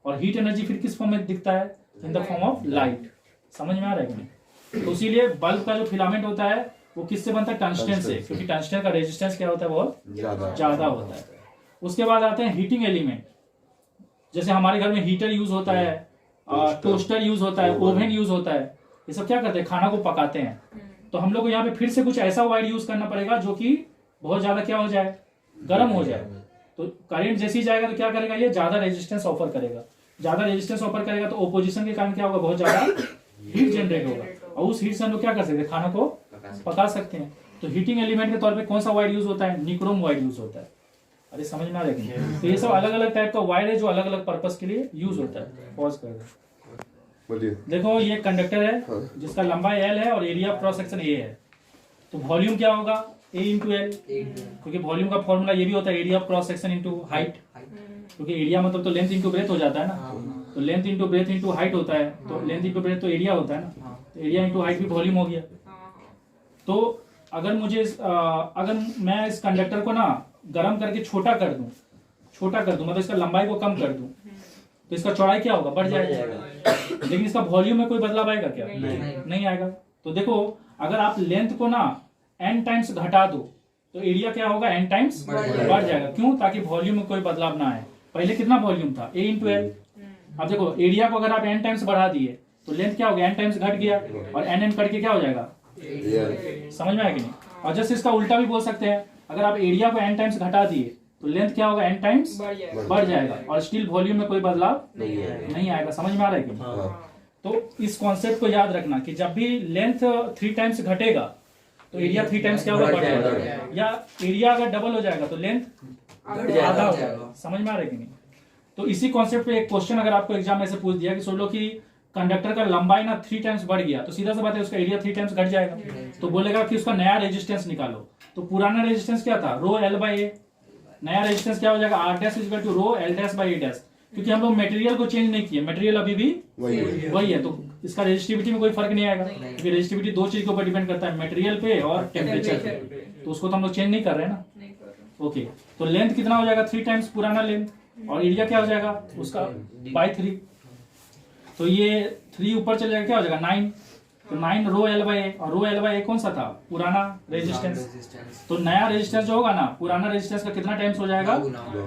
और हीट एनर्जी फिर किस फॉर्म में दिखता है, in the form of light. समझ में आ रहा है कि नहीं? तो इसीलिए बल्ब का जो फिलामेंट होता है वो किससे बनता है, टंगस्टन से, क्योंकि टंगस्टन का रेजिस्टेंस क्या होता है, बहुत ज्यादा होता है। उसके बाद आते हैं हीटिंग एलिमेंट, जैसे हमारे घर में हीटर यूज होता है, टोस्टर यूज होता है, ओवन यूज होता है, ये सब क्या करते हैं, खाना को पकाते हैं। तो हम लोग को यहाँ पे फिर से कुछ ऐसा वायर यूज करना पड़ेगा जो कि बहुत ज्यादा क्या हो जाए, गर्म हो जाए। तो करंट जैसे ही जाएगा तो क्या करेगा, ये ज्यादा रेजिस्टेंस ऑफर करेगा, ज्यादा रेजिस्टेंस ऑफर करेगा तो ओपोजिशन के कारण क्या होगा, बहुत ज्यादा हीट जनरेट होगा, और उस हीट से हम लोग क्या कर सकते हैं, खाना को पका सकते हैं। तो हीटिंग एलिमेंट के तौर पे कौन सा वायर यूज होता है, निक्रोम वायर यूज होता है। अरे समझ में आ रहा है? तो ये सब अलग अलग टाइप का वायर है जो अलग अलग पर्पस के लिए यूज होता है। पॉज कर दो। देखो ये कंडक्टर है जिसका लंबाई L है और एरिया क्रॉस सेक्शन A है। तो वॉल्यूम क्या होगा, A इंटू एल, क्योंकि वॉल्यूम का फॉर्मूला ये भी होता है area of cross section into height, क्योंकि एरिया मतलब तो लेंथ इंटू ब्रेथ हो जाता है ना, तो length into breadth into height होता है, तो लेंथ इंटू ब्रेथ तो एरिया होता है ना, तो एरिया इंटू हाइट भी वॉल्यूम हो गया। तो अगर मुझे अगर मैं इस कंडक्टर को ना गर्म करके छोटा कर दूं मतलब इसका लंबाई को कम कर दूं तो इसका चौड़ाई क्या होगा, बढ़ जाएगा। लेकिन इसका वॉल्यूम में कोई बदलाव आएगा क्या? नहीं आएगा। तो देखो अगर आप लेंथ को ना n टाइम्स घटा दो तो एरिया क्या होगा, n टाइम्स बढ़ जाएगा। क्यों? ताकि वॉल्यूम में कोई बदलाव ना आए। पहले कितना वॉल्यूम था, a इंटू एल। अब देखो एरिया को अगर आप n टाइम्स बढ़ा दिए तो लेंथ क्या हो गया, n टाइम्स घट गया और n करके क्या हो जाएगा, समझ में आया कि नहीं? और जैसे इसका उल्टा भी बोल सकते हैं, अगर आप एरिया को n टाइम्स घटा दिए तो लेंथ क्या होगा, n टाइम्स बढ़ जाएगा और स्टिल वॉल्यूम में कोई बदलाव नहीं आएगा। समझ में आ रहा है कि? तो इस कॉन्सेप्ट को याद रखना कि जब भी लेंथ 3 टाइम्स घटेगा तो एरिया 3 टाइम्स क्या होगा, बढ़ जाएगा। या एरिया अगर डबल हो जाएगा तो लेंथ आधा हो जाएगा। समझ में आ रहा है कि नहीं? तो इसी कॉन्सेप्ट पे एक क्वेश्चन अगर आपको एग्जाम में से पूछ दिया कि सोच लो कि कंडक्टर का लंबाई ना 3 टाइम्स बढ़ गया तो सीधा सा बात है उसका एरिया 3 टाइम्स घट जाएगा। तो बोलेगा कि उसका नया रेजिस्टेंस निकालो। तो पुराना रेजिस्टेंस क्या था, रो एल बाई ए। नया रेजिस्टेंस क्या हो जाएगा, R dash equal to rho L dash by A dash. क्योंकि हम लोग मटेरियल को चेंज नहीं किए, मटेरियल अभी भी वही है। तो इसका रेजिस्टिविटी में कोई फर्क नहीं आएगा क्योंकि रेजिस्टिविटी दो चीज के ऊपर डिपेंड करता है, मटेरियल पे और टेम्परेचर पे। तो उसको तो हम लोग चेंज नहीं कर रहे हैं ना। ओके, तो लेंथ कितना हो जाएगा, 3 टाइम्स पुराना लेंथ और एरिया क्या हो जाएगा उसका बाई 3। तो ये 3 ऊपर चले जाएगा क्या हो जाएगा 9। तो 9 रो एल बाई ए और रो एल बाई ए कौन सा था, पुराना रेजिस्टेंस। तो नया रेजिस्टेंस जो होगा ना, पुराना रेजिस्टेंस का कितना टाइम्स हो जाएगा,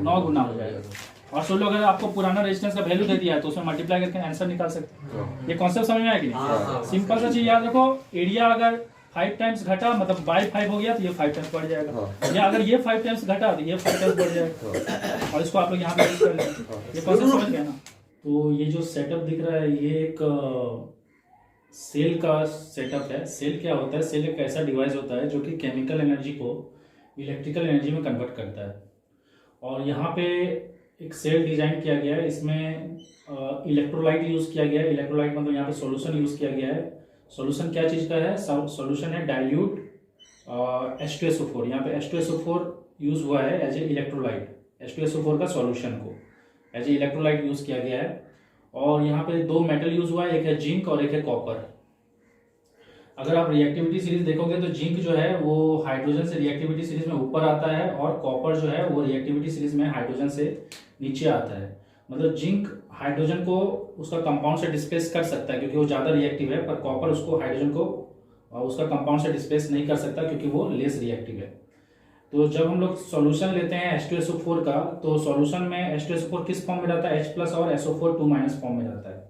9 गुना हो जाएगा। और सोच लो अगर आपको पुराना रेजिस्टेंस का वैल्यू दे दिया है तो उसमें मल्टीप्लाई करके आंसर निकाल सकते हैं। ये कॉन्सेप्ट समझ में आया कि नहीं? सिंपल सा चीज याद रखो, एरिया अगर 5 टाइम्स घटा मतलब बाई 5 हो गया तो ये 5 टाइम्स बढ़ जाएगा। या अगर ये 5 टाइम्स घटा तो ये 5 टाइम्स बढ़ जाएगा। और इसको आप लोग यहाँ पे यूज कर लेंगे। ये कॉन्सेप्ट समझ गए ना? तो ये जो सेटअप दिख रहा है ये एक सेल का सेटअप है। सेल क्या होता है, सेल एक ऐसा डिवाइस होता है जो कि केमिकल एनर्जी को इलेक्ट्रिकल एनर्जी में कन्वर्ट करता है। और यहाँ पे एक सेल डिजाइन किया गया है, इसमें इलेक्ट्रोलाइट यूज किया गया है। इलेक्ट्रोलाइट मतलब यहाँ पे सॉल्यूशन यूज किया गया है। सॉल्यूशन क्या चीज का है, सॉल्यूशन है डाइल्यूट H2SO4। यहाँ पे H2SO4 यूज हुआ है एज ए इलेक्ट्रोलाइट। H2SO4 का सॉल्यूशन को एज ए इलेक्ट्रोलाइट यूज किया गया है। और यहाँ पे 2 मेटल यूज हुआ है, एक है जिंक और एक है कॉपर। अगर आप रिएक्टिविटी सीरीज देखोगे तो जिंक जो है वो हाइड्रोजन से रिएक्टिविटी सीरीज में ऊपर आता है और कॉपर जो है वो रिएक्टिविटी सीरीज में हाइड्रोजन से नीचे आता है। मतलब जिंक हाइड्रोजन को उसका कंपाउंड से डिस्प्लेस कर सकता है क्योंकि वो ज्यादा रिएक्टिव है, पर कॉपर उसको हाइड्रोजन को उसका कंपाउंड से डिस्प्लेस नहीं कर सकता क्योंकि वो लेस रिएक्टिव है। तो जब हम लोग सॉल्यूशन लेते हैं H2SO4 का तो सॉल्यूशन में H2SO4 किस फॉर्म में रहता है, H+ और SO4 2- फॉर्म में रहता है।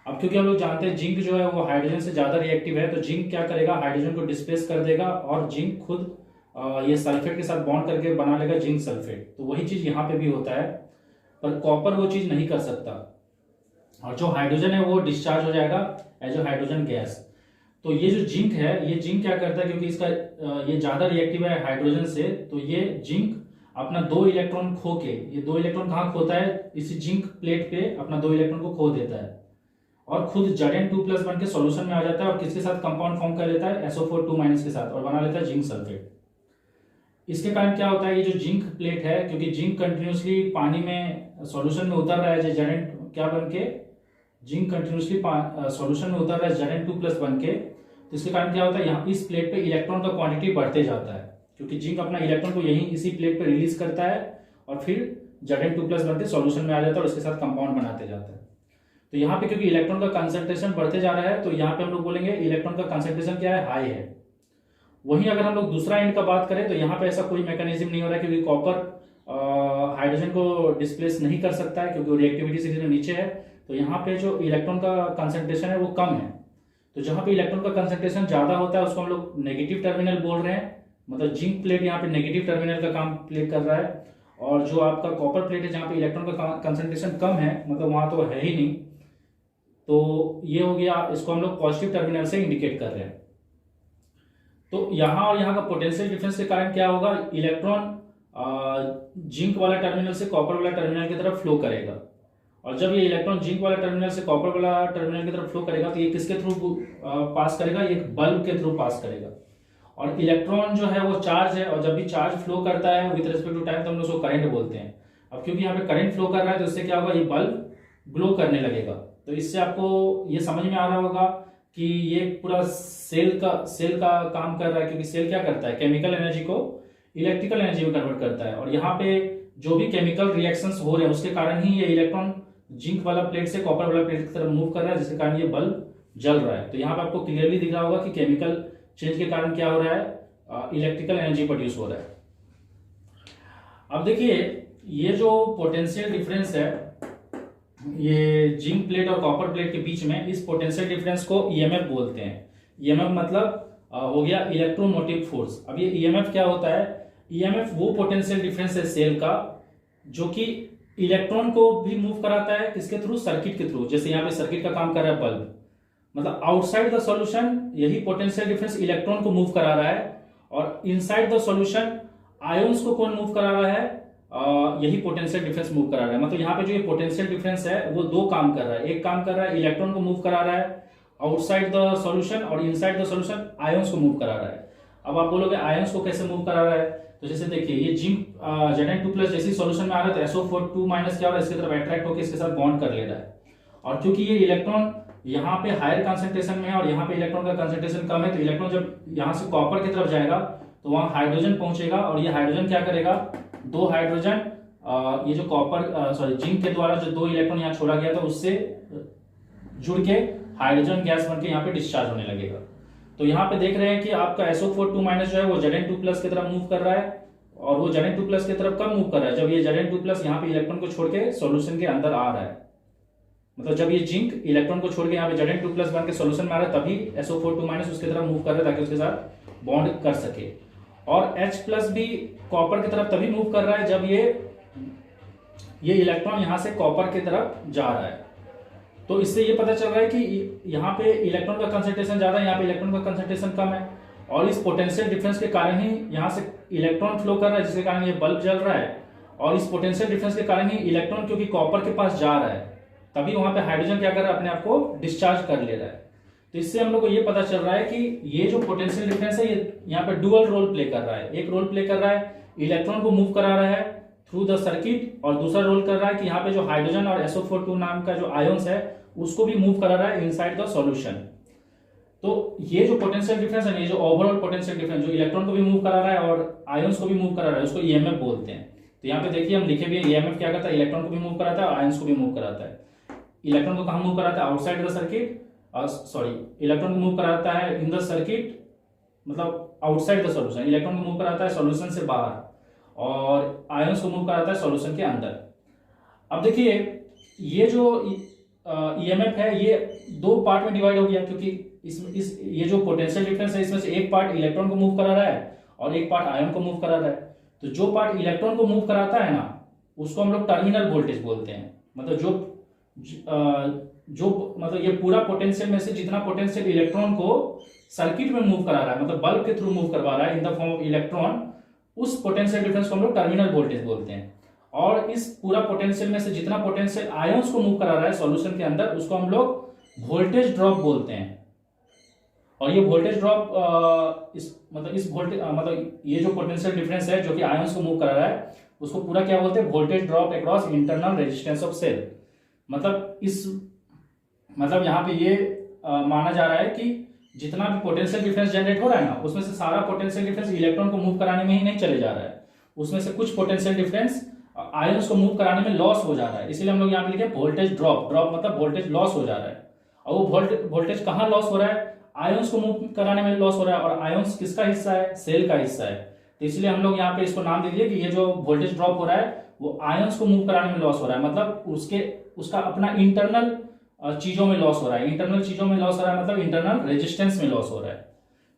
अब क्योंकि हम लोग जानते हैं जिंक जो है वो हाइड्रोजन से ज्यादा रिएक्टिव है तो जिंक क्या करेगा, हाइड्रोजन को डिस्प्लेस कर देगा और जिंक खुद ये सल्फेट के साथ बॉन्ड करके बना लेगा जिंक सल्फेट। तो वही चीज यहाँ पे भी होता है, पर कॉपर वो चीज नहीं कर सकता और जो हाइड्रोजन है वो डिस्चार्ज हो जाएगा एज ए हाइड्रोजन गैस। तो ये जो जिंक है, ये जिंक क्या करता है, क्योंकि इसका ये ज्यादा रिएक्टिव है हाइड्रोजन से, तो ये जिंक अपना 2 इलेक्ट्रॉन खो के, ये 2 इलेक्ट्रॉन कहाँ खोता है, इसी जिंक प्लेट पे अपना 2 इलेक्ट्रॉन को खो देता है और खुद Zn2+ बन के सॉल्यूशन में आ जाता है और किसके साथ कंपाउंड फॉर्म कर लेता है, SO4 2- के साथ, और बना लेता है जिंक सल्फेट। इसके कारण क्या होता है, ये जो जिंक प्लेट है, क्योंकि जिंक कंटिन्यूसली पानी में सॉल्यूशन में उतर रहा है, Zn क्या बन के, जिंक कंटिन्यूसली सॉल्यूशन में उतर रहा है Zn2+ बन के, तो इसके कारण क्या होता है, यहाँ इस प्लेट पे इलेक्ट्रॉन का क्वांटिटी बढ़ते जाता है क्योंकि जिंक अपना इलेक्ट्रॉन को यही इसी प्लेट पे रिलीज करता है और फिर Zn2+ बन के सॉल्यूशन में आ जाता है और उसके साथ कंपाउंड बनाते जाता है। तो यहाँ पे क्योंकि इलेक्ट्रॉन का कंसंट्रेशन बढ़ते जा रहा है तो यहाँ पे हम लोग बोलेंगे इलेक्ट्रॉन का कंसंट्रेशन क्या है, हाई है। वहीं अगर हम लोग दूसरा एंड का बात करें तो यहाँ पे ऐसा कोई मैकेनिज्म नहीं हो रहा है क्योंकि कॉपर हाइड्रोजन को डिस्प्लेस नहीं कर सकता है क्योंकि रिएक्टिविटी सीरीज में नीचे है। तो यहाँ पे जो इलेक्ट्रॉन का कंसंट्रेशन है वो कम है। तो जहाँ पे इलेक्ट्रॉन का कंसंट्रेशन ज्यादा होता है उसको हम लोग नेगेटिव टर्मिनल बोल रहे हैं, मतलब जिंक प्लेट यहाँ पे नेगेटिव टर्मिनल का काम प्ले कर रहा है। और जो आपका कॉपर प्लेट है जहाँ पे इलेक्ट्रॉन का कंसंट्रेशन कम है, मतलब वहां तो है ही नहीं, तो ये हो गया, इसको हम लोग पॉजिटिव टर्मिनल से इंडिकेट कर रहे हैं। तो यहाँ और यहाँ का पोटेंशियल डिफरेंस के कारण क्या होगा, इलेक्ट्रॉन जिंक वाला टर्मिनल से कॉपर वाला टर्मिनल की तरफ फ्लो करेगा और जब ये इलेक्ट्रॉन जिंक वाला टर्मिनल से कॉपर वाला टर्मिनल की तरफ फ्लो करेगा तो ये किसके थ्रू पास करेगा, एक बल्ब के थ्रू पास करेगा। और इलेक्ट्रॉन जो है वो चार्ज है और जब भी चार्ज फ्लो करता है विद रिस्पेक्ट टू टाइम तो हम लोग उसको करंट बोलते हैं। अब क्योंकि यहाँ पे करंट फ्लो कर रहा है तो इससे क्या होगा, ये बल्ब ग्लो करने लगेगा। तो इससे आपको ये समझ में आ रहा होगा कि ये पूरा सेल का काम कर रहा है, क्योंकि सेल क्या करता है, केमिकल एनर्जी को इलेक्ट्रिकल एनर्जी में कन्वर्ट करता है। और यहाँ पे जो भी केमिकल रिएक्शंस हो रहे हैं उसके कारण ही ये इलेक्ट्रॉन जिंक वाला प्लेट से कॉपर वाला प्लेट की तरफ मूव कर रहा है, जिसके कारण ये बल्ब जल रहा है। तो यहाँ पे आपको क्लियरली दिख रहा होगा कि केमिकल चेंज के कारण क्या हो रहा है, इलेक्ट्रिकल एनर्जी प्रोड्यूस हो रहा है। अब देखिए ये जो पोटेंशियल डिफरेंस है ये जिंक प्लेट और कॉपर प्लेट के बीच में, इस पोटेंशियल डिफरेंस को ईएमएफ बोलते हैं। ईएमएफ मतलब हो गया इलेक्ट्रोमोटिव फोर्स। अब ये ईएमएफ क्या होता है, ईएमएफ वो पोटेंशियल डिफरेंस है सेल का जो कि इलेक्ट्रॉन को भी मूव कराता है, किसके थ्रू, सर्किट के थ्रू। जैसे यहाँ पे सर्किट का काम कर रहा है बल्ब, मतलब आउटसाइड द सॉल्यूशन यही पोटेंशियल डिफरेंस इलेक्ट्रॉन को मूव करा रहा है, और इनसाइड द सॉल्यूशन आयंस को कौन मूव करा रहा है, यही पोटेंशियल डिफरेंस मूव करा रहा है। मतलब यहाँ पे जो ये पोटेंशियल डिफरेंस है वो दो काम कर रहा है। एक काम कर रहा है इलेक्ट्रॉन को मूव करा रहा है आउटसाइड द सॉल्यूशन, और इनसाइड द सॉल्यूशन आयंस को मूव करा रहा है। अब आप बोलोगे आयंस को कैसे मूव करा रहा है, तो जैसे देखिए ये जिंक Zn2+ जैसे सॉल्यूशन में आ रहा है तो SO4 क्या हो रहा है, इसकी तरफ अट्रैक्ट होकर इसके साथ बॉन्ड कर ले रहा है। और क्योंकि ये इलेक्ट्रॉन यहाँ पे हायर कंसंट्रेशन में है और यहाँ पे इलेक्ट्रॉन का कंसंट्रेशन कम है, तो इलेक्ट्रॉन जब यहाँ से कॉपर की तरफ जाएगा तो वहां हाइड्रोजन पहुंचेगा, और ये हाइड्रोजन क्या करेगा, दो हाइड्रोजन ये जो कॉपर जिंक के द्वारा जो दो इलेक्ट्रॉन यहाँ छोड़ा गया था उससे जुड़ के हाइड्रोजन गैस बनके यहाँ पे डिस्चार्ज होने लगेगा। तो यहाँ पे देख रहे हैं कि आपका SO4 जो है वो Zn2+ की तरफ मूव कर रहा है, और वो Zn2+ की तरफ कब मूव कर रहा है, जब ये Zn2+ यहाँ पे इलेक्ट्रॉन को छोड़ के सॉल्यूशन के अंदर आ रहा है। मतलब जब ये जिंक इलेक्ट्रॉन को छोड़ के यहाँ पे Zn2+ बन के सॉल्यूशन में आ रहा है तभी SO4 उसकी तरफ मूव कर रहा है ताकि उसके साथ बॉन्ड कर सके। और H+ भी कॉपर की तरफ तभी मूव कर रहा है जब ये इलेक्ट्रॉन यहाँ से कॉपर की तरफ जा रहा है। तो इससे ये पता चल रहा है कि यहाँ पे इलेक्ट्रॉन का कंसंट्रेशन ज्यादा है, यहाँ पे इलेक्ट्रॉन का कंसंट्रेशन कम है, और इस पोटेंशियल डिफरेंस के कारण ही यहाँ से इलेक्ट्रॉन फ्लो कर रहा है, जिसके कारण ये बल्ब जल रहा है। और इस पोटेंशियल डिफरेंस के कारण ही इलेक्ट्रॉन क्योंकि कॉपर के पास जा रहा है तभी वहां पे हाइड्रोजन क्या कर रहा है, अपने आप को डिस्चार्ज कर ले रहा है। तो इससे हम लोग को ये पता चल रहा है कि ये जो पोटेंशियल डिफरेंस है ये यहाँ पे डुअल रोल प्ले कर रहा है। एक रोल प्ले कर रहा है इलेक्ट्रॉन को मूव करा रहा है थ्रू द सर्किट, और दूसरा रोल कर रहा है कि यहाँ पे जो हाइड्रोजन और SO4 नाम का जो आयंस है उसको भी मूव करा रहा है इनसाइड द सॉल्यूशन। तो ये जो पोटेंशियल डिफरेंस है, ये जो ओवरऑल पोटेंशियल डिफरेंस जो इलेक्ट्रॉन को भी मूव करा रहा है और आयंस को भी मूव करा रहा है, उसको ईएमएफ बोलते हैं। तो यहाँ पे देखिए हम लिखे भी है ईएमएफ क्या करता है, इलेक्ट्रॉन को भी मूव कराता है और आयंस को भी मूव कराता है। इलेक्ट्रॉन को कहाँ मूव कराता है, आउटसाइड द सर्किट, इलेक्ट्रॉन को मूव कराता है इन द सर्किट, मतलब आउटसाइड द सॉल्यूशन। इलेक्ट्रॉन को मूव कराता है सॉल्यूशन से बाहर, और आयंस को मूव कराता है सॉल्यूशन के अंदर। अब देखिए ये जो ईएमएफ है ये दो पार्ट में डिवाइड हो गया, क्योंकि ये जो पोटेंशियल डिफरेंस है इसमें से एक पार्ट इलेक्ट्रॉन को मूव करा रहा है और एक पार्ट आयन को मूव करा रहा है। तो जो पार्ट इलेक्ट्रॉन को मूव कराता है ना उसको हम लोग टर्मिनल वोल्टेज बोलते हैं। मतलब मतलब ये पूरा पोटेंशियल में से जितना पोटेंशियल इलेक्ट्रॉन को सर्किट में मूव करा रहा है, मतलब बल्ब के थ्रू मूव करवा रहा है in the form of electron, उस पोटेंशियल डिफरेंस को हम लोग टर्मिनल वोल्टेज बोलते हैं। और इस पूरा पोटेंशियल में से जितना पोटेंशियल आयंस को मूव करा रहा है सॉल्यूशन के अंदर उसको हम लोग वोल्टेज ड्रॉप बोलते हैं। और ये वोल्टेज ड्रॉप मतलब ये जो पोटेंशियल डिफरेंस है जो कि आयंस को मूव करा रहा है उसको पूरा क्या बोलते हैं, voltage drop across internal resistance of cell. मतलब यहाँ पे ये माना जा रहा है कि जितना भी पोटेंशियल डिफरेंस जनरेट हो रहा है ना उसमें से सारा पोटेंशियल डिफरेंस इलेक्ट्रॉन को मूव कराने में ही नहीं चले जा रहा है, उसमें से कुछ पोटेंशियल डिफरेंस आयंस को मूव कराने में लॉस हो जा रहा है। इसलिए हम लोग यहाँ पे लिखे वोल्टेज ड्रॉप मतलब वोल्टेज लॉस हो जा रहा है। और वो वोल्टेज कहाँ लॉस हो रहा है, आयंस को मूव कराने में लॉस हो रहा है, और आयंस किसका हिस्सा है, सेल का हिस्सा है। तो इसलिए हम लोग यहाँ पे इसको नाम दे दिए कि ये जो वोल्टेज ड्रॉप हो रहा है वो आयंस को मूव कराने में लॉस हो रहा है, मतलब उसका अपना इंटरनल चीजों में लॉस हो रहा है। इंटरनल चीजों में लॉस हो रहा है मतलब इंटरनल रेजिस्टेंस में लॉस हो रहा है।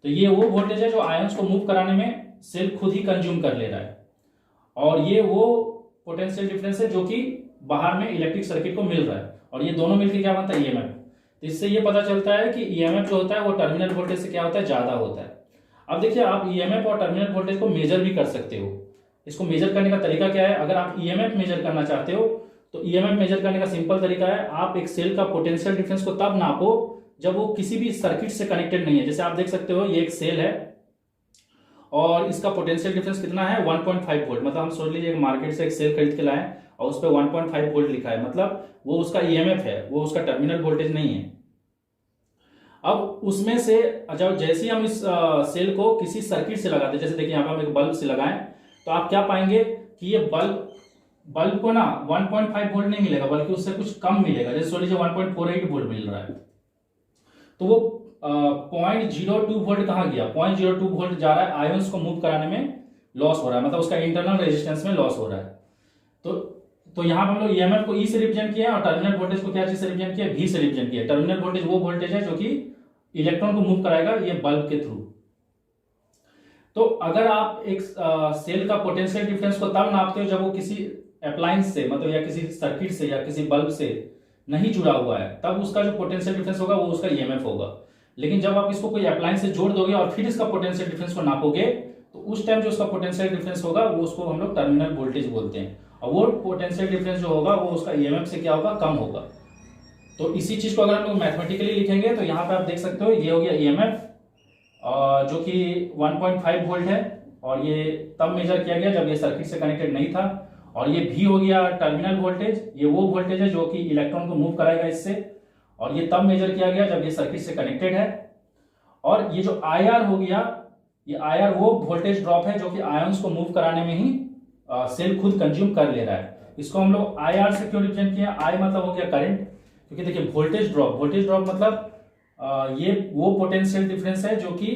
तो ये वो वोल्टेज है जो आयंस को मूव कराने में सेल खुद ही कंज्यूम कर ले रहा है, और ये वो पोटेंशियल डिफरेंस है जो कि बाहर में इलेक्ट्रिक सर्किट को मिल रहा है, और ये दोनों मिलकर क्या बनता है, ईएमएफ। तो इससे ये पता चलता है कि ईएमएफ जो होता है वो टर्मिनल वोल्टेज से क्या होता है, ज्यादा होता है। अब देखिए आप ईएमएफ और टर्मिनल वोल्टेज को मेजर भी कर सकते हो। इसको मेजर करने का तरीका क्या है, अगर आप ईएमएफ मेजर करना चाहते हो तो ईएमएफ मेजर करने का सिंपल तरीका है, आप एक सेल का पोटेंशियल डिफरेंस को तब नापो जब वो किसी भी सर्किट से कनेक्टेड नहीं है। जैसे आप देख सकते हो ये एक सेल है और इसका पोटेंशियल डिफरेंस कितना है, 1.5 वोल्ट। मतलब हम सोच लीजिए मार्केट से एक सेल खरीद के लाए और उस पर 1.5 वोल्ट लिखा है, मतलब वो उसका ईएमएफ है, वो उसका टर्मिनल वोल्टेज नहीं है। अब उसमें से जब जैसे ही हम इस सेल को किसी सर्किट से लगाते हैं, जैसे देखिए यहाँ पे हम एक बल्ब से लगाएं, तो आप क्या पाएंगे कि ये बल्ब को ना 1.5 वोल्ट नहीं मिलेगा, बल्कि उससे कुछ कम मिलेगा। जैसे सोच लीजिए 1.48 वोल्ट मिल रहा है, तो वो 0.02 वोल्ट कहाँ गया, 0.02 वोल्ट जा रहा है आयंस को मूव कराने में लॉस हो रहा है, मतलब उसका इंटरनल रेजिस्टेंस में लॉस हो रहा है। तो यहाँ पे हम लोग ईएमएफ को ई से रिप्रेजेंट किया और टर्मिनल वोल्टेज को क्या चीज से रिप्रेजेंट किया, वी से रिप्रेजेंट किया। टर्मिनल वोल्टेज वो वोल्टेज है जो कि इलेक्ट्रॉन को मूव कराएगा ये बल्ब के थ्रू। तो अगर आप एक सेल का पोटेंशियल डिफरेंस को तब नापते हो जब वो किसी अप्लायंस से, मतलब या किसी सर्किट से या किसी बल्ब से नहीं जुड़ा हुआ है, तब उसका जो पोटेंशियल डिफरेंस होगा वो उसका ईएमएफ होगा। लेकिन जब आप इसको कोई अप्लायंस से जोड़ दोगे और फिर इसका पोटेंशियल डिफरेंस को नापोगे, तो उस टाइम जो उसका पोटेंशियल डिफरेंस होगा वो उसको हम लोग टर्मिनल वोल्टेज बोलते हैं, और वो पोटेंशियल डिफरेंस जो होगा वो उसका ईएमएफ से क्या होगा, कम होगा। तो इसी चीज को अगर हम लोग मैथमेटिकली लिखेंगे तो यहाँ पे आप देख सकते हो ये हो गया ईएमएफ जो कि 1.5 वोल्ट है, और ये तब मेजर किया गया जब ये सर्किट से कनेक्टेड नहीं था। और ये भी हो गया टर्मिनल वोल्टेज, ये वो वोल्टेज है जो कि इलेक्ट्रॉन को मूव कराएगा इससे, और ये तब मेजर किया गया जब ये सर्किट से कनेक्टेड है। और ये जो आईआर हो गया, ये आईआर वो वोल्टेज ड्रॉप है जो कि आयंस को मूव कराने में ही सेल खुद कंज्यूम कर ले रहा है। इसको हम लोग आईआर से क्यों रिप्रेजेंट किया, आई मतलब हो गया करंट, क्योंकि देखिए वोल्टेज ड्रॉप मतलब ये वो पोटेंशियल डिफरेंस है जो कि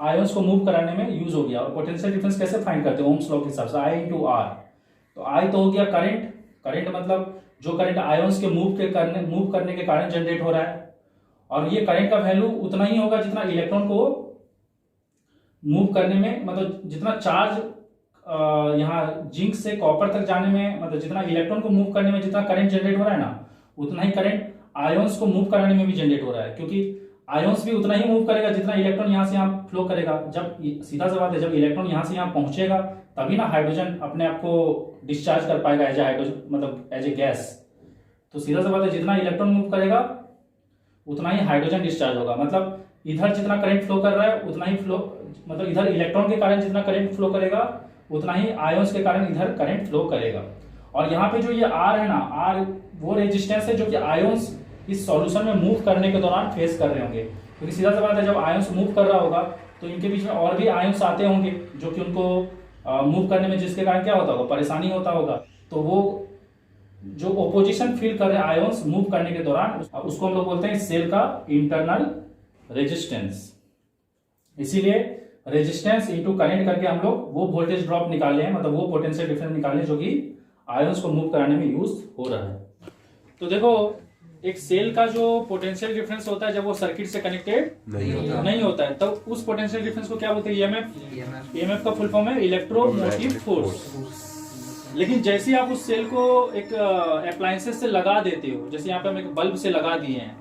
आयंस को मूव कराने में यूज हो गया। और पोटेंशियल डिफरेंस कैसे फाइंड करते हैं, ओम्स लॉ के हिसाब से, आई इंटू आर। तो आई तो हो गया करंट मतलब जो करंट आयंस के मूव करने के कारण जनरेट हो रहा है, और ये करंट का वैल्यू उतना ही होगा जितना इलेक्ट्रॉन को मूव करने में, मतलब जितना चार्ज यहाँ जिंक से कॉपर तक जाने में, मतलब जितना इलेक्ट्रॉन को मूव करने में जितना करंट जनरेट हो रहा है ना, उतना ही करंट आयंस को मूव कराने में भी जनरेट हो रहा है, क्योंकि आयंस भी उतना ही मूव करेगा जितना इलेक्ट्रॉन यहाँ से यहाँ फ्लो करेगा। जब सीधा सा बात है, जब इलेक्ट्रॉन यहाँ से यहाँ पहुंचेगा तभी ना हाइड्रोजन अपने आप को डिस्चार्ज कर पाएगा एज ए हाइड्रोजन, मतलब एज ए गैस। तो सीधा सा बात है, जितना इलेक्ट्रॉन मूव करेगा उतना ही हाइड्रोजन डिस्चार्ज होगा। मतलब इधर जितना करंट फ्लो कर रहा है उतना ही फ्लो, मतलब इधर इलेक्ट्रॉन के कारण जितना करंट फ्लो करेगा उतना ही आयंस के कारण इधर करंट फ्लो करेगा। और यहाँ पे जो ये आर है ना, आर वो रेजिस्टेंस है जो कि आयंस इस सॉल्यूशन में मूव करने के दौरान फेस कर रहे होंगे, क्योंकि सीधा सा बात है, जब आयंस मूव कर रहा होगा तो इनके बीच में और भी आयंस आते होंगे जो कि उनको मूव करने में, जिसके कारण क्या होता होगा, परेशानी होता होगा। तो वो जो ओपोजिशन फील कर रहे हैं आयंस मूव करने के दौरान, उसको हम लोग बोलते हैं सेल का इंटरनल रेजिस्टेंस। इसीलिए रेजिस्टेंस इनटू करंट करके हम लोग वो वोल्टेज ड्रॉप निकाले हैं, मतलब वो पोटेंशियल डिफरेंस निकाले जो कि आयंस को मूव कराने में यूज हो रहा है। तो देखो, एक सेल का जो पोटेंशियल डिफरेंस होता है जब वो सर्किट से कनेक्टेड नहीं होता है, तब उस पोटेंशियल डिफरेंस को क्या बोलते हैं, ईएमएफ। ईएमएफ का फुल फॉर्म है इलेक्ट्रोमोटिव फोर्स। लेकिन जैसे आप उस सेल को एक अप्लायंसेस से लगा देते हो, जैसे यहाँ पे हम एक बल्ब से लगा दिए हैं,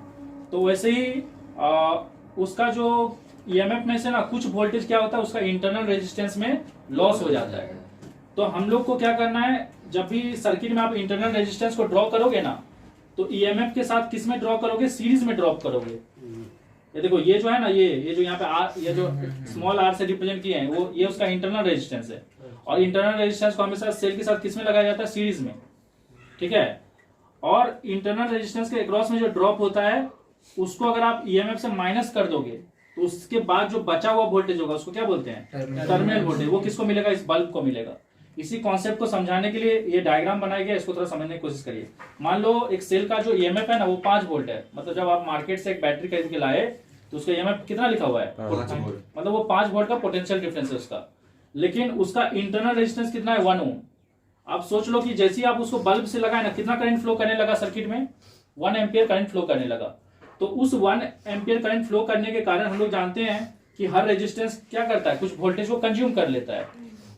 तो वैसे ही उसका जो ईएमएफ में से ना कुछ वोल्टेज क्या होता है, उसका इंटरनल रेजिस्टेंस में लॉस हो जाता है। तो हम लोग को क्या करना है, जब भी सर्किट में आप इंटरनल रेजिस्टेंस को ड्रॉ करोगे ना, तो ईएमएफ के साथ किस में ड्रॉ करोगे, सीरीज में ड्रॉ करोगे। ये देखो, ये जो है ना, ये जो यहाँ पे आर, ये जो स्मॉल आर से रिप्रेजेंट किए हैं, वो ये उसका इंटरनल रेजिस्टेंस है। और इंटरनल रेजिस्टेंस को हमेशा सेल के साथ किस में लगाया जाता है, सीरीज में, ठीक है। और इंटरनल रेजिस्टेंस के अक्रॉस में जो ड्रॉप होता है उसको अगर आप ईएमएफ से माइनस कर दोगे तो उसके बाद जो बचा हुआ वोल्टेज होगा उसको क्या बोलते हैं, टर्मिनल वोल्टेज। वो किसको मिलेगा, इस बल्ब को मिलेगा। इसी कॉन्सेप्ट को समझाने के लिए ये डायग्राम बनाया गया, इसको थोड़ा समझने की कोशिश करिए। मान लो एक सेल का जो ईएमएफ है ना वो 5 वोल्ट है, मतलब जब आप मार्केट से एक बैटरी खरीद के लाए तो उसका ईएमएफ कितना लिखा हुआ है, मतलब वो 5 वोल्ट का पोटेंशियल डिफरेंस है उसका। लेकिन उसका इंटरनल रेजिस्टेंस कितना है, 1 ओम। आप सोच लो कि जैसे ही आप उसको बल्ब से लगाए ना, कितना करंट फ्लो करने लगा सर्किट में, 1 एम्पियर करंट फ्लो करने लगा। तो उस 1 एम्पियर करंट फ्लो करने के कारण हम लोग जानते हैं कि हर रेजिस्टेंस क्या करता है, कुछ वोल्टेज को कंज्यूम कर लेता है।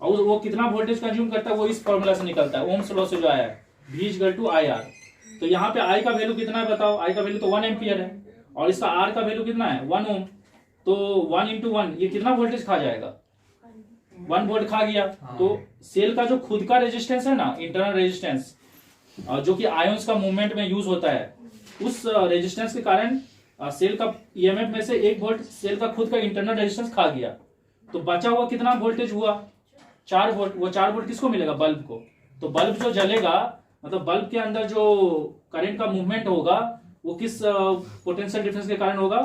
और वो कितना वोल्टेज कंज्यूम करता है वो इस फॉर्मूला से निकलता है, ओम्स लॉ से जो आया है, V/IR। तो यहाँ पे I का वैल्यू कितना है बताओ, I का वैल्यू तो 1 एम्पियर है, और इसका R का वैल्यू कितना है, 1 ओम। तो 1 × 1 ये कितना वोल्टेज खा जाएगा, 1 वोल्ट खा गया। तो सेल का जो खुद का रेजिस्टेंस है ना, इंटरनल रेजिस्टेंस, जो कि आयंस का मूवमेंट में यूज होता है, उस रेजिस्टेंस के कारण सेल का ईएमएफ में से 1 वोल्ट सेल का खुद का इंटरनल रेजिस्टेंस खा गया। तो बचा हुआ कितना वोल्टेज हुआ, 4 वोल्ट। वो 4 वोल्ट किसको मिलेगा, बल्ब को। तो बल्ब जो जलेगा, मतलब बल्ब के अंदर जो करंट का मूवमेंट होगा वो किस पोटेंशियल डिफरेंस के कारण होगा,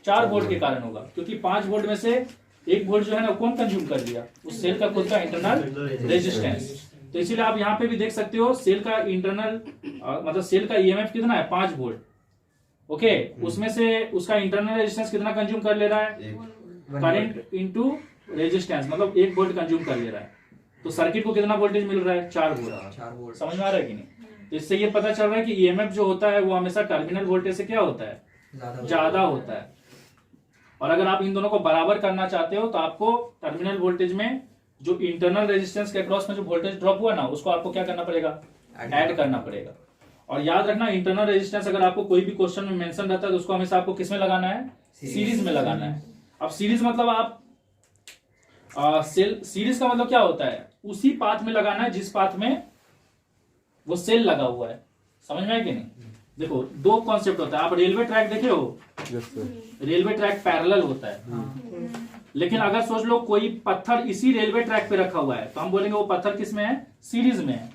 4 वोल्ट के कारण होगा, क्योंकि 5 वोल्ट में से 1 वोल्ट जो है ना कौन कंज्यूम कर लिया, उस सेल का खुद का इंटरनल रेजिस्टेंस। तो इसीलिए आप यहाँ पे भी देख सकते हो सेल का इंटरनल मतलब सेल का ईएमएफ कितना है 5 वोल्ट। ओके, उसमें से उसका इंटरनल रेजिस्टेंस कितना कंज्यूम कर ले रहा है, करंट इनटू रेजिस्टेंस, मतलब 1 वोल्ट कंज्यूम कर ले रहा है। तो सर्किट को कितना वोल्टेज मिल रहा है, 4 वोल्ट। समझ में आ रहा है कि नहीं? तो इससे ये पता चल रहा है कि ईएमएफ जो होता है वो हमेशा टर्मिनल वोल्टेज से क्या होता है, ज्यादा होता है। और अगर आप इन दोनों को बराबर करना चाहते हो तो आपको टर्मिनल वोल्टेज में जो इंटरनल रेजिस्टेंस के अक्रॉस में जो वोल्टेज ड्रॉप हुआ ना उसको आपको क्या करना पड़ेगा, ऐड करना पड़ेगा। और याद रखना इंटरनल रेजिस्टेंस अगर आपको कोई भी क्वेश्चन में मेंशन रहता है तो उसको हमेशा आपको किस में लगाना है, सीरीज में लगाना है। अब सीरीज मतलब आप सीरीज का मतलब क्या होता है, उसी पाथ में लगाना है जिस पाथ में वो सेल लगा हुआ है। समझ में आया कि नहीं? देखो 2 कॉन्सेप्ट होता है। आप रेलवे ट्रैक देखे हो, रेलवे ट्रैक पैरेलल होता है, लेकिन अगर सोच लो कोई पत्थर इसी रेलवे ट्रैक पे रखा हुआ है तो हम बोलेंगे वो पत्थर किस में है, सीरीज में है।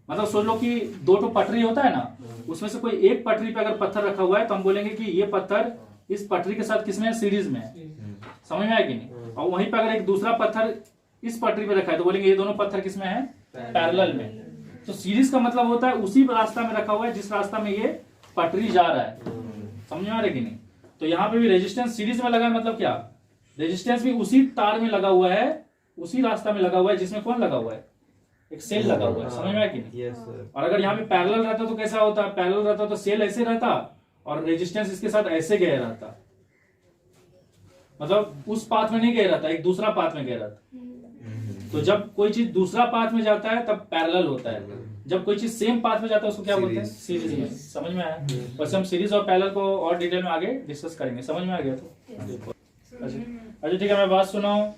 मतलब सोच लो कि 2 पटरी होता है ना, उसमें से कोई एक पटरी पे अगर पत्थर रखा हुआ है तो हम बोलेंगे कि ये पत्थर इस पटरी के साथ किसमें है, सीरीज में है। समझ में आया कि नहीं? और वहीं पे अगर एक दूसरा पत्थर इस पटरी पे रखा है तो बोलेंगे ये दोनों पत्थर किसमें है, पैरेलल में। तो सीरीज का मतलब होता है उसी रास्ता में रखा हुआ है जिस रास्ता में ये पटरी जा रहा है। समझ में आ रहा है कि नहीं? तो यहाँ पे भी रेजिस्टेंस सीरीज में लगा है, मतलब क्या, रेजिस्टेंस भी उसी तार में लगा हुआ है, उसी रास्ता में लगा हुआ है जिसमें कौन लगा हुआ है, एक सेल लगा हुआ है। समझ में आया कि नहीं? और अगर यहाँ पे पैरेलल रहता तो कैसा होता, पैरेलल रहता तो सेल ऐसे रहता और रेजिस्टेंस इसके साथ ऐसे गया रहता, मतलब उस पाथ में नहीं गया रहता, एक दूसरा पाथ में गया रहता। तो जब कोई चीज दूसरा पाथ में जाता है तब पैरेलल होता है, जब कोई चीज सेम पाथ में जाता है उसको क्या बोलते हैं, सीरीज में। समझ में आया? वैसे हम सीरीज और पैरेलल को और डिटेल में आगे डिस्कस करेंगे। समझ में आ गया? तो अच्छा ठीक है, मैं बात सुनाऊं।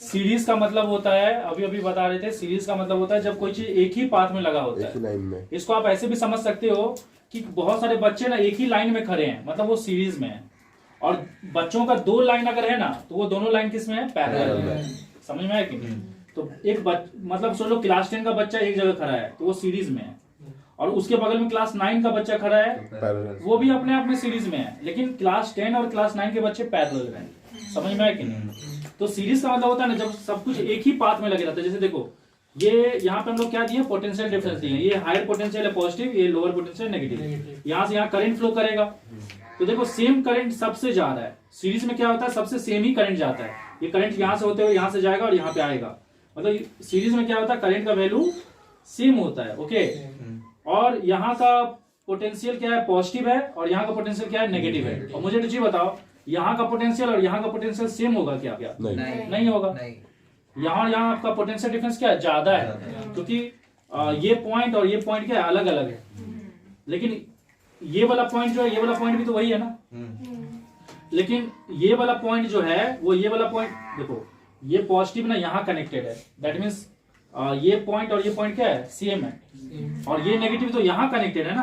सीरीज का मतलब होता है, अभी अभी बता रहे थे, सीरीज का मतलब होता है जब कोई चीज एक ही पाथ में लगा होता है। इसको आप ऐसे भी समझ सकते हो कि बहुत सारे बच्चे ना एक ही लाइन में खड़े हैं, मतलब वो सीरीज में है। और बच्चों का 2 लाइन अगर है ना तो वो दोनों लाइन किस में है, पैरेलल में। समझ में आया कि नहीं? तो एक मतलब सोचो क्लास 10 का बच्चा एक जगह खड़ा है तो वो सीरीज में है, और उसके बगल में क्लास 9 का बच्चा खड़ा है वो भी अपने आप में सीरीज में है, लेकिन क्लास 10 और क्लास 9 के बच्चे पैरेलल में हैं। समझ में आया कि नहीं? तो सीरीज का मतलब होता है ना जब सब कुछ एक ही पाथ में लगे रहता है। जैसे देखो ये यहाँ पे हम लोग क्या दिए, पोटेंशियल डिफरेंस दिए, ये हायर पोटेंशियल है पॉजिटिव, ये लोअर पोटेंशियल नेगेटिव। यहाँ से यहाँ करंट फ्लो करेगा तो देखो सेम करंट सबसे जा रहा है। सीरीज में क्या होता है, सबसे सेम ही करंट जाता है। ये करंट यहाँ से होते हुए यहाँ से जाएगा और यहाँ पे आएगा, मतलब सीरीज में क्या होता है, करंट का वैल्यू सेम होता है। ओके, और यहाँ का पोटेंशियल क्या है, पॉजिटिव है, और यहाँ का पोटेंशियल क्या है, नेगेटिव है। और मुझे जी बताओ यहाँ का पोटेंशियल और यहाँ का पोटेंशियल सेम होगा क्या? क्या नहीं होगा। यहाँ आपका पोटेंशियल डिफरेंस क्या है, ज्यादा है, क्योंकि ये पॉइंट और ये पॉइंट क्या है, अलग अलग है। लेकिन ये वाला पॉइंट जो है, ये वाला पॉइंट भी तो वही है ना, लेकिन ये वाला पॉइंट जो है वो ये वाला पॉइंट देखो, ये पॉजिटिव ना यहाँ कनेक्टेड है, दैट मीन्स ये पॉइंट और ये पॉइंट क्या है, सेम है। और ये नेगेटिव तो यहाँ कनेक्टेड है ना,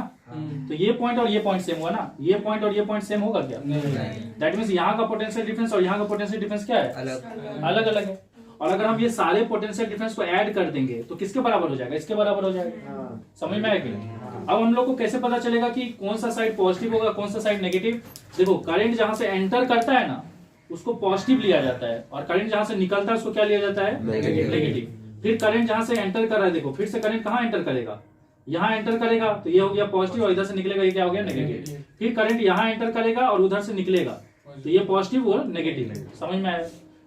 तो ये पॉइंट और ये पॉइंट सेम हुआ ना, ये पॉइंट और ये पॉइंट सेम होगा क्या? दैट मीन्स यहाँ का पोटेंशियल डिफरेंस और यहाँ का पोटेंशियल डिफरेंस क्या है, अलग अलग है। और अगर हम ये सारे पोटेंशियल डिफरेंस को ऐड कर देंगे तो किसके बराबर हो जाएगा, इसके बराबर हो जाएगा। समझ में आया कि नहीं? अब हम लोग को कैसे पता चलेगा कि कौन सा साइड पॉजिटिव होगा, कौन सा साइड नेगेटिव? देखो करंट जहां से एंटर करता है ना उसको पॉजिटिव लिया जाता है, और करंट जहां से निकलता है उसको क्या लिया जाता है, नेगेटिव। फिर करंट जहां से एंटर कर रहा है, देखो फिर से करंट कहाँ एंटर करेगा, यहाँ एंटर करेगा तो ये हो गया पॉजिटिव, और इधर से निकलेगा ये क्या हो गया, नेगेटिव। फिर करंट यहाँ एंटर करेगा और उधर से निकलेगा तो ये पॉजिटिव और नेगेटिव है। समझ में आया?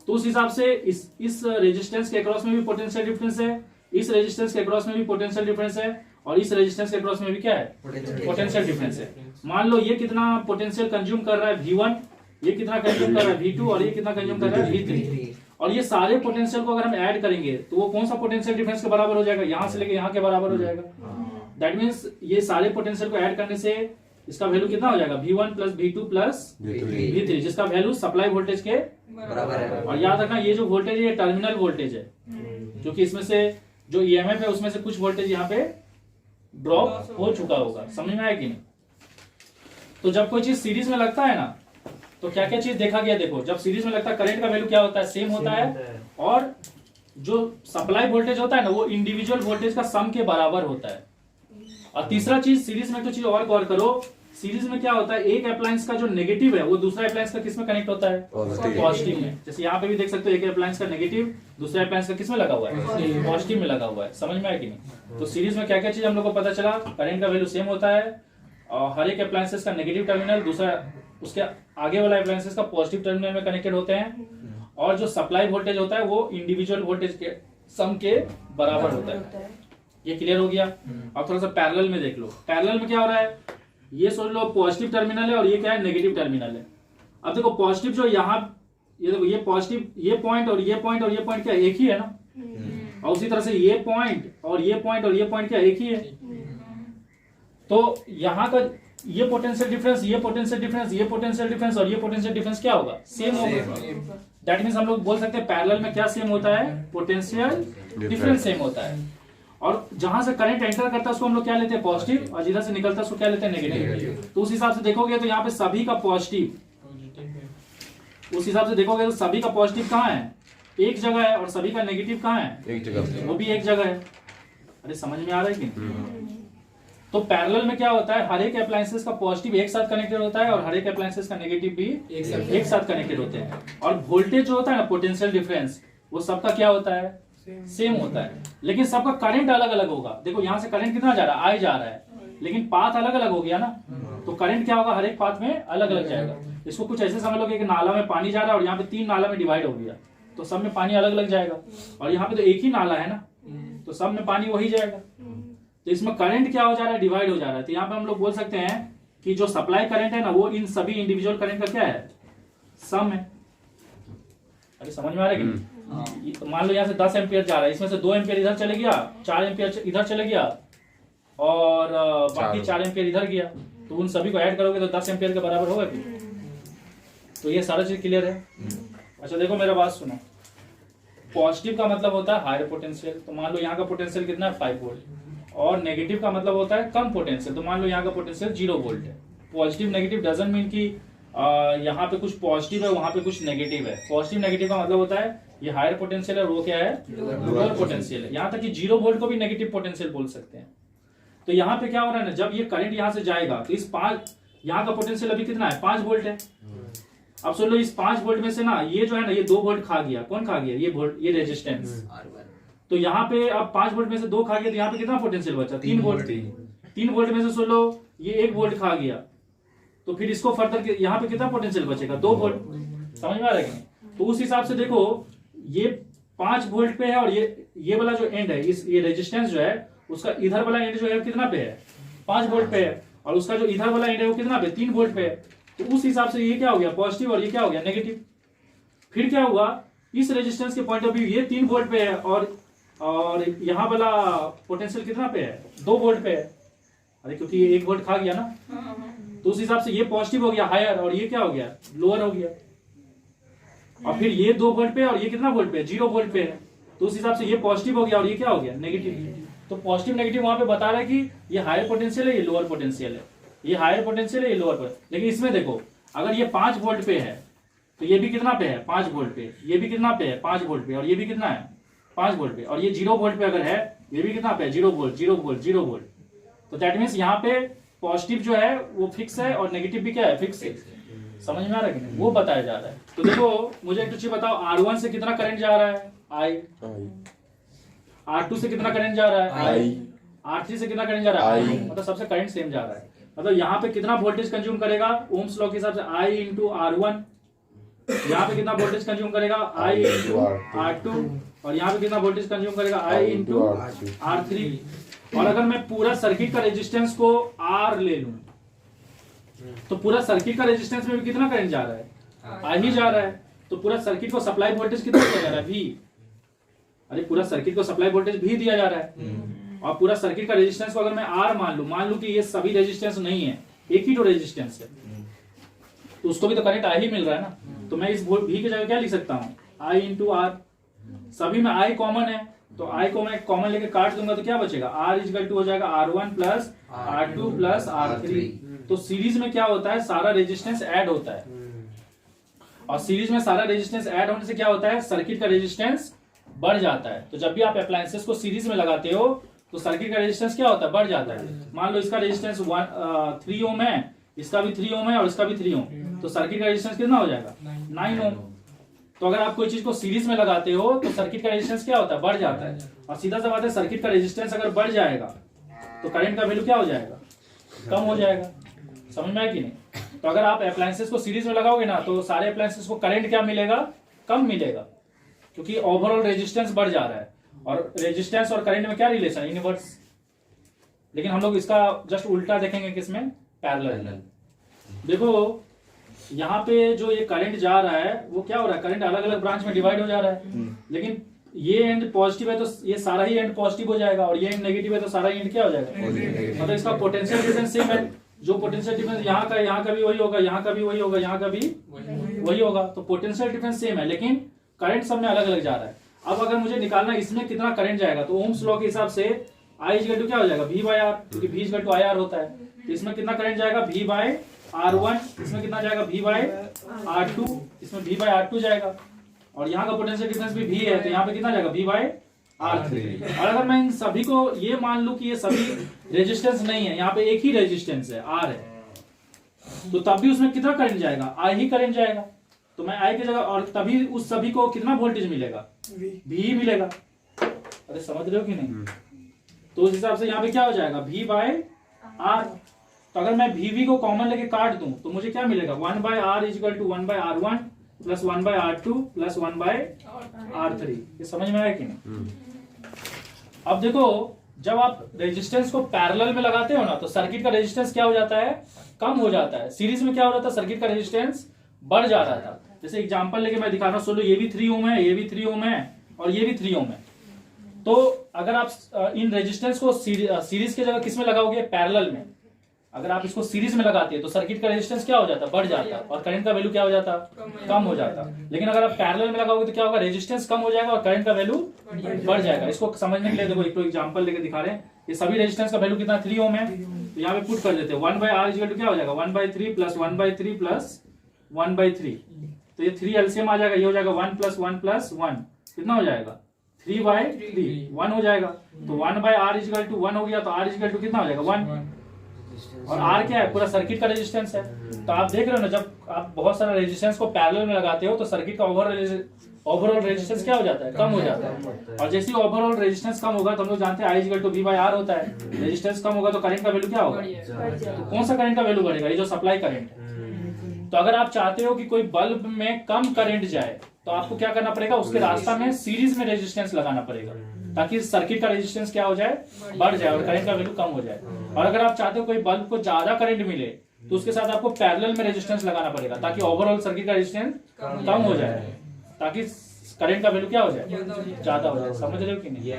तो उस हिसाब से इस रेजिस्टेंस के अक्रॉस में भी पोटेंशियल डिफरेंस है, इस रेजिस्टेंस के अक्रॉस में भी पोटेंशियल डिफरेंस है, और इस रेजिस्टेंस के अक्रॉस में भी क्या है, पोटेंशियल डिफरेंस है। मान लो ये कितना पोटेंशियल कंज्यूम कर रहा है V1, ये कितना कंज्यूम कर रहा है V2, और ये कितना कंज्यूम कर रहा है V3, और ये सारे पोटेंशियल को अगर हम ऐड करेंगे तो वो कौन सा पोटेंशियल डिफरेंस के बराबर हो जाएगा, यहाँ से लेके यहाँ के बराबर हो जाएगा। दैट मीन्स ये सारे पोटेंशियल को ऐड करने से इसका वैल्यू कितना हो जाएगा, V1 plus V2 plus V3, जिसका वैल्यू सप्लाई वोल्टेज के बराबर है। और याद रखना ये जो वोल्टेज है ये टर्मिनल वोल्टेज है, क्योंकि इसमें से जो ईएमएफ है उसमें से कुछ वोल्टेज यहाँ पे ड्रॉप हो चुका होगा। समझ में आया कि नहीं? तो जब कोई चीज सीरीज में लगता है ना तो क्या क्या चीज देखा गया, देखो जब सीरीज में लगता है करंट का वैल्यू क्या होता है, सेम होता है, और जो सप्लाई वोल्टेज होता है ना वो इंडिविजुअल वोल्टेज का सम के बराबर होता है। और तीसरा चीज सीरीज में तो चीज और गौर करो सीरीज में क्या होता है, एक अप्लायंस का जो नेगेटिव है वो दूसरा अप्लायंस का किस में कनेक्ट होता है, पॉजिटिव में। जैसे यहाँ पे भी देख सकते हो एक अप्लायंस का नेगेटिव दूसरे अप्लायंस का किस में लगा हुआ है, पॉजिटिव में लगा हुआ है। समझ में आया कि नहीं? तो सीरीज में क्या क्या चीज हम लोग को पता चला, करंट का वैल्यू सेम होता है और हर एक अप्लायंसेस का नेगेटिव टर्मिनल दूसरा उसके आगे वाला अप्लायंसेस का पॉजिटिव टर्मिनल में कनेक्टेड होते हैं, और जो सप्लाई वोल्टेज होता है वो इंडिविजुअल वोल्टेज के सम के बराबर होता है। ये क्लियर हो गया। अब थोड़ा सा पैरेलल में देख लो, पैरेलल में क्या हो रहा है, ये सोच लो पॉजिटिव टर्मिनल है और ये क्या है, नेगेटिव टर्मिनल है। अब देखो पॉजिटिव जो यहाँ, ये देखो ये पॉजिटिव, ये पॉइंट और ये पॉइंट और ये पॉइंट क्या एक ही है ना, और उसी तरह से ये पॉइंट और ये पॉइंट और ये पॉइंट क्या एक ही है। तो यहाँ का ये पोटेंशियल डिफरेंस, ये पोटेंशियल डिफरेंस, ये पोटेंशियल डिफरेंस और ये पोटेंशियल डिफरेंस क्या होगा, सेम होगा। दैट मींस हम लोग बोल सकते हैं पैरेलल में क्या सेम होता है, पोटेंशियल डिफरेंस सेम होता है। और जहां से करंट एंटर करता है उसको हम लोग क्या लेते हैं, पॉजिटिव, और जिधर से निकलता है उसको क्या लेते हैं, नेगेटिव। तो उस हिसाब से देखोगे तो यहाँ पे सभी का पॉजिटिव, उस हिसाब से देखोगे तो सभी का पॉजिटिव कहाँ है, एक जगह है, और सभी का नेगेटिव कहाँ है, एक जगह, वो भी एक जगह है। अरे समझ में आ रहा है कि तो पैरेलल में क्या होता है, हर एक अप्लायंसेस का पॉजिटिव एक साथ कनेक्टेड होता है और हर एक अप्लायंसेस का नेगेटिव भी एक साथ कनेक्टेड होते हैं। और वोल्टेज जो होता है ना, पोटेंशियल डिफरेंस, वो सबका क्या होता है, सेम होता है, लेकिन सबका करंट अलग अलग होगा। देखो यहाँ से करंट कितना जा रहा है, आई जा रहा है, लेकिन पाथ अलग अलग हो गया ना, तो करंट क्या होगा, हर एक पाथ में अलग अलग जाएगा। इसको कुछ ऐसे समझ लो कि एक नाला में पानी जा रहा है और यहाँ पे 3 नाला में डिवाइड हो गया, तो सब में पानी अलग अलग जाएगा। और यहाँ पे तो एक ही नाला है ना, तो सब में पानी वही जाएगा। तो इसमें करंट क्या हो जा रहा है, डिवाइड हो जा रहा है। तो यहाँ पे हम लोग बोल सकते हैं कि जो सप्लाई करंट है ना, वो इन सभी इंडिविजुअल करंट का क्या है, सम है। अरे समझ में आ रहा है कि तो मान लो यहाँ से 10 एम्पियर जा रहा है, इसमें से 2 एम्पियर इधर चले गया, 4 एम्पियर इधर चले गया, और बाकी 4 एम्पियर इधर गया, तो उन सभी को ऐड करोगे तो 10 एम्पियर के बराबर होगा फिर। तो ये सारा चीज क्लियर है। अच्छा देखो मेरा बात सुनो, पॉजिटिव का मतलब होता है हायर पोटेंशियल, तो मान लो यहाँ का पोटेंशियल कितना है, 5 वोल्ट, और नेगेटिव का मतलब होता है कम पोटेंशियल, तो मान लो यहाँ का पोटेंशियल 0 वोल्ट है। पॉजिटिव नेगेटिव डजंट मीन कि यहाँ पे कुछ पॉजिटिव है वहां पे कुछ नेगेटिव है। पॉजिटिव नेगेटिव का मतलब होता है ये हायर पोटेंशियल है और वो क्या है, लोअर पोटेंशियल है। यहाँ तक कि 0 वोल्ट को भी नेगेटिव पोटेंशियल बोल सकते हैं। तो यहाँ पे क्या हो रहा है ना, जब ये करंट यहाँ से जाएगा तो इस 5, यहाँ का पोटेंशियल अभी कितना है, 5 वोल्ट है। अब सुन लो, इस 5 वोल्ट में से ना ये जो है ना, ये 2 वोल्ट खा गया। कौन खा गया, ये वोल्ट, ये रेजिस्टेंस। तो यहाँ पे अब 5 वोल्ट में से 2 खा गया, तो यहाँ पे कितना पोटेंशियल बचा, 3 वोल्ट। 3 वोल्ट में से सुन लो ये 1 वोल्ट खा गया, तो फिर इसको फर्दर यहाँ पे कितना पोटेंशियल बचेगा, 2 वोल्ट। समझ में आ रहा है? तो उस हिसाब से देखो ये 5 वोल्ट पे है, और ये वाला जो एंड है, इस ये रेजिस्टेंस जो है उसका इधर वाला एंड जो है कितना पे है, 5 वोल्ट पे है, और उसका जो इधर वाला एंड है वो कितना पे, 3 वोल्ट पे है। तो उस हिसाब से ये क्या हो गया, पॉजिटिव, और ये क्या हो गया, नेगेटिव। फिर क्या हुआ, इस रेजिस्टेंस के पॉइंट ऑफ व्यू ये 3 वोल्ट पे है, और यहाँ वाला पोटेंशियल कितना पे है, 2 वोल्ट पे है। अरे क्योंकि ये 1 वोल्ट खा गया ना, तो उस हिसाब से ये पॉजिटिव हो गया, हायर, और ये क्या हो गया, लोअर हो गया। और फिर ये 2 वोल्ट पे और ये कितना वोल्ट पे, 0 वोल्ट पे है, तो उस हिसाब से ये पॉजिटिव हो गया और ये क्या हो गया, नेगेटिव। तो पॉजिटिव नेगेटिव वहां पे बता रहा है कि ये हायर पोटेंशियल है, ये लोअर पोटेंशियल है, ये हायर पोटेंशियल है, ये लोअर पोटेंशियल। लेकिन इसमें देखो, अगर ये 5 वोल्ट पे है तो ये भी कितना पे है, 5 वोल्ट पे, ये भी कितना पे है, 5 वोल्ट पे, और ये भी कितना है, 5 वोल्ट पे, और ये 0 वोल्ट पे अगर है, ये भी कितना पे है, 0 वोल्ट, 0 वोल्ट, 0 वोल्ट। तो दैट मीन्स यहाँ पे पॉजिटिव जो है वो फिक्स है और नेगेटिव भी क्या है, फिक्स है। समझ में आ रहा है कि नहीं, वो बताया जा रहा है। तो देखो मुझे एक चीज बताओ, R1 से कितना करंट जा रहा है, I। R2 से कितना करंट जा रहा है, I। R3 से कितना करंट जा रहा है, I। मतलब सबसे करंट सेम जा रहा है। मतलब यहाँ पे कितना वोल्टेज कंज्यूम करेगा, ओम्स लॉ के हिसाब से I इंटू R1। यहाँ पे कितना वोल्टेज कंज्यूम करेगा, I इंटू R2, और यहाँ पे कितना वोल्टेज कंज्यूम करेगा, I इंटू R3। और अगर मैं पूरा सर्किट का रेजिस्टेंस को R ले लूं, तो पूरा सर्किट का रेजिस्टेंस में भी कितना करंट जा रहा है, I ही जा रहा है। तो पूरा सर्किट को सप्लाई वोल्टेज कितना दिया जा रहा है, V। अरे पूरा सर्किट को सप्लाई वोल्टेज भी दिया जा रहा है, और पूरा सर्किट का रेजिस्टेंस को अगर मैं R मान लूं कि ये सभी रेजिस्टेंस नहीं है, एक ही तो रेजिस्टेंस है, तो उसको भी तो करंट I ही मिल रहा है ना। तो मैं इस V की जगह क्या लिख सकता हूँ, I इंटू R। सभी में I कॉमन है, तो I को मैं कॉमन लेके काट दूंगा तो क्या बचेगा, R इक्वल टू हो जाएगा R1 plus R2 plus R3। तो सीरीज में क्या होता है, सारा रेजिस्टेंस ऐड होता है, और सीरीज में सारा रेजिस्टेंस ऐड होने से क्या होता है, सर्किट का रेजिस्टेंस बढ़ जाता है। तो जब भी आप अप्लायंसेस को सीरीज में लगाते हो तो सर्किट का रेजिस्टेंस क्या होता है, बढ़ जाता है। मान लो इसका रेजिस्टेंस 3 ओम है, इसका भी 3 ओम है और इसका भी 3 ओम, तो सर्किट का रेजिस्टेंस कितना हो जाएगा 9 ओम। तो अगर आप कोई चीज को सीरीज में लगाते हो तो सर्किट का रेजिस्टेंस क्या होता है, बढ़ जाता है। और सीधा सा बात है, सर्किट का रेजिस्टेंस अगर बढ़ जाएगा तो करंट का वैल्यू क्या हो जाएगा, कम हो जाएगा। समझ में आया कि नहीं। तो अगर आप अप्लायंसेस को सीरीज में लगाओगे ना तो सारे अप्लायंसेस को करंट क्या मिलेगा, कम मिलेगा, क्योंकि ओवरऑल रेजिस्टेंस बढ़ जा रहा है। और रेजिस्टेंस और करंट में क्या रिलेशन, इनवर्स। लेकिन हम लोग इसका जस्ट उल्टा देखेंगे, किसमें, पैरेलल। देखो यहाँ पे जो ये करंट जा रहा है वो क्या हो रहा है, करंट अलग अलग ब्रांच में डिवाइड हो जा रहा है। लेकिन ये एंड पॉजिटिव है तो ये सारा ही एंड पॉजिटिव हो जाएगा, और ये एंड नेगेटिव है तो सारा ही एंड क्या हो जाएगा, मतलब इसका पोटेंशियल डिफरेंस सेम है। जो पोटेंशियल डिफरेंस यहाँ का भी वही होगा, यहाँ का भी वही होगा, यहाँ का भी वही होगा, तो पोटेंशियल डिफरेंस सेम है, लेकिन करंट सब में अलग अलग जा रहा है। अब अगर मुझे निकालना है इसमें कितना करंट जाएगा, तो ओम्स लॉ के हिसाब से I इक्वल टू क्या हो जाएगा, V बाय आर, क्योंकि V equal to I R होता है। तो इसमें कितना करंट जाएगा, V बाय R1, इसमें कितना जाएगा, V बाय R2, इसमें V बाय R2 जाएगा। और यहाँ का पोटेंशियल डिफरेंस भी V है, तो यहाँ पे कितना जाएगा, V बाय R3। और अगर मैं इन सभी को ये मान लूं कि ये सभी रेजिस्टेंस नहीं है, यहाँ पे एक ही रेजिस्टेंस है, R है, तो तब भी उसमें कितना करंट जाएगा, I ही करंट जाएगा। तो मैं I की जगह, और तभी उस सभी को कितना वोल्टेज मिलेगा, V ही मिलेगा। अरे समझ रहे हो कि नहीं। तो उस हिसाब से यहाँ पे क्या हो जाएगा, V बाय R। तो अगर मैं VV को कॉमन लेके काट दूं तो मुझे क्या मिलेगा, 1 by R is equal to 1 by R1 plus 1 by R2 plus 1 by R3। ये समझ में आया कि नहीं। अब देखो, जब आप रेजिस्टेंस को पैरेलल में लगाते हो ना तो सर्किट का रेजिस्टेंस क्या हो जाता है, कम हो जाता है। सीरीज में क्या हो रहा था, सर्किट का रेजिस्टेंस बढ़ जा रहा था। जैसे एग्जांपल लेके मैं दिखा रहा हूँ, सोलो ये भी 3 ओम है, ये भी 3 ओम है और ये भी 3 ओम है। तो अगर आप इन रेजिस्टेंस को सीरीज की जगह किस में लगाओगे, पैरेलल में। अगर आप इसको सीरीज में लगाते हैं तो सर्किट का रेजिस्टेंस क्या हो जाता है, बढ़ जाता है, और करंट का वैल्यू क्या हो जाता, कम हो जाता। लेकिन अगर आप पैरेलल में लगाओगे तो क्या होगा, रेजिस्टेंस कम हो जाएगा और करंट का वैल्यू बढ़ जाएगा। इसको समझने के लिए देखो एक एग्जांपल लेके दिखा रहे हैं। ये सभी रेजिस्टेंस का वैल्यू कितना, 3 ओम है, तो यहाँ पे पुट कर देते हैं 1 बाय R इक्वल टू क्या हो जाएगा, 1 by 3 plus 1 by 3 plus 1 by 3। तो ये 3 एलसीएम आ जाएगा, ये हो जाएगा 1 प्लस 1 प्लस 1, कितना हो जाएगा, 3 बाय 3, 1 हो जाएगा। तो 1 बाय R इक्वल टू 1 हो गया, तो R इक्वल टू कितना हो जाएगा, 1। और R क्या है, पूरा सर्किट का रेजिस्टेंस है। तो आप देख रहे हो ना, जब आप बहुत सारा रेजिस्टेंस को पैरेलल में लगाते हो तो सर्किट का ओवरऑल रेजिस्टेंस क्या हो जाता है, कम हो जाता है। और जैसे ही ओवरऑल रेजिस्टेंस कम होगा तो हम लोग जानते हैं I equal to V by R होता है। रेजिस्टेंस कम होगा तो करंट का वैल्यू क्या होगा, तो कौन सा करंट का वैल्यू बढ़ेगा, ये जो सप्लाई करंट है। तो अगर आप चाहते हो कि कोई बल्ब में कम करंट जाए तो आपको क्या करना पड़ेगा, उसके रास्ता में सीरीज में रेजिस्टेंस लगाना पड़ेगा, ताकि सर्किट का रेजिस्टेंस क्या हो जाए, बढ़ जाए और करंट का वैल्यू कम हो जाए। और अगर आप चाहते हो कोई बल्ब को ज्यादा करंट मिले तो उसके साथ आपको पैरेलल में रेजिस्टेंस लगाना पड़ेगा, ताकि ओवरऑल सर्किट का रेजिस्टेंस कम हो जाए, ताकि करंट का वैल्यू क्या हो जाए, ज्यादा हो जाए। समझ रहे हो कि नहीं।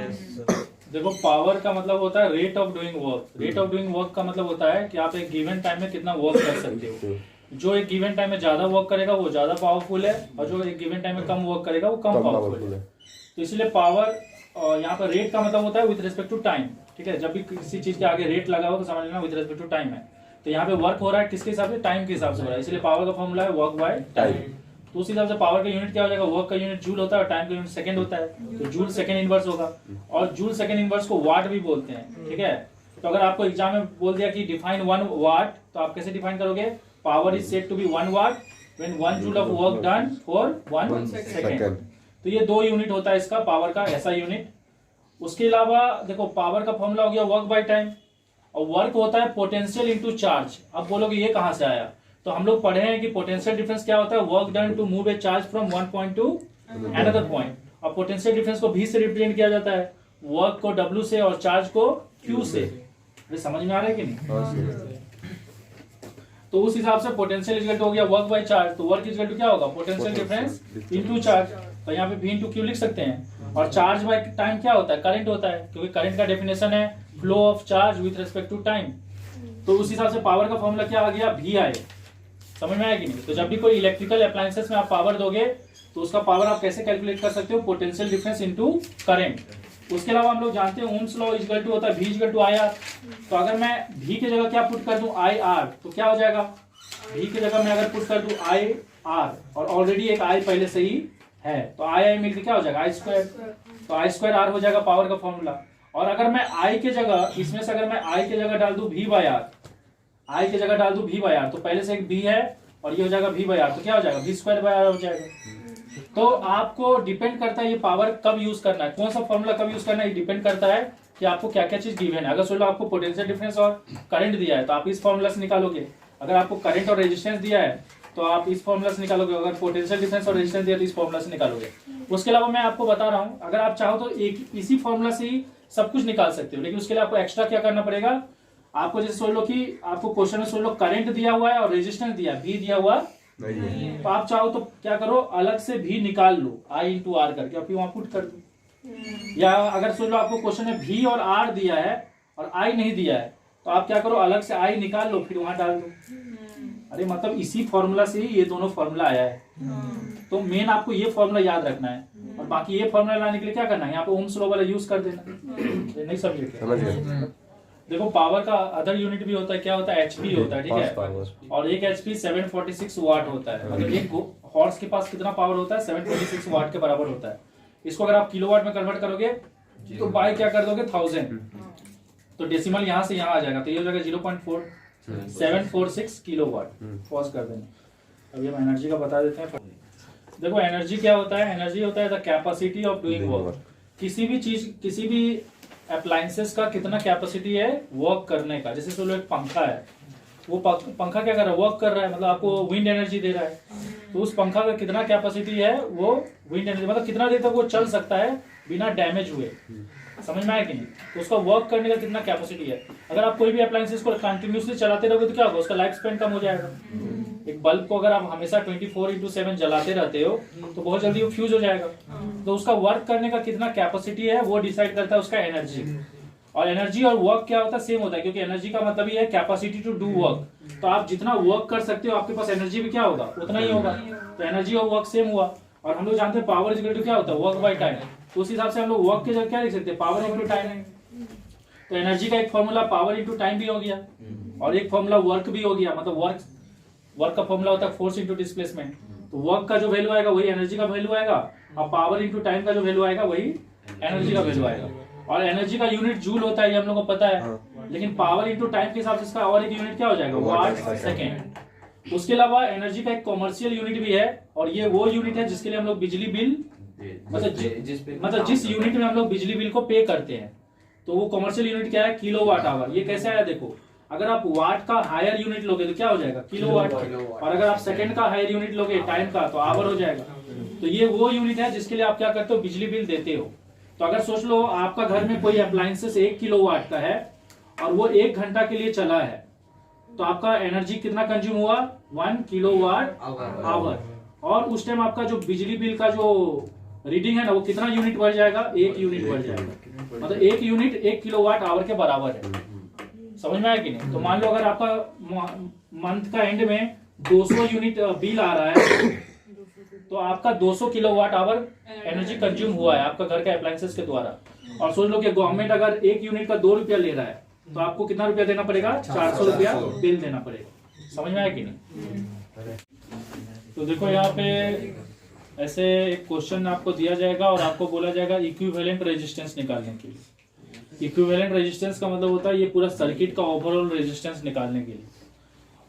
देखो, पावर का मतलब होता है rate of doing work. Rate of doing work का मतलब होता है कि आप एक गिवन टाइम में कितना वर्क कर सकते हो। जो एक गिवन टाइम में ज्यादा वर्क करेगा वो ज्यादा पावरफुल है, और जो एक गिवन टाइम में कम वर्क करेगा वो कम पावरफुल है। तो इसलिए पावर, यहाँ पर रेट का मतलब होता है विद रिस्पेक्ट टू टाइम। ठीक है, जब भी किसी चीज के आगे रेट लगा हो तो समझ लेना विद रिस्पेक्ट टू टाइम है। तो यहाँ पे वर्क हो रहा है किसके हिसाब से, टाइम के हिसाब से हो रहा है, इसलिए पावर का फॉर्मूला है वर्क बाय टाइम। तो उस हिसाब से पावर का यूनिट क्या हो जाएगा, वर्क का यूनिट जूल होता है और टाइम का यूनिट सेकंड होता है, तो जूल सेकंड इनवर्स होगा। और जूल सेकंड इनवर्स को वाट भी बोलते हैं। ठीक है, तो अगर आपको एग्जाम में बोल दिया कि डिफाइन 1 वाट, तो आप कैसे डिफाइन करोगे, power is said to be 1 watt when 1 joule of work done for 1 second. तो ये 2 यूनिट होता है इसका, पावर का ऐसा यूनिट। उसके अलावा देखो, पावर का फॉर्मूला हो गया वर्क बाय टाइम, और वर्क होता है पोटेंशियल इनटू चार्ज। अब बोलोगे ये कहां से आया, तो हम लोग पढ़े हैं कि पोटेंशियल डिफरेंस क्या होता है, work done to move a charge from one point to another point. और पोटेंशियल डिफरेंस को V से रिप्रेजेंट किया जाता है, वर्क को W से और चार्ज को Q से। समझ में आ रहा है कि नहीं। तो उस हिसाब से पोटेंशियल इक्वल टू हो गया वर्क बाय चार्ज, तो वर्क इक्वल टू क्या होगा, पोटेंशियल डिफरेंस इनटू चार्ज। तो यहाँ पे V इंटू क्यू लिख सकते हैं। और चार्ज बाय टाइम क्या होता है, करंट होता है, क्योंकि करंट का डेफिनेशन है flow of charge with respect to time. तो उस हिसाब से पावर का फॉर्मूला क्या आ गया, VI। समझ में आया कि नहीं। तो जब भी कोई इलेक्ट्रिकल अप्लायंसेस में आप पावर दोगे तो उसका पावर आप कैसे कैलकुलेट कर सकते हो, पोटेंशियल डिफरेंस इनटू करंट। उसके अलावा हम लोग जानते हैं ओम्स लॉ इक्वल टू होता है V इक्वल टू IR। तो अगर मैं V की जगह क्या पुट कर दूं, IR, तो क्या हो जाएगा, V की जगह मैं अगर पुट कर दूं IR, और ऑलरेडी एक I पहले से ही है, तो I मिलकर क्या हो जाएगा, I²। तो I²R हो जाएगा पावर का फॉर्मूला। और अगर मैं I की जगह, इसमें से अगर मैं I की जगह डाल दूं V बाय R, आई की जगह डाल दूं v बाई आर, तो पहले से एक v है और ये हो जाएगा v बाई आर, तो क्या हो जाएगा v स्क्वायर बाई आर हो जाएगा। तो आपको डिपेंड करता है ये पावर कब यूज करना है, कौन सा फॉर्मूला कब यूज करना है, ये डिपेंड करता है कि आपको क्या क्या चीज गिवन है। अगर सोलो आपको पोटेंशियल डिफरेंस और करंट दिया है तो आप इस फॉर्मूला से निकालोगे, अगर आपको करंट और रेजिस्टेंस दिया है तो आप इस फॉर्मूला से निकालोगे, अगर पोटेंशियल डिफरेंस और रेजिस्टेंस दिया तो इस फॉर्मूला से निकालोगे। उसके अलावा मैं आपको बता रहा हूं, अगर आप चाहो तो एक इसी फॉर्मूला से ही सब कुछ निकाल सकते हो, लेकिन उसके लिए आपको एक्स्ट्रा क्या करना पड़ेगा, आपको जैसे सोच लो कि आपको क्वेश्चन में सोच लो करंट दिया हुआ है और रेजिस्टेंस दिया, भी दिया हुआ नहीं, तो आप चाहो तो क्या करो, अलग से भी निकाल लो I इंटू आर करके और फिर वहां पुट कर दो। या अगर सोच लो आपको क्वेश्चन में भी और आर दिया है और I नहीं दिया है तो आप क्या करो, अलग से I निकाल लो फिर वहां डाल दो। अरे मतलब इसी फॉर्मूला से ही ये दोनों फॉर्मूला आया है, तो मेन आपको ये फॉर्मूला याद रखना है और बाकी ये फॉर्मूला लाने के लिए क्या करना है, यहाँ पे ओम्स लॉ वाला यूज कर देना। नहीं समझे क्या? देखो पावर का अदर यूनिट भी होता है, क्या होता है, एचपी होता है, ठीक है, और एक एचपी 746 वाट होता है, मतलब एक हॉर्स के पास कितना पावर होता है, 746 वाट के बराबर होता है। इसको अगर आप किलोवाट में कन्वर्ट करोगे तो बाय क्या कर दोगे 1000, तो डेसिमल यहाँ से यहाँ आ जाएगा, तो ये हो जाएगा 0.4746 किलोवाट। पॉज कर देना, अभी हम एनर्जी का बता देते हैं। देखो एनर्जी क्या होता है, एनर्जी होता है the capacity of doing work. किसी भी चीज, किसी भी अप्लायंसेस का कितना कैपेसिटी है वर्क करने का। जैसे चलो एक पंखा है, वो पंखा क्या कर रहा है, वर्क कर रहा है, मतलब आपको विंड एनर्जी दे रहा है, तो उस पंखा का कितना कैपेसिटी है, वो विंड एनर्जी, मतलब कितना देर तक वो चल सकता है बिना डैमेज हुए। समझ में आया कि नहीं? तो उसका वर्क करने का कितना कैपेसिटी है। अगर आप कोई भी अप्लायंसेस को कंटिन्यूसली चलाते रहोगे तो क्या होगा, उसका लाइफ स्पेन कम हो जाएगा। एक बल्ब को अगर आप हमेशा 24/7 जलाते रहते हो तो बहुत जल्दी वो फ्यूज हो जाएगा। तो उसका वर्क करने का कितना कैपेसिटी है वो डिसाइड करता है उसका एनर्जी। और एनर्जी और वर्क क्या होता है, सेम होता है, क्योंकि एनर्जी का मतलब ही है कैपेसिटी टू डू वर्क। तो आप जितना वर्क कर सकते हो आपके पास एनर्जी भी क्या होगा, उतना ही होगा। तो एनर्जी और वर्क सेम हुआ। और हम लोग जानते हैं पावर इज इक्वल टू क्या होता है, वर्क बाय टाइम। तो उस हिसाब से हम लोग वर्क के जगह क्या लिख सकते हैं, पावर इनटू टाइम। तो एनर्जी का एक फॉर्मूला पावर इनटू टाइम भी हो गया और एक फॉर्मूला वर्क भी हो गया। मतलब वर्क का फॉर्मूला होता है फोर्स इनटू डिस्प्लेसमेंट। तो वर्क का जो वैल्यू आएगा वही एनर्जी का वैल्यू आएगा, और पावर इनटू टाइम का जो वैल्यू आएगा वही एनर्जी का वैल्यू आएगा। और एनर्जी का यूनिट जूल होता है, ये हम लोग को पता है, लेकिन पावर इनटू टाइम के हिसाब से इसका और एक यूनिट क्या हो जाएगा, वाट सेकेंड। उसके अलावा एनर्जी का एक कॉमर्शियल यूनिट भी है, और ये वो यूनिट है जिसके लिए हम लोग बिजली बिल, मतलब जिस यूनिट में हम लोग बिजली बिल को पे करते हैं, तो वो कॉमर्शियल यूनिट क्या है, किलोवाट आवर। ये कैसे आया देखो, अगर आप वाट का हायर यूनिट लोगे तो क्या हो जाएगा, किलोवाट, और अगर आप सेकंड का हायर यूनिट लोगे टाइम का तो आवर हो जाएगा। तो ये वो यूनिट है जिसके लिए आप क्या करते हो, बिजली बिल देते हो। तो अगर सोच लो आपका घर में कोई अप्लायंसेस 1 किलोवाट का है और वो 1 घंटा के लिए चला है, तो आपका एनर्जी कितना कंज्यूम हुआ, 1 किलोवाट आवर। और उस टाइम आपका जो बिजली बिल का जो रीडिंग है ना, वो कितना यूनिट बढ़ जाएगा, 1 यूनिट बढ़ जाएगा। मतलब 1 यूनिट 1 किलोवाट आवर के बराबर है। समझ में आया कि नहीं? तो मान लो अगर आपका मंथ का एंड में 200 यूनिट बिल आ रहा है, तो आपका 200 किलोवाट आवर एनर्जी कंज्यूम हुआ है आपका घर के अप्लायंसेस के द्वारा। और सोच लो कि गवर्नमेंट अगर 1 यूनिट का 2 रुपया ले रहा है, तो आपको कितना रुपया देना पड़ेगा, 400 रुपया बिल देना पड़ेगा। समझ में आया कि नहीं? तो देखो यहाँ पे ऐसे एक क्वेश्चन आपको दिया जाएगा और आपको बोला जाएगा इक्विवेलेंट रेजिस्टेंस निकालने के लिए। इक्विवेलेंट रेजिस्टेंस का मतलब होता है ये पूरा सर्किट का ओवरऑल रेजिस्टेंस निकालने के लिए।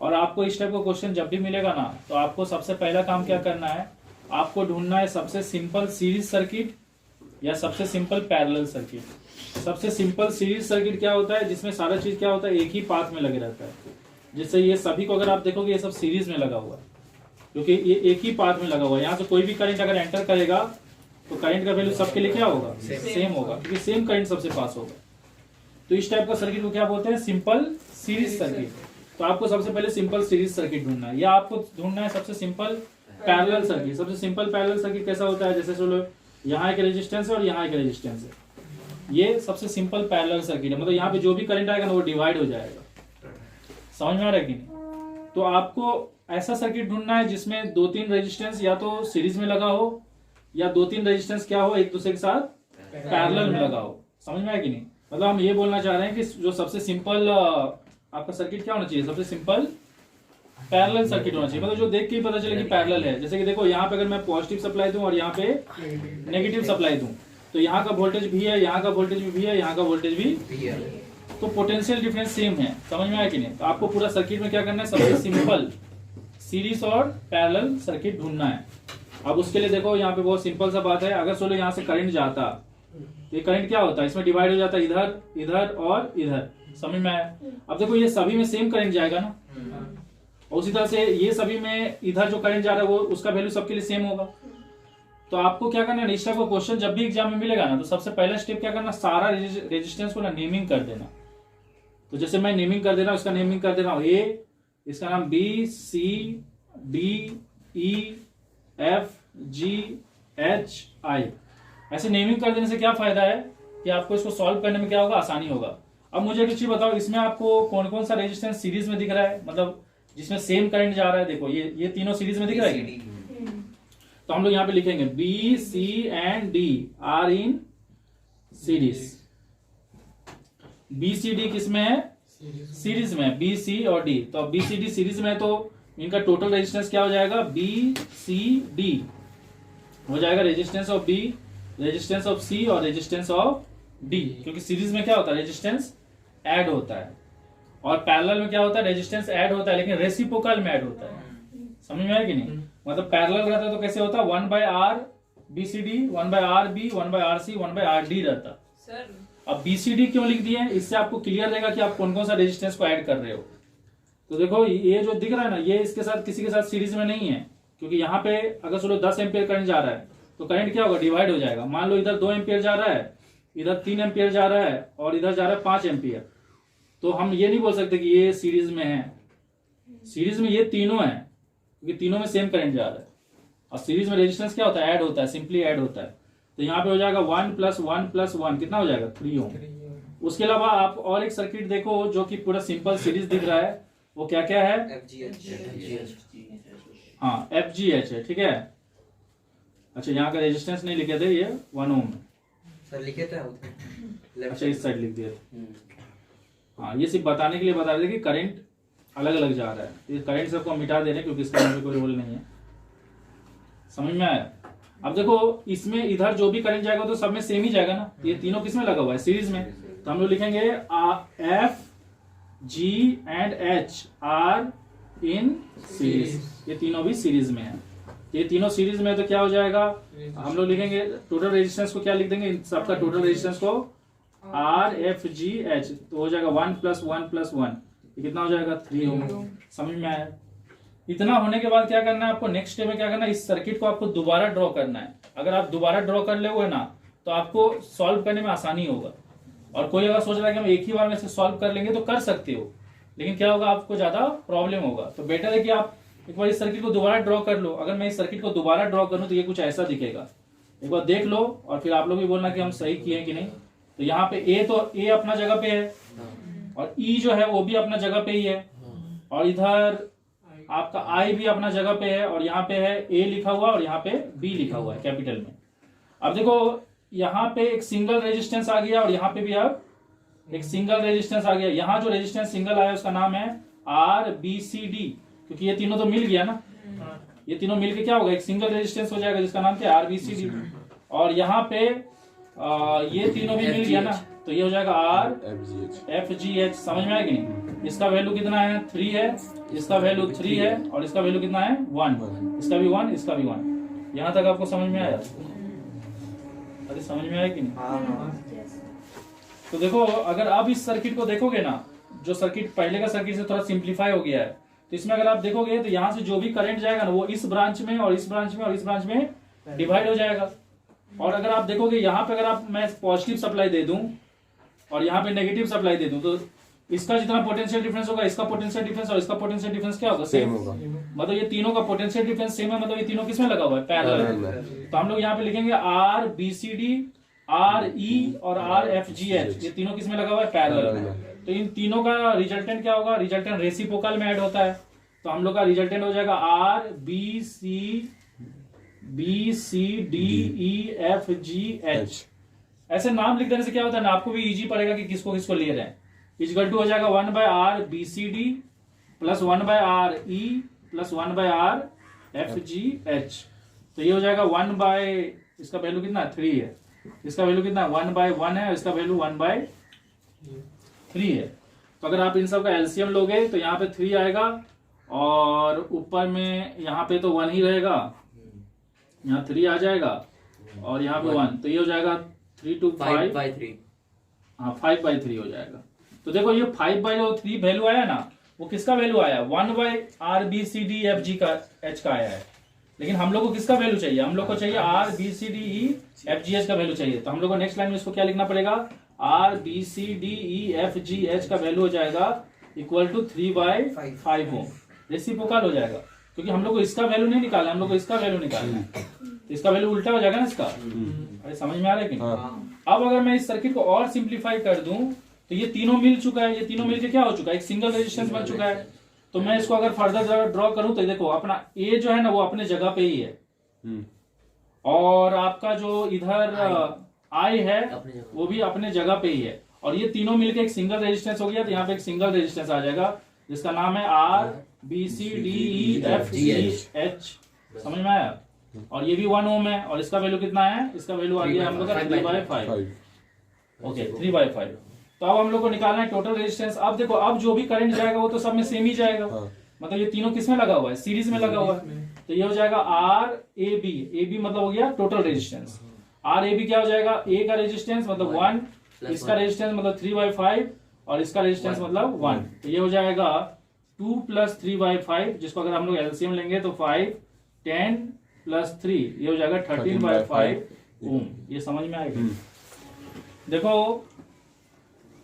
और आपको इस टाइप का क्वेश्चन जब भी मिलेगा ना, तो आपको सबसे पहला काम क्या करना है, आपको ढूंढना है सबसे सिंपल सीरीज सर्किट या सबसे सिंपल पैरेलल सर्किट। सबसे सिंपल सीरीज सर्किट क्या होता है, जिसमें सारा चीज क्या होता है, एक ही पाथ में लगे रहता है। जिससे ये सभी को अगर आप देखोगे ये सब सीरीज में लगा हुआ है, क्योंकि ये एक ही पाथ में लगा हुआ है। यहाँ से कोई भी करंट अगर एंटर करेगा तो करंट का वैल्यू सबके लिए क्या होगा, सेम होगा, क्योंकि सेम करंट सबसे पास होगा। तो इस टाइप का सर्किट को क्या बोलते हैं, सिंपल सीरीज सर्किट। तो आपको सबसे पहले सिंपल सीरीज सर्किट ढूंढना है, या आपको ढूंढना है सबसे सिंपल पैरेलल सर्किट। सबसे सिंपल पैरेलल सर्किट कैसा होता है, जैसे चलो यहाँ एक रेजिस्टेंस है और यहाँ एक रेजिस्टेंस है, ये सबसे सिंपल पैरेलल सर्किट है। मतलब यहाँ पे जो भी करंट आएगा ना वो डिवाइड हो जाएगा। समझ में आ रहा है कि नहीं? तो आपको ऐसा सर्किट ढूंढना है जिसमें 2-3 रेजिस्टेंस या तो सीरीज में लगा हो, या 2-3 रेजिस्टेंस क्या हो, एक दूसरे के साथ पैरेलल में लगा हो। समझ में आया कि नहीं? मतलब हम ये बोलना चाह रहे हैं कि जो सबसे सिंपल आपका सर्किट क्या होना चाहिए, सबसे सिंपल पैरेलल सर्किट होना चाहिए। मतलब जो देख के ही पता चले कि पैरेलल है। जैसे कि देखो यहाँ पे अगर मैं पॉजिटिव सप्लाई दूं और यहाँ पे नेगेटिव सप्लाई दूं, तो यहाँ का वोल्टेज भी है, यहाँ का वोल्टेज भी है, यहाँ का वोल्टेज भी तो पोटेंशियल डिफरेंस सेम है, समझ में आया कि नहीं। तो आपको पूरा सर्किट में क्या करना है, सबसे सिंपल सीरीज और पैरेलल सर्किट ढूंढना है। अब उसके लिए देखो यहाँ पे बहुत सिंपल सा बात है, अगर सोलो यहाँ से करंट जाता तो ये करंट क्या होता है, इसमें डिवाइड हो जाता है इधर इधर और इधर, समझ में आया। अब देखो ये सभी में सेम करंट जाएगा ना, और उसी तरह से ये सभी में इधर जो करंट जा रहा है वो उसका वैल्यू सबके लिए सेम होगा। तो आपको क्या करना है, इस टाइप का क्वेश्चन जब भी एग्जाम में मिलेगा ना, तो सबसे पहला स्टेप क्या करना, सारा रेजिस्टेंस को ना नेमिंग कर देना। तो जैसे मैं नेमिंग कर दे रहा हूँ, इसका नेमिंग कर दे रहा हूँ ए, इसका नाम बी, सी, डी, ई, एफ, जी, एच, आई। ऐसे नेमिंग कर देने से क्या फायदा है कि आपको इसको सॉल्व करने में क्या होगा, आसानी होगा। अब मुझे एक चीज बताओ, इसमें आपको कौन कौन सा रेजिस्टेंस सीरीज में दिख रहा है, मतलब जिसमें सेम करंट जा रहा है। देखो ये तीनों सीरीज में दिख रहा है। तो हम लोग यहाँ पे लिखेंगे B, C and D are in series. B C D किसमें है, सीरीज में, बी सी और डी। तो बी सी डी सीरीज में है, तो इनका टोटल रेजिस्टेंस क्या हो जाएगा, बी सी डी हो जाएगा resistance of B, resistance of C और रेजिस्टेंस ऑफ डी। क्योंकि सीरीज में क्या होता है, रेजिस्टेंस ऐड होता है, और पैरेलल में क्या होता है, रेजिस्टेंस ऐड होता है लेकिन रेसिप्रोकल में ऐड होता है। समझ में आया कि नहीं। मतलब पैरेलल रहता है तो कैसे होता है, 1/r BCD, 1/r B, 1/r C, 1/r D रहता सर। अब BCD क्यों लिख दिए, इससे आपको क्लियर रहेगा कि आप कौन कौन सा रेजिस्टेंस को ऐड कर रहे हो। तो देखो ये जो दिख रहा है ना, ये इसके साथ किसी के साथ सीरीज में नहीं है, क्योंकि यहाँ पे अगर चलो 10 एम्पियर करंट जा रहा है तो करंट क्या होगा, डिवाइड हो जाएगा। मान लो इधर 2 एम्पियर जा रहा है, इधर 3 एम्पियर जा रहा है और इधर जा रहा है 5 एम्पियर। तो हम ये नहीं बोल सकते कि ये सीरीज में है, सीरीज में ये तीनों है क्योंकि तीनों में सेम करंट जा रहा है। और सीरीज में रेजिस्टेंस क्या होता है, ऐड होता है, सिंपली ऐड होता है। तो यहाँ पे हो जाएगा 1 + 1 + 1 कितना हो जाएगा, 3 ओम। उसके अलावा आप और एक सर्किट देखो जो कि पूरा सिंपल सीरीज दिख रहा है, वो क्या क्या है, हाँ FGH है, ठीक है। अच्छा यहाँ का रेजिस्टेंस नहीं लिखे थे, ये 1 ओम सर लिखे थे। अच्छा इस साइड लिख दिया। हाँ ये सिर्फ बताने के लिए बता रहे थे कि करंट अलग अलग जा रहा है। ये करंट सबको हम मिटा दे रहे हैं क्योंकि इसका में कोई रोल नहीं है। समझ में आया। अब देखो इसमें इधर जो भी करंट जाएगा तो सब में सेम ही जाएगा ना। ये तीनों किसमें लगा हुआ है, सीरीज में। तो हम लोग लिखेंगे F, G and H are in series. ये तीनों भी सीरीज में है। ये तीनों सीरीज में है तो क्या हो जाएगा, हम लोग लिखेंगे टोटल रेजिस्टेंस को क्या लिख देंगे, इन सबका टोटल रेजिस्टेंस को RFGH। तो हो जाएगा 1 + 1 + 1, ये कितना हो जाएगा, 3 ओम। समझ में आया। इतना होने के बाद क्या करना है आपको, नेक्स्ट स्टेप में क्या करना है, इस सर्किट को आपको दोबारा ड्रॉ करना है। अगर आप दोबारा ड्रॉ कर ले ना तो आपको सॉल्व करने में आसानी होगा। और कोई अगर सोच रहा है कि हम एक ही बार में से सॉल्व कर लेंगे तो कर सकते हो, लेकिन क्या होगा, आपको ज्यादा प्रॉब्लम होगा। तो बेटर है कि आप एक बार इस सर्किट को दोबारा ड्रॉ कर लो। अगर मैं इस सर्किट को दोबारा ड्रॉ करूं तो ये कुछ ऐसा दिखेगा। एक बार देख लो और फिर आप लोग भी बोलना कि हम सही किए कि नहीं। तो यहाँ पे ए अपना जगह पे है और ई जो है वो भी अपना जगह पे ही है, और इधर आपका आई भी अपना जगह पे है, और यहाँ पे है ए लिखा हुआ और यहाँ पे बी लिखा हुआ है कैपिटल में। अब देखो यहाँ पे एक सिंगल रेजिस्टेंस आ गया और यहाँ पे भी अब एक सिंगल रेजिस्टेंस आ गया। यहाँ जो रेजिस्टेंस सिंगल आया उसका नाम है RBCD, क्योंकि ये तीनों तो मिल गया ना। ये तीनों मिलके क्या होगा, एक सिंगल रेजिस्टेंस हो जाएगा जिसका नाम क्या है RBCD। और यहाँ पे ये तीनों भी मिल गया ना, तो ये हो जाएगा RFGH। समझ में आया कि नहीं। इसका वैल्यू कितना है, 3 है, इसका वैल्यू 3 है, और इसका वैल्यू कितना है, 1। इसका भी 1, इसका भी 1। यहाँ तक आपको समझ में आया। अरे समझ में आया कि नहीं। तो देखो अगर आप इस सर्किट को देखोगे ना, जो सर्किट पहले का सर्किट से थोड़ा सिंप्लीफाई हो गया है, तो इसमें अगर आप देखोगे तो यहाँ से जो भी करंट जाएगा ना वो इस ब्रांच में और इस ब्रांच में और इस ब्रांच में डिवाइड हो जाएगा। और अगर आप देखोगे यहाँ पे अगर आप मैं पॉजिटिव सप्लाई दे दूं और यहाँ पे नेगेटिव सप्लाई दे दूं, तो इसका जितना पोटेंशियल डिफरेंस होगा, इसका पोटेंशियल डिफरेंस और इसका पोटेंशियल डिफरेंस क्या होगा, सेम होगा। मतलब ये तीनों का पोटेंशियल डिफरेंस सेम है, मतलब ये तीनों किसमें लगा हुआ है, पैरेलल। तो हम लोग यहाँ पे लिखेंगे RBCD, RE और RFGH, ये तीनों किसमें लगा हुआ है, पैरेलल। तो इन तीनों का रिजल्टेंट क्या होगा, रिजल्टेंट रेसिप्रोकल में ऐड होता है। तो हम लोग का रिजल्टेंट हो जाएगा RBCDEFGH। ऐसे नाम लिख देने से क्या होता है ना, आपको भी इजी पड़ेगा कि किसको किसको ले रहे हैं। इक्वल टू हो जाएगा 1/RBCD + 1/RE + 1/RFGH। तो ये हो जाएगा 1/, इसका वैल्यू कितना 3 है, इसका वैल्यू कितना 1/1 है, इसका वैल्यू 1/3 3 है। तो अगर आप इन सब का एलसीएम लोगे तो यहाँ पे 3 आएगा और ऊपर में यहाँ पे तो 1 ही रहेगा, यहाँ 3 आ जाएगा और यहाँ पे 1, तो ये हो जाएगा 3 to 5/3। हाँ 5/3 हो जाएगा। तो देखो ये 5/3 वैल्यू आया ना, वो किसका वैल्यू आया? 1/RBCDEFG का H का आया है। लेकिन हम लोग को किसका वैल्यू चाहिए? हम लोग को चाहिए RBCDEFGH का वैल्यू चाहिए। तो हम लोग को नेक्स्ट लाइन में इसको क्या लिखना पड़ेगा? RBCDEFGH का वैल्यू हो जाएगा इक्वल टू 3/5 ओम। रेसिप्रोकल हो जाएगा क्योंकि हम लोग को इसका वैल्यू नहीं निकालना, हम लोग को इसका वैल्यू निकालना है। तो इसका वैल्यू उल्टा हो जाएगा ना इसका। अरे समझ में आ रहा है कि नहीं? अब अगर मैं इस सर्किट को और सिंप्लीफाई कर दूं तो ये तीनों मिल चुका है, ये तीनों मिलके क्या हो चुका है? एक सिंगल रेजिस्टेंस बन चुका है। तो मैं इसको अगर फर्दर ड्रॉ करूं तो देखो अपना ए जो है ना वो अपने जगह पे ही है और आपका जो इधर आई है वो भी अपने जगह पे ही है और ये तीनों मिलके एक सिंगल रेजिस्टेंस हो गया। तो यहाँ पे एक सिंगल रेजिस्टेंस आ जाएगा जिसका नाम है RBCDEFGH। समझ में आया? और ये भी 1 ओम है और इसका वैल्यू कितना है? इसका वैल्यू आ गया हम लोग का 3/5। ओके 3/5। तो अब हम लोग को निकालना है टोटल रेजिस्टेंस। अब देखो अब जो भी करंट जाएगा वो तो सब में सेम ही जाएगा। मतलब ये तीनों किस में लगा हुआ है? सीरीज में लगा हुआ है। तो ये हो जाएगा RAB मतलब हो गया टोटल रेजिस्टेंस। RAB क्या हो जाएगा? ए का रेजिस्टेंस मतलब 1, इसका रेजिस्टेंस मतलब 3/5 और इसका रेजिस्टेंस मतलब 1। तो ये हो जाएगा 2 + 3/5 जिसको अगर हम लोग एलसीएम लेंगे तो 5, 10 + 3 ये हो जाएगा 13/5 ओम। ये समझ में आएगा? देखो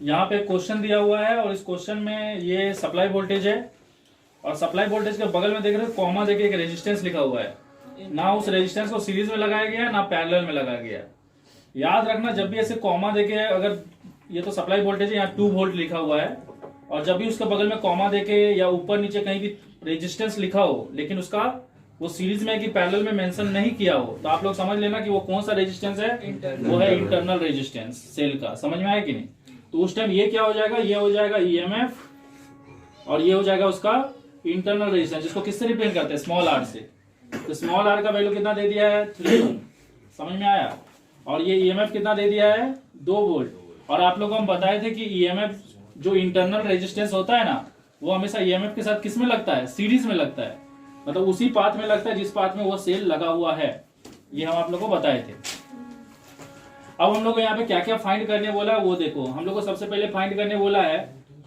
यहाँ पे क्वेश्चन दिया हुआ है और इस क्वेश्चन में ये सप्लाई वोल्टेज है और सप्लाई वोल्टेज के बगल में देख रहे हो कॉमा देके एक रेजिस्टेंस लिखा हुआ है। ना उस रेजिस्टेंस को सीरीज में लगाया गया ना पैरेलल में लगाया गया। याद रखना जब भी ऐसे कॉमा देके, अगर ये तो सप्लाई वोल्टेज है, यहाँ 2 वोल्ट लिखा हुआ है और जब भी उसके बगल में कॉमा देके या ऊपर नीचे कहीं भी रेजिस्टेंस लिखा हो लेकिन उसका वो सीरीज में कि पैरेलल में मेंशन नहीं किया हो तो आप लोग समझ लेना कि वो कौन सा रेजिस्टेंस है। वो है इंटरनल रेजिस्टेंस सेल का। समझ में आया कि नहीं? तो उस टाइम ये क्या हो जाएगा? ये हो जाएगा EMF और ये हो जाएगा उसका इंटरनल रेजिस्टेंस जिसको किससे रिप्रेजेंट करते हैं? स्मॉल r से। तो स्मॉल r का वैल्यू कितना दे दिया है? 3 ओम। समझ में आया? और ये EMF कितना दे दिया है? 2 वोल्ट। और आप लोगों को हम बताए थे कि EMF जो इंटरनल रेजिस्टेंस होता है ना वो हमेशा EMF के साथ किस में लगता है? सीरीज में लगता है। मतलब उसी पाथ में लगता है जिस पाथ में वो सेल लगा हुआ है। ये हम आप लोगों को बताए थे। अब हम लोग को यहाँ पे क्या क्या फाइंड करने बोला है वो देखो। हम लोग को सबसे पहले फाइंड करने बोला है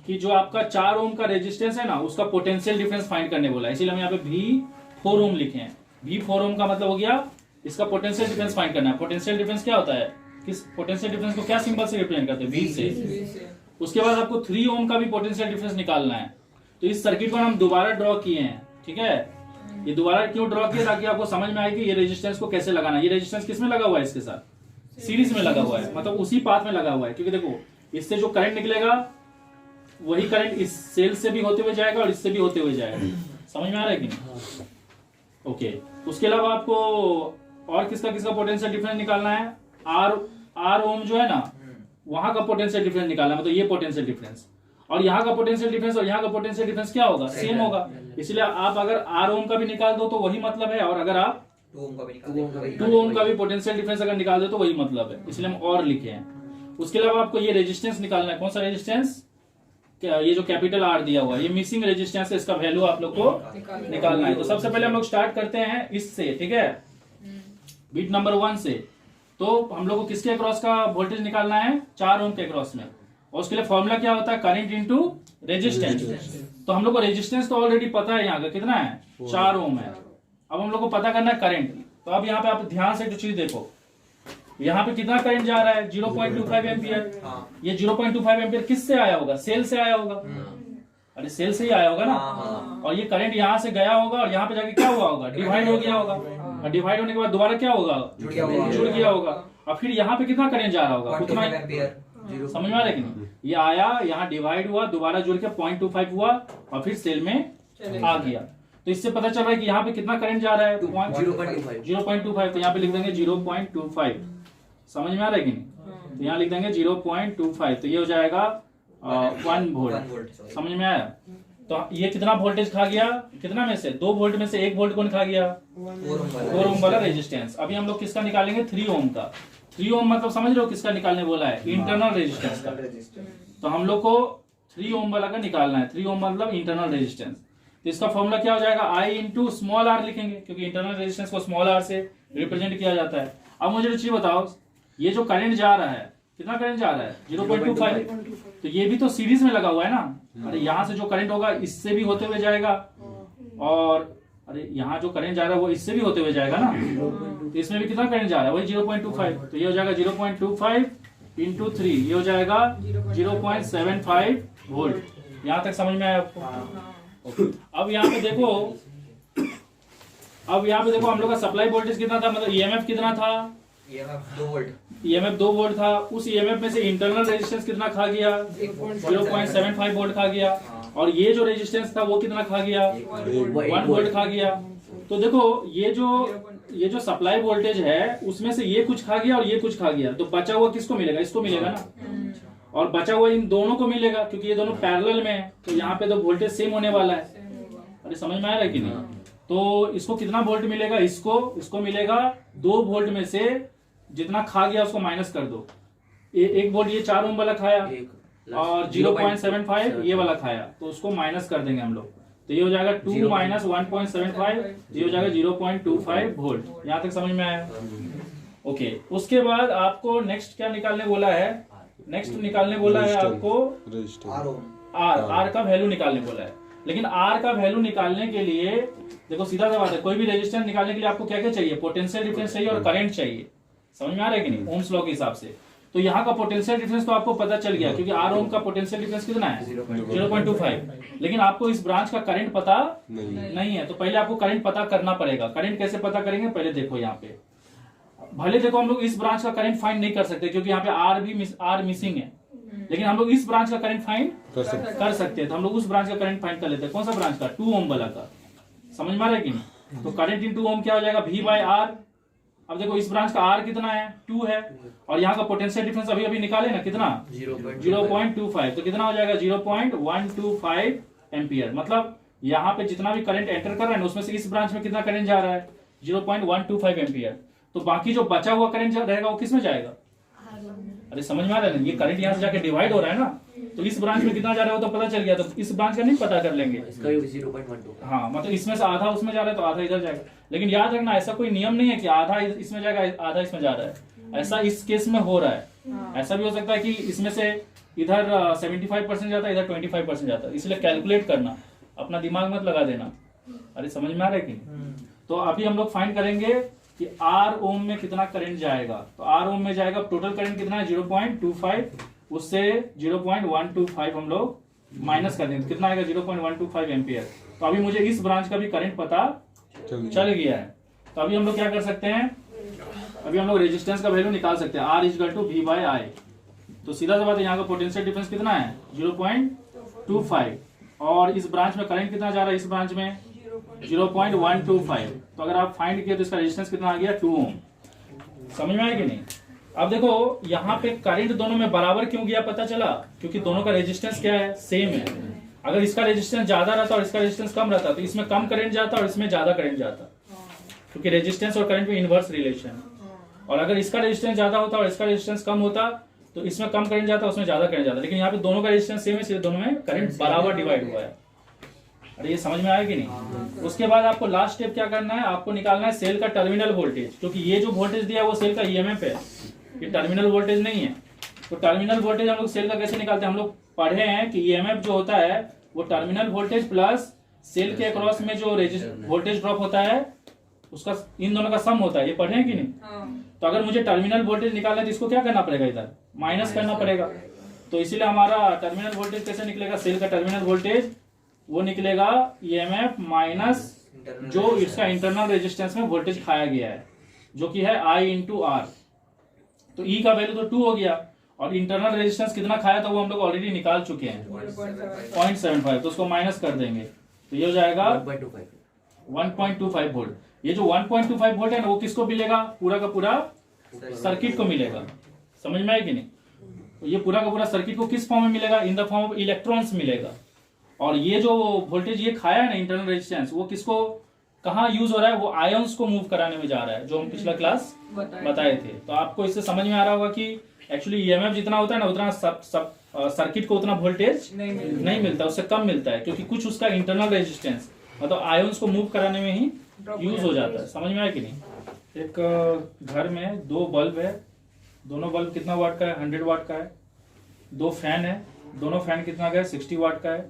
कि जो आपका 4 ओम का रेजिस्टेंस है ना उसका पोटेंशियल डिफरेंस फाइंड करने बोला है। इसीलिए हम यहाँ पे V4 ओम लिखे हैं। V4 ओम का मतलब हो गया इसका पोटेंशियल डिफरेंस फाइंड करना है। पोटेंशियल डिफरेंस क्या होता है? किस पोटेंशियल डिफरेंस को क्या सिंबल से रिप्रेजेंट करते हैं? V से। उसके बाद आपको 3 ओम का भी पोटेंशियल डिफरेंस निकालना है। तो इस सर्किट को हम दोबारा ड्रॉ किए हैं। ठीक है, ये दोबारा क्यों ड्रॉ किया? ताकि आपको समझ में आए कि ये रेजिस्टेंस को कैसे लगाना है। ये रेजिस्टेंस किस में लगा हुआ है? इसके साथ सीरीज में लगा हुआ है, मतलब उसी पाथ में लगा हुआ है। क्योंकि देखो इससे जो करंट निकलेगा वही करंट इस सेल से भी होते हुए जाएगा और इससे भी होते हुए जाएगा। समझ में आ रहा है कि नहीं? ओके। उसके अलावा आपको और किसका किसका पोटेंशियल डिफरेंस निकालना है? आर ओम जो है ना वहां का पोटेंशियल डिफरेंस निकालना है। मतलब ये पोटेंशियल डिफरेंस और यहाँ का पोटेंशियल डिफरेंस और यहाँ का पोटेंशियल डिफरेंस क्या होगा? सेम होगा। इसलिए आप अगर आर ओम का भी निकाल दो तो वही मतलब है और अगर आप 2 ओम का भी पोटेंशियल डिफरेंस अगर निकाल दो तो वही मतलब है। इसलिए हम और लिखे हैं। उसके अलावा आपको ये रेजिस्टेंस निकालना है। कौन सा रेजिस्टेंस? ये जो कैपिटल R दिया हुआ है ये मिसिंग रेजिस्टेंस है। इसका वैल्यू आप लोग को निकालना है। तो सबसे पहले हम लोग स्टार्ट करते हैं इससे। ठीक है, बीट नंबर 1 से। तो हम लोग को किसके अक्रॉस का वोल्टेज निकालना है? 4 ओम के अक्रॉस में। और उसके लिए फॉर्मूला क्या होता है? Current into resistance. तो हम लोग को रेजिस्टेंस तो ऑलरेडी पता है, यहाँ का कितना है? 4 ओम है। अब हम लोग को पता करना है करंट। तो अब यहाँ पे आप ध्यान से जो चीज देखो, यहाँ पे कितना करंट जा रहा है? 0.25 एम्पियर। ये 0.25 एम्पियर किससे आया होगा? सेल से आया होगा। अरे सेल से ही आया होगा ना। और ये करंट यहाँ से गया होगा और यहाँ पे जाके क्या हुआ होगा? डिवाइड हो गया होगा। और डिवाइड होने के बाद दोबारा क्या होगा? जुड़ गया होगा। और फिर यहाँ पे कितना करंट जा रहा होगा? उतना। समझ में आ रहा है कि नहीं? ये आया, यहाँ डिवाइड हुआ, दोबारा जुड़ के 0.25 हुआ और फिर सेल में आ गया। तो इससे पता चल रहा है कि यहाँ पे कितना करंट जा रहा है? 0.25। तो यहाँ पे लिख देंगे 0.25। समझ में आ रहा है कि नहीं? तो यहाँ लिख देंगे 0.25। तो ये हो जाएगा 1 वोल्ट। समझ में आया? तो ये कितना वोल्टेज खा गया? कितना में से? 2 वोल्ट में से 1 वोल्ट कौन खा गया? 4 ओम वाला रेजिस्टेंस। अभी हम लोग किसका निकालेंगे? 3 ओम का। 3 ओम मतलब समझ रहे हो किसका निकालने बोला है, इंटरनल रेजिस्टेंस का। तो हम लोग को 3 ओम वाला का निकालना है। 3 ओम मतलब इंटरनल रेजिस्टेंस। तो इसका फॉर्मूला क्या हो जाएगा, I इंटू स्मॉल आर लिखेंगे, क्योंकि इंटरनल रेजिस्टेंस को स्मॉल आर से रिप्रेजेंट किया जाता है। अब मुझे एक चीज बताओ, ये जो करंट जा रहा है, कितना करंट जा रहा है, 0.25। तो ये भी तो सीरीज में लगा हुआ है ना। अरे यहाँ से जो करंट होगा इससे भी होते हुए जाएगा, और अरे यहाँ जो करंट जा रहा है वो इससे भी होते हुए जाएगा ना। तो इसमें भी कितना करंट जा रहा है, वही 0.25। तो ये हो जाएगा 0.25 इंटू 3, ये हो जाएगा 0.75 वोल्ट। यहाँ तक समझ में आया आपको? अब यहाँ पे देखो, हम लोग का सप्लाई वोल्टेज कितना था, मतलब ईएमएफ कितना था, EMF 2 वोल्ट। ईएमएफ 2 वोल्ट था। उस ईएमएफ में से इंटरनल रेजिस्टेंस कितना खा गया, 0.75 वोल्ट खा गया। और ये जो रेजिस्टेंस था वो कितना खा गया, 1 वोल्ट खा गया। तो देखो ये जो सप्लाई वोल्टेज है उसमें से ये कुछ खा गया और ये कुछ खा गया, तो बचा हुआ किसको मिलेगा, इसको मिलेगा ना। और बचा हुआ इन दोनों को मिलेगा, क्योंकि ये दोनों पैरेलल में है। तो यहाँ पे तो वोल्टेज सेम होने वाला है। अरे समझ में आ रहा है कि नहीं? तो इसको कितना वोल्ट मिलेगा, इसको मिलेगा 2 वोल्ट में से जितना खा गया उसको माइनस कर दो। 1 वोल्ट ये 4 ओम वाला खाया और 0.75 ये वाला खाया, तो उसको माइनस कर देंगे हम लोग। तो ये हो जाएगा 2 माइनस 1.75, ये हो जाएगा 0.25 वोल्ट। यहाँ तक समझ में आया? ओके। उसके बाद आपको नेक्स्ट क्या निकालने बोला है, नेक्स्ट निकालने बोला है आपको आर का वैल्यू निकालने बोला है। लेकिन आर का वैल्यू निकालने के लिए देखो सीधा सा बात है, कोई भी रेजिस्टेंस निकालने के लिए आपको क्या क्या चाहिए, पोटेंशियल डिफरेंस चाहिए और करंट चाहिए। समझ में आ रहा है कि नहीं, ओम्स लॉ के हिसाब से। तो यहाँ का पोटेंशियल डिफरेंस तो आपको पता चल गया, क्योंकि आर ओम का पोटेंशियल डिफरेंस कितना है, 0.25। लेकिन आपको इस ब्रांच का करंट पता नहीं है, तो पहले आपको करंट पता करना पड़ेगा। करंट कैसे पता करेंगे, पहले देखो यहाँ पे, भले देखो हम लोग इस ब्रांच का करंट फाइंड नहीं कर सकते क्योंकि यहाँ पे आर मिसिंग है, लेकिन हम लोग इस ब्रांच का करंट फाइंड कर सकते हैं। तो हम लोग उस ब्रांच का करंट फाइंड कर लेते हैं। कौन सा ब्रांच का, 2 ओम वाला का। समझ में आ रहा है कि नहीं? तो करंट इन 2 ओम क्या हो जाएगा, V/R। अब देखो इस ब्रांच का R कितना है, 2 है, और यहाँ का पोटेंशियल डिफरेंस अभी अभी निकाले ना, कितना 0.25। तो कितना हो जाएगा 0.125 एम्पियर। मतलब यहाँ पे जितना भी करंट एंटर कर रहा है ना, उसमें से इस ब्रांच में कितना करंट जा रहा है, 0.125 एम्पियर। तो बाकी जो बचा हुआ करंट रहेगा वो किस में जाएगा, अरे समझ में आ रहा है ना, ये करंट यहाँ से जाके डिवाइड हो रहा है ना, तो इस ब्रांच में कितना जा रहा है वो तो पता चल गया। तो इस ब्रांच का नहीं पता कर लेंगे, इसका भी 0.12। हाँ, मतलब इसमें से आधा उसमें जा रहा है तो आधा इधर जाएगा। लेकिन याद रखना ऐसा कोई नियम नहीं है कि आधा इसमें जाएगा आधा इसमें जा रहा है। ऐसा इस केस में हो रहा है। ऐसा भी हो सकता है कि इसमें से इधर 75% जाता है, इधर 25% जाता है। इसलिए कैलकुलेट करना, अपना दिमाग मत लगा देना। अरे समझ में आ रहा है कि? तो अभी हम लोग फाइंड करेंगे कि आर ओम में कितना करंट जाएगा। तो आर ओम में जाएगा, टोटल करंट कितना है 0.25, उससे 0.125 हम लोग माइनस कर देंगे, कितना आएगा 0.125 एम्पियर। तो अभी मुझे इस ब्रांच का भी करंट पता चल गया है। तो अभी हम लोग क्या कर सकते हैं, अभी हम लोग रेजिस्टेंस का वैल्यू निकाल सकते हैं, R = V/I। तो सीधा सा बात है, यहाँ का पोटेंशियल डिफरेंस कितना है 0.25, और इस ब्रांच में करंट कितना जा रहा है, इस ब्रांच में 0.125। तो अगर आप फाइंड किए तो इसका रेजिस्टेंस कितना आ गया 2 ओम। समझ में आया कि नहीं? अब देखो यहाँ पे करंट दोनों में बराबर क्यों गया, पता चला, क्योंकि दोनों का रेजिस्टेंस क्या है, सेम है। अगर इसका रेजिस्टेंस ज्यादा रहता और इसका रेजिस्टेंस कम रहता तो इसमें कम करंट जाता और इसमें ज्यादा करंट जाता, क्योंकि रेजिस्टेंस और करंट में इनवर्स रिलेशन। और अगर इसका रेजिस्टेंस ज्यादा होता और इसका रेजिस्टेंस कम होता तो इसमें कम करंट जाता, उसमें ज्यादा करंट जाता। लेकिन यहाँ पे दोनों का रेजिस्टेंस सेम है, इसलिए दोनों में करंट बराबर डिवाइड हुआ है। अरे ये समझ में आया कि नहीं? उसके बाद आपको लास्ट स्टेप क्या करना है, आपको निकालना है सेल का टर्मिनल वोल्टेज, क्योंकि ये जो वोल्टेज दिया है वो सेल का ईएमएफ है, ये टर्मिनल वोल्टेज नहीं है। तो टर्मिनल वोल्टेज हम लोग सेल का कैसे निकालते हैं, हम लोग पढ़े हैं कि ईएमएफ जो होता है वो टर्मिनल वोल्टेज प्लस सेल के अक्रॉस में जो वोल्टेज ड्रॉप होता है उसका, इन दोनों का सम होता है। ये पढ़े हैं कि नहीं? तो अगर मुझे टर्मिनल वोल्टेज निकालना है तो इसको क्या करना पड़ेगा, इधर माइनस करना पड़ेगा। तो इसीलिए हमारा टर्मिनल वोल्टेज कैसे निकलेगा, सेल का टर्मिनल वोल्टेज वो निकलेगा ईएमएफ माइनस जो इसका इंटरनल रेजिस्टेंस में वोल्टेज खाया गया है, जो कि है I × R। तो E का वैल्यू तो 2 हो गया, और इंटरनल रेजिस्टेंस कितना खाया था वो हम लोग ऑलरेडी निकाल चुके हैं 0.75। तो उसको माइनस कर देंगे, तो ये हो जाएगा 1.25 वोल्ट। ये जो 1.25 वोल्ट है ना वो किसको मिलेगा, पूरा का पूरा सर्किट को मिलेगा। समझ में आया कि नहीं? तो ये पूरा का पूरा सर्किट को किस फॉर्म में मिलेगा, in the form of electrons मिलेगा। और ये जो वोल्टेज ये खाया है ना इंटरनल रेजिस्टेंस, वो किसको कहाँ यूज हो रहा है, वो आयंस को मूव कराने में जा रहा है, जो हम पिछला क्लास बताए थे। तो आपको इससे समझ में आ रहा होगा कि एक्चुअली ईएमएफ जितना होता है ना, उतना सर्किट को उतना वोल्टेज नहीं मिलता, उससे कम मिलता है, क्योंकि कुछ उसका इंटरनल रेजिस्टेंस मतलब आयंस को मूव कराने में ही यूज हो जाता है। समझ में आया कि नहीं। एक घर में 2 बल्ब है, दोनों बल्ब कितना वाट का है, 100 वाट का है। 2 फैन है, दोनों फैन कितना का है, 60 वाट का है।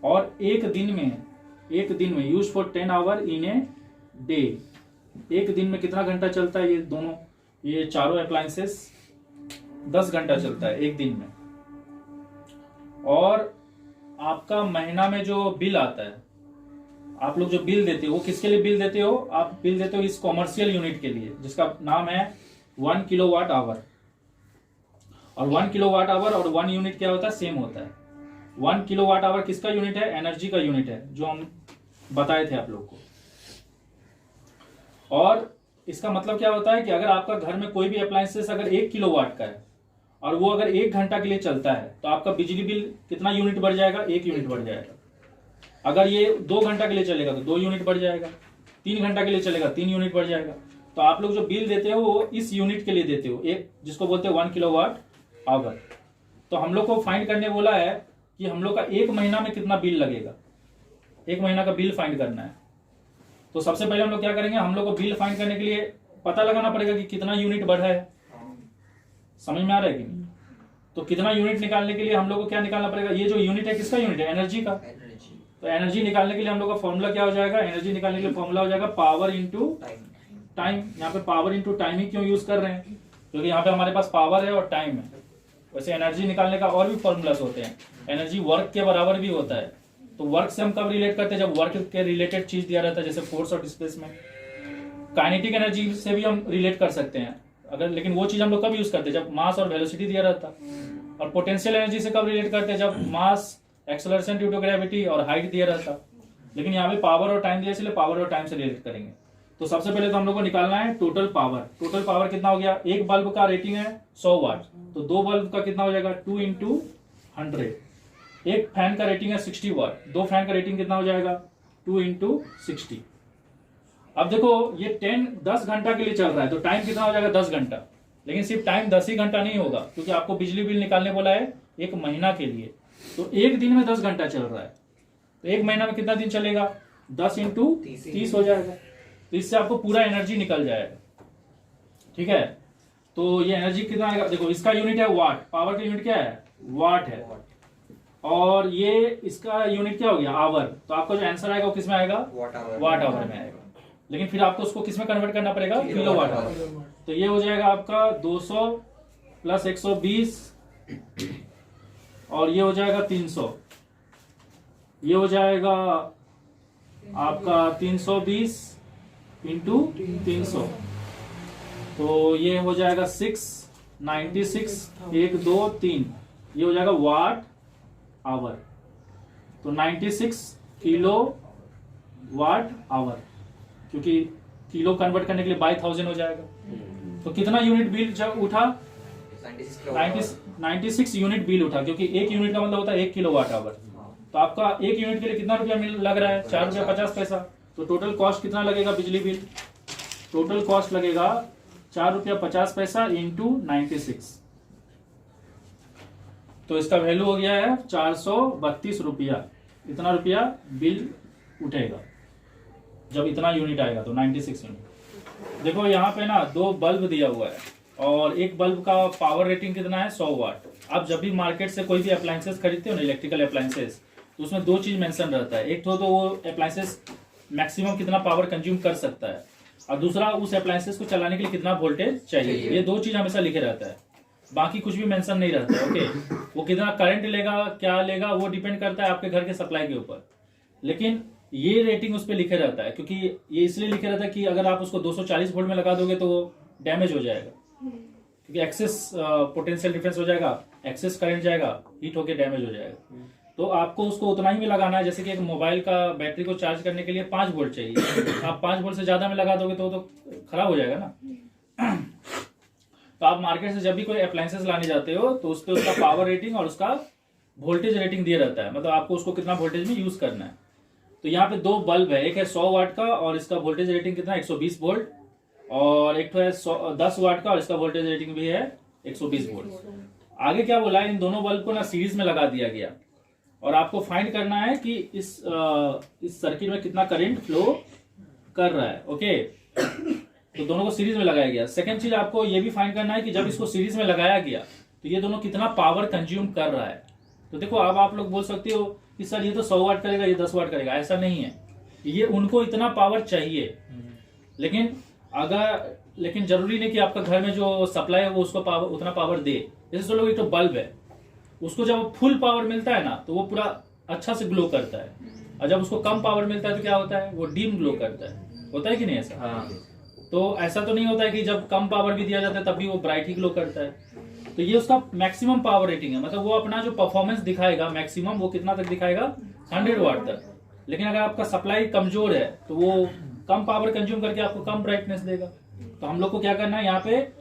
और एक दिन में use for 10 hour in a day, एक दिन में कितना घंटा चलता है, ये चारों अप्लायंसेस 10 घंटा चलता है एक दिन में। और आपका महीना में जो बिल आता है, आप लोग जो बिल देते हो वो किसके लिए बिल देते हो, आप बिल देते हो इस कॉमर्शियल यूनिट के लिए, जिसका नाम है 1 किलोवाट आवर। और 1 किलोवाट आवर और 1 यूनिट क्या होता है, सेम होता है। 1 किलोवाट आवर किसका यूनिट है, एनर्जी का यूनिट है, जो हम बताए थे आप लोग को। और इसका मतलब क्या होता है कि अगर आपका घर में कोई भी अप्लायंसेस अगर 1 किलोवाट का है और वो अगर 1 घंटा के लिए चलता है, तो आपका बिजली बिल कितना यूनिट बढ़ जाएगा, 1 यूनिट बढ़ जाएगा। अगर ये 2 घंटा के लिए चलेगा तो 2 यूनिट बढ़ जाएगा, 3 घंटा के लिए चलेगा 3 यूनिट बढ़ जाएगा। तो आप लोग जो बिल देते हो वो इस यूनिट के लिए देते हो, एक जिसको बोलते हैं 1 किलोवाट आवर। तो हम लोग को फाइंड करने बोला है कि हम लोग का 1 महीना में कितना बिल लगेगा, 1 महीना का बिल फाइंड करना है। तो सबसे पहले हम लोग क्या करेंगे, हम लोग को बिल फाइंड करने के लिए पता लगाना पड़ेगा कि कितना यूनिट बढ़ा है। समझ में आ रहा है कि नहीं। तो कितना यूनिट निकालने के लिए हम लोग को क्या निकालना पड़ेगा, ये जो यूनिट है किसका यूनिट है, एनर्जी का। तो एनर्जी निकालने के लिए हम लोग का फॉर्मूला क्या हो जाएगा, एनर्जी निकालने के लिए फॉर्मूला हो जाएगा पावर इंटू टाइम। यहाँ पे पावर इंटू टाइम ही क्यों यूज कर रहे हैं, क्योंकि यहाँ पे हमारे पास पावर है और टाइम है। वैसे एनर्जी निकालने का और भी फॉर्मूलास होते हैं, एनर्जी वर्क के बराबर भी होता है। तो वर्क से हम कब रिलेट करते हैं, जब वर्क के रिलेटेड चीज दिया रहता है, जैसे फोर्स और डिस्प्लेसमेंट। काइनेटिक एनर्जी से भी हम रिलेट कर सकते हैं अगर, लेकिन वो चीज हम लोग कब यूज करते हैं, जब मास और वेलोसिटी दिया रहता है। और पोटेंशियल एनर्जी से कब रिलेट करते हैं, जब मास, एक्सेलरेशन ड्यू टू ग्रेविटी और हाइट दिया रहता। लेकिन यहाँ पे पावर और टाइम दिया, इसलिए पावर और टाइम से रिलेट करेंगे। तो सबसे पहले तो हम लोग को निकालना है टोटल पावर। टोटल पावर कितना हो गया, एक बल्ब का रेटिंग है 100 वाट, तो 2 बल्ब का कितना हो जाएगा 2 इंटू 100। एक फैन का रेटिंग है 60 वाट, 2 फैन का रेटिंग कितना हो जाएगा 2 इंटू 60। अब देखो ये 10 घंटा के लिए चल रहा है, तो टाइम कितना हो जाएगा 10 घंटा। लेकिन सिर्फ टाइम 10 ही घंटा नहीं होगा, क्योंकि आपको बिजली बिल निकालने बोला है 1 महीना के लिए। तो एक दिन में 10 घंटा चल रहा है, तो 1 महीना में कितना दिन चलेगा, 10 इंटू 30 हो जाएगा। तो इससे आपको पूरा एनर्जी निकल जाएगा। ठीक है, तो ये एनर्जी कितना आएगा, देखो इसका यूनिट है वाट, पावर का यूनिट क्या है वाट है, और ये इसका यूनिट क्या हो गया आवर। तो आपका जो आंसर आएगा वो किस में आएगा, वाट आवर में आएगा। लेकिन फिर आपको उसको किस में कन्वर्ट करना पड़ेगा, किलो वाट आवर। तो ये हो जाएगा आपका 200 प्लस 120 और ये हो जाएगा 300, ये हो जाएगा आपका 320 इंटू 300, तो ये हो जाएगा 696 1 2 3, ये हो जाएगा वाट आवर। तो 96 किलो वाट आवर, क्योंकि किलो कन्वर्ट करने के लिए बाय 1000 हो जाएगा। तो कितना यूनिट बिल जब उठा 96 यूनिट बिल उठा, क्योंकि 1 यूनिट का मतलब होता है 1 किलोवाट आवर। तो आपका 1 यूनिट के लिए कितना रुपया लग रहा है, 4 रुपया 50 पैसा। तो टोटल कॉस्ट कितना लगेगा बिजली बिल, टोटल कॉस्ट लगेगा 4 रुपया 50 पैसा इंटू 96। तो इसका वैल्यू हो गया है 432 रुपया। इतना रुपया बिल उठेगा जब इतना यूनिट आएगा, तो 96 यूनिट। देखो यहाँ पे ना 2 बल्ब दिया हुआ है और एक बल्ब का पावर रेटिंग कितना है 100 वाट। आप जब भी मार्केट से कोई भी अप्लायंसेस खरीदते हो ना, इलेक्ट्रिकल अप्लायंसेस, तो उसमें 2 चीज मेंशन रहता है। एक तो वो अप्लायंसेस मैक्सिमम कितना पावर कंज्यूम कर सकता है, और दूसरा उस अप्लायंसेस को चलाने के लिए कितना वोल्टेज चाहिए। ये 2 चीज हमेशा लिखे रहता है, बाकी कुछ भी मेंशन नहीं रहता है। ओके, वो कितना करंट लेगा, क्या लेगा, वो डिपेंड करता है आपके घर के सप्लाई के ऊपर। लेकिन ये रेटिंग उस पर लिखे रहता है, क्योंकि ये इसलिए लिखे रहता है कि अगर आप उसको 240 वोल्ट में लगा दोगे तो वो डैमेज हो जाएगा, क्योंकि एक्सेस पोटेंशियल डिफरेंस हो जाएगा, एक्सेस करंट जाएगा, हीट होके डैमेज हो जाएगा। तो आपको उसको उतना ही में लगाना है। जैसे कि एक मोबाइल का बैटरी को चार्ज करने के लिए 5 वोल्ट चाहिए, आप 5 वोल्ट से ज्यादा में लगा दोगे तो खराब हो जाएगा ना। तो आप मार्केट से जब भी कोई अप्लायंसेस लाने जाते हो तो उस पर उसका पावर रेटिंग और उसका वोल्टेज रेटिंग दिया रहता है, मतलब आपको उसको कितना वोल्टेज में यूज करना है। तो यहाँ पे दो बल्ब है, एक है 100 वाट का और इसका वोल्टेज रेटिंग कितना है 120 वोल्ट, और एक तो है 10 वाट का और इसका वोल्टेज रेटिंग भी है 120 वोल्ट। आगे क्या बोला है, इन दोनों बल्ब को ना सीरीज में लगा दिया गया और आपको फाइंड करना है कि इस सर्किट में कितना करंट फ्लो कर रहा है। ओके, तो दोनों को सीरीज में लगाया गया। सेकंड चीज आपको ये भी फाइंड करना है कि जब इसको सीरीज में लगाया गया तो ये दोनों कितना पावर कंज्यूम कर रहा है। तो देखो अब आप लोग बोल सकते हो कि सर ये तो 100 वाट करेगा, ये 10 वाट करेगा, ऐसा नहीं है। ये उनको इतना पावर चाहिए, लेकिन जरूरी नहीं कि आपका घर में जो सप्लाई है वो उसको पावर उतना पावर दे। जैसे चलो एक तो बल्ब है, उसको जब फुल पावर मिलता है ना तो वो पूरा अच्छा से ग्लो करता है, और जब उसको कम पावर मिलता है तो क्या होता है, वो डिम ग्लो करता है। होता है कि नहीं ऐसा? हाँ। तो ऐसा तो नहीं होता है कि जब कम पावर भी दिया जाता है तब भी वो ब्राइट ही ग्लो करता है। तो ये उसका मैक्सिमम पावर रेटिंग है, मतलब वो अपना जो परफॉर्मेंस दिखाएगा मैक्सिमम वो कितना तक दिखाएगा 100 वाट तक। लेकिन अगर आपका सप्लाई कमजोर है तो वो कम पावर कंज्यूम करके आपको कम ब्राइटनेस देगा। तो हम लोग को क्या करना है, यहाँ पे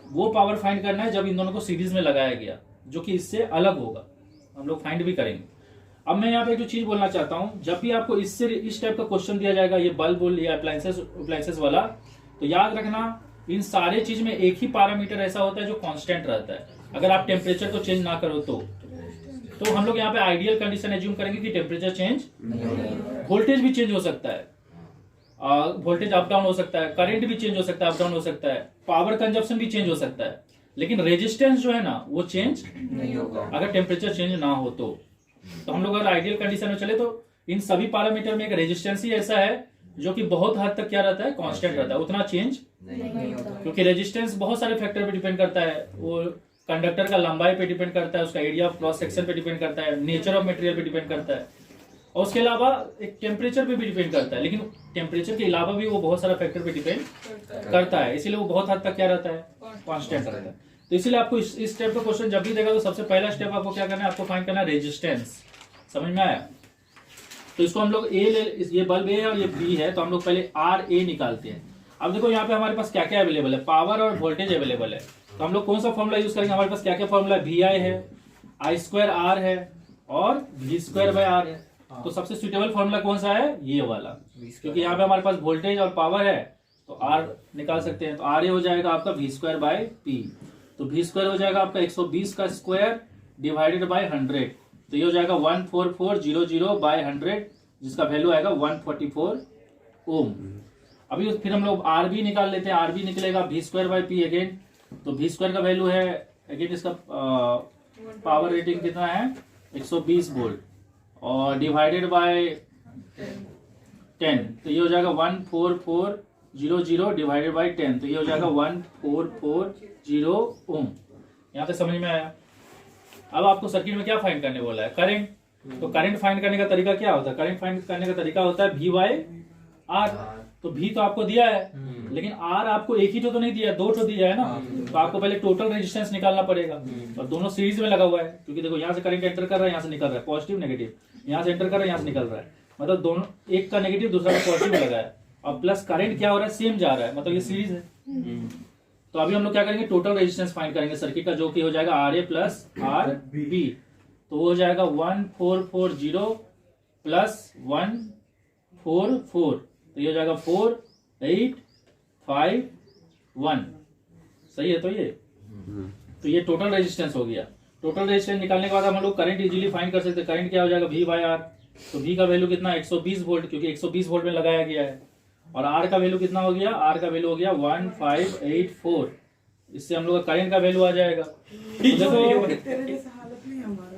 वो पावर फाइंड करना है जब इन दोनों को सीरीज में लगाया गया, जो कि इससे अलग होगा, हम लोग फाइंड भी करेंगे। अब मैं यहाँ पे जो चीज बोलना चाहता हूँ, जब भी आपको इस टाइप का क्वेश्चन दिया जाएगा, ये बल्ब या अप्लायंसेस वाला, तो याद रखना इन सारे चीज में एक ही पैरामीटर ऐसा होता है जो कांस्टेंट रहता है। अगर आप टेम्परेचर को चेंज ना करो तो हम लोग यहाँ पे आइडियल कंडीशन एज्यूम करेंगे कि टेम्परेचर चेंज, वोल्टेज भी चेंज हो सकता है, वोल्टेज अप डाउन हो सकता है, करंट भी चेंज हो सकता है, अप डाउन हो सकता है, पावर कंजप्शन भी चेंज हो सकता है, लेकिन रेजिस्टेंस जो है ना वो चेंज नहीं होगा अगर टेम्परेचर चेंज ना हो तो हम लोग अगर आइडियल कंडीशन में चले तो इन सभी पैरामीटर में एक रेजिस्टेंस ही ऐसा है जो कि बहुत हद तक क्या रहता है, कांस्टेंट रहता है, उतना चेंज नहीं होता। क्योंकि रेजिस्टेंस बहुत सारे फैक्टर पे डिपेंड करता है, वो कंडक्टर का लंबाई पे डिपेंड करता है, उसका एरिया ऑफ क्रॉस सेक्शन पे डिपेंड करता है, नेचर ऑफ मटेरियल पे डिपेंड करता है, और उसके अलावा एक टेम्परेचर पे भी डिपेंड करता है। लेकिन टेम्परेचर के अलावा भी वो बहुत सारा फैक्टर पे डिपेंड करता है, इसीलिए वो बहुत हद तक क्या रहता है, कांस्टेंट रहता है। तो इसीलिए आपको इस टाइप का क्वेश्चन जब भी देगा तो सबसे पहला स्टेप आपको क्या करना है, आपको फाइंड करना है रेजिस्टेंस। समझ में आया? तो इसको हम लोग ये बल्ब ए और ये बी है, तो हम लोग पहले आर ए निकालते हैं। अब देखो यहाँ पे हमारे पास क्या क्या अवेलेबल है, पावर और वोल्टेज अवेलेबल है। तो हम लोग कौन सा फॉर्मूला यूज करेंगे, हमारे पास क्या क्या फॉर्मूला है, वी आई है, आई स्क्वायर आर है और वी स्क्वायर बाय आर है। तो सबसे सुटेबल फॉर्मूला कौन सा है, ये वाला, क्योंकि यहाँ पे हमारे पास वोल्टेज और पावर है तो आर निकाल सकते हैं। तो आर ए हो जाएगा आपका वी स्क्वायर बाय पी, तो वी स्क्वायर हो जाएगा आपका 120 का स्क्वायर डिवाइडेड बाय 100, तो ये हो जाएगा 14400 बाय 100, जिसका वैल्यू आएगा 144 ओम। अभी फिर हम लोग आर बी निकाल लेते हैं, आर बी निकलेगा V square by P again, तो वी स्क्वायर का वैल्यू है अगेन, इसका पावर रेटिंग कितना है 120 वोल्ट और डिवाइडेड बाय 10, तो ये हो जाएगा 14400 डिवाइडेड बाय 10, तो ये हो जाएगा 1440 ओम। यहाँ पे समझ में आया? अब आपको सर्किट में क्या फाइंड करने बोला है, करंट। तो करंट फाइंड करने का तरीका क्या होता है, करंट फाइंड करने का तरीका होता है वी बाय आर। तो वी तो आपको दिया है, लेकिन आर आपको एक ही तो नहीं दिया है, दो तो दिया है ना, तो आपको पहले टोटल रेजिस्टेंस निकालना पड़ेगा, और दोनों सीरीज में लगा हुआ है, क्योंकि देखो यहाँ से करंट एंटर कर रहा है, यहाँ से निकल रहा है, पॉजिटिव नेगेटिव, यहाँ से एंटर कर रहा है, यहाँ से निकल रहा है, मतलब दोनों, एक का नेगेटिव दूसरा का पॉजिटिव लगा है, और प्लस करंट क्या हो रहा है, सेम जा रहा है, मतलब ये सीरीज है। तो अभी हम लोग क्या करेंगे, टोटल रेजिस्टेंस फाइंड करेंगे सर्किट का, जो कि हो जाएगा R A plus R B, तो वो हो जाएगा 1440 प्लस 144, तो ये हो जाएगा 4851। सही है? तो ये टोटल रेजिस्टेंस हो गया। टोटल रेजिस्टेंस निकालने के बाद हम लोग करंट इजीली फाइंड कर सकते हैं। करंट क्या हो जाएगा, वी बाय आर, तो वी का वैल्यू कितना 120 वोल्ट, क्योंकि 120 वोल्ट में लगाया गया है, और आर का वैल्यू कितना हो गया, आर का वैल्यू हो गया 1584, इससे हम लोग का करंट का वैल्यू आ जाएगा। तो देखो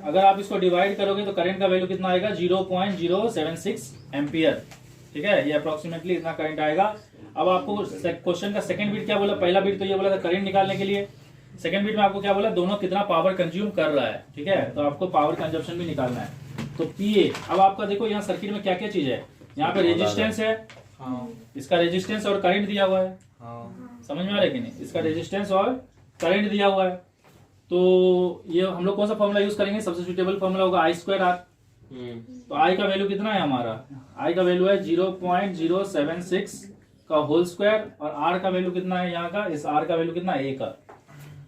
अगर आप इसको डिवाइड करोगे तो करंट का वैल्यू कितना आएगा, 0.076 एम्पियर। ठीक है, ये अप्रोक्सीमेटली इतना करंट आएगा। अब आपको क्वेश्चन का सेकंड बिट क्या बोला, पहला बिट तो ये बोला था करंट निकालने के लिए, सेकंड बिट में आपको क्या बोला, दोनों कितना पावर कंज्यूम कर रहा है। ठीक है, तो आपको पावर कंजप्शन भी निकालना है। तो पीए, अब आपका देखो यहाँ सर्किट में क्या क्या चीज है, यहाँ पे रेजिस्टेंस है, इसका रेजिस्टेंस और करंट दिया हुआ है, समझ में आ रहा है कि नहीं, इसका रेजिस्टेंस और करंट दिया हुआ है। तो ये हम लोग कौन सा फॉर्मूला यूज करेंगे, सबसे सुटेबल फॉर्मूला होगा आई स्क्वायर आर। तो आई का वैल्यू कितना है हमारा, आई का वैल्यू है 0.076 का होल स्क्वायर, और आर का वैल्यू कितना है यहाँ का, इस आर का वैल्यू कितना है, ए का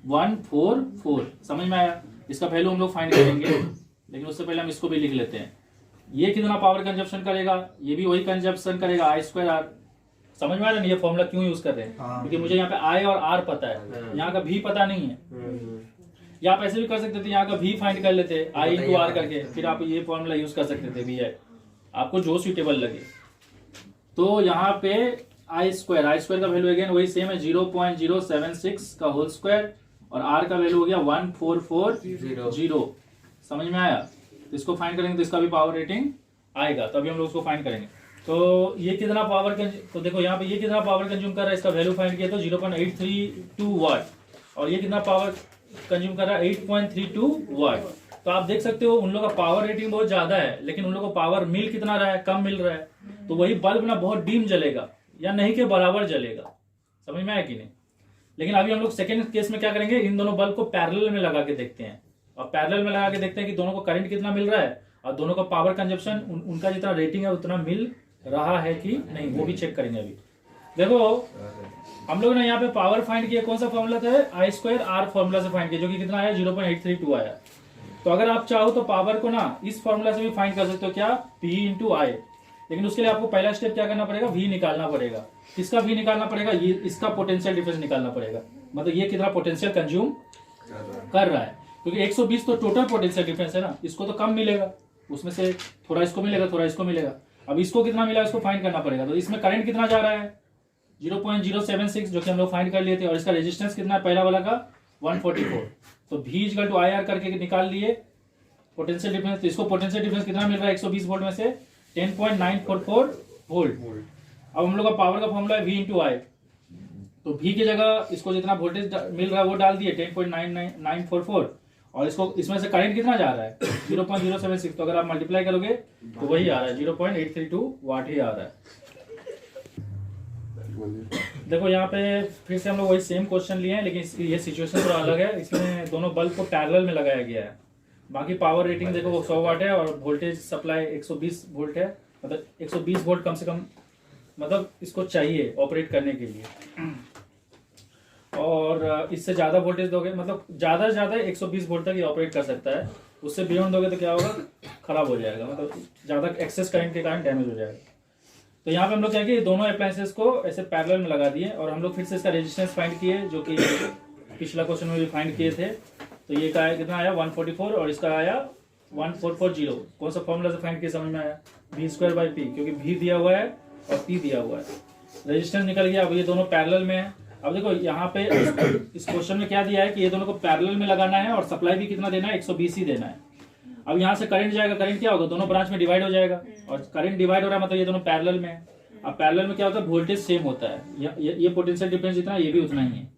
144। समझ में आया? इसका वैल्यू हम लोग फाइंड करेंगे, लेकिन उससे पहले हम इसको भी लिख लेते हैं। ये कितना पावर कंजप्शन करेगा, ये भी वही कंजप्शन करेगा आई स्क्वायर आर। समझ में आ रहा है ये फॉर्मूला क्यों यूज कर रहे हैं? हाँ। क्योंकि मुझे यहाँ पे आई और आर पता है, यहाँ का भी पता नहीं है। या आप ऐसे भी कर सकते थे, यहाँ का भी फाइंड कर लेते आई इंटू आर करके, फिर आप ये फॉर्मूला यूज कर सकते थे भी है, आपको जो सूटेबल लगे। तो यहाँ पे आई स्क्वायर का वैल्यू अगेन वही सेम है 0.076 का होल स्क्वायर, और आर का वैल्यू हो गया 1440। समझ में आया? तो इसको फाइंड करेंगे तो इसका भी पावर रेटिंग आएगा, तभी हम लोग उसको फाइंड करेंगे। तो ये कितना पावर तो देखो यहाँ पे ये कितना पावर कंज्यूम कर रहा है, इसका वैल्यू फाइंड किया तो 0.832 वाट, और ये कितना पावर कंज्यूम कर रहा है 8.32 वाट। तो आप देख सकते हो उन लोगों का पावर रेटिंग बहुत ज्यादा है, लेकिन उन लोगों को पावर मिल कितना रहा है, कम मिल रहा है। तो वही बल्ब ना बहुत डीम जलेगा या नहीं के बराबर जलेगा। समझ में आया कि नहीं? लेकिन अभी हम लोग सेकेंड केस में क्या करेंगे, इन दोनों बल्ब को पैरेलल में लगा के देखते हैं, और पैरेलल में लगा के देखते हैं कि दोनों को करंट कितना मिल रहा है और दोनों का पावर कंजप्शन उनका जितना रेटिंग है उतना मिल रहा है कि नहीं, वो भी चेक करेंगे। अभी देखो हम लोग ने यहाँ पे पावर फाइंड किया, कौन सा फॉर्मूला था, आई स्क्वायर आर फॉर्मूला से फाइंड किया, जो कि कितना आया 0.832 आया। तो अगर आप चाहो तो पावर को ना इस फॉर्मूला से भी फाइंड कर सकते हो, क्या, P इंटू आई। लेकिन उसके लिए आपको पहला स्टेप क्या करना पड़ेगा, V निकालना पड़ेगा। किसका V निकालना पड़ेगा, ये इसका पोटेंशियल डिफरेंस निकालना पड़ेगा, मतलब ये कितना पोटेंशियल कंज्यूम कर रहा है। क्योंकि 120 तो टोटल पोटेंशियल डिफरेंस है ना, इसको तो कम मिलेगा, उसमें से थोड़ा इसको मिलेगा थोड़ा इसको मिलेगा। अब इसको कितना मिला इसको फाइंड करना पड़ेगा। तो इसमें करंट कितना जा रहा है 0.076 जो कि हम लोग फाइंड कर लिए थे, और इसका रेजिस्टेंस कितना है पहला वाला का 144। तो V equal to I R करके निकाल लिए पोटेंशियल डिफरेंस। तो इसको पोटेंशियल डिफरेंस कितना मिल रहा है 120 वोल्ट में से 10.944 वोल्ट। अब हम लोग का पावर का फॉर्मूला है V इंटू आई, तो V की जगह इसको जितना वोल्टेज मिल रहा है वो डाल दिए 10.944, और इसको इसमें से करंट कितना जा रहा है 0.076। तो अगर आप मल्टीप्लाई करोगे तो वही आ रहा है 0.832 वाट ही आ रहा है। देखो यहाँ पे फिर से हम लोग वही सेम क्वेश्चन लिए हैं, लेकिन ये सिचुएशन थोड़ा अलग है। इसमें दोनों बल्ब को पैरेलल में लगाया गया है। बाकी पावर रेटिंग देखो वो 100 वाट है, और वोल्टेज सप्लाई 120 वोल्ट है, मतलब 120 वोल्ट कम से कम मतलब इसको चाहिए ऑपरेट करने के लिए। और इससे ज्यादा वोल्टेज दोगे, मतलब ज्यादा से ज्यादा 120 वोल्ट तक ये ऑपरेट कर सकता है। उससे बियॉन्ड दोगे तो क्या होगा, खराब हो जाएगा, मतलब ज्यादा एक्सेस करंट के कारण डैमेज हो जाएगा। तो यहाँ पे हम लोग क्या किए, दोनों अप्लायंसेस को ऐसे पैरेलल में लगा दिए, और हम लोग फिर से इसका रेजिस्टेंस फाइंड किए, जो कि पिछला क्वेश्चन में भी फाइंड किए थे। तो ये का कितना आया 144, और इसका आया 1440। कौन सा फॉर्मूला से फाइंड किया समझ में आया, V स्क्वायर बाई P, क्योंकि V दिया हुआ है और P दिया हुआ है। रेजिस्टेंस निकल गया। अब ये दोनों पैरेलल में है। अब देखो यहाँ पे इस क्वेश्चन में क्या दिया है कि ये दोनों को पैरेलल में लगाना है, और सप्लाई भी कितना देना है 120 ही देना है। अब यहाँ से करंट जाएगा, करंट क्या होगा, दोनों ब्रांच में डिवाइड हो जाएगा, और करंट डिवाइड हो रहा है मतलब ये दोनों पैरेलल में है। अब पैरेलल में क्या होता है, वोल्टेज सेम होता है, ये पोटेंशियल डिफरेंस जितना ये भी उतना ही है।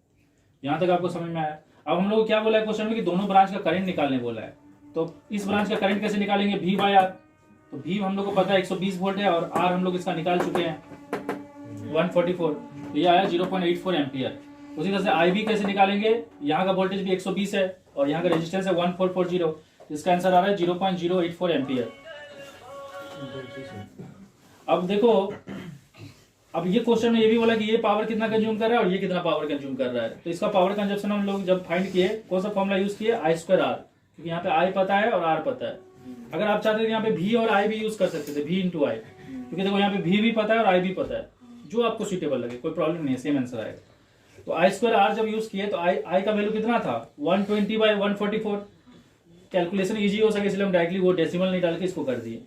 यहाँ तक आपको समझ में आया। अब हम लोग क्या बोला है क्वेश्चन में कि दोनों ब्रांच का करंट निकालने बोला है। तो इस ब्रांच का करंट कैसे निकालेंगे, V बाय आर। तो V हम लोग को पता है 120 वोल्ट है, और R हम लोग इसका निकाल चुके हैं 144, तो ये आया 0.84 एम्पियर। उसी तरह से IB कैसे निकालेंगे, यहाँ का वोल्टेज भी 120 है और यहाँ का रेजिस्टेंस है 1440, इसका आंसर आ रहा है 0.084 एम्पियर। अब देखो, अब ये क्वेश्चन में ये भी बोला कि ये पावर कितना कंज्यूम कर रहा है और ये कितना पावर कंज्यूम कर रहा है। तो इसका पावर कंजप्शन हम लोग जब फाइंड किए, कौन सा फॉर्मूला यूज किए, आई स्क्वायर आर, क्योंकि यहाँ पे आई पता है और आर पता है। अगर आप चाहते थे यहाँ पे V और I भी यूज कर सकते थे, V इंटू आई, क्योंकि देखो यहाँ पे V भी पता है और I भी पता है, जो आपको सुटेबल लगे कोई प्रॉब्लम नहीं है, सेम आंसर आएगा। तो आई स्क्वायर आर जब यूज किए तो आई का वैल्यू कितना था 120 बाई 144। कैलकुलेशन इजी हो सके इसलिए हम डायरेक्टली वो डेसिमल नहीं डाल के इसको कर दिए।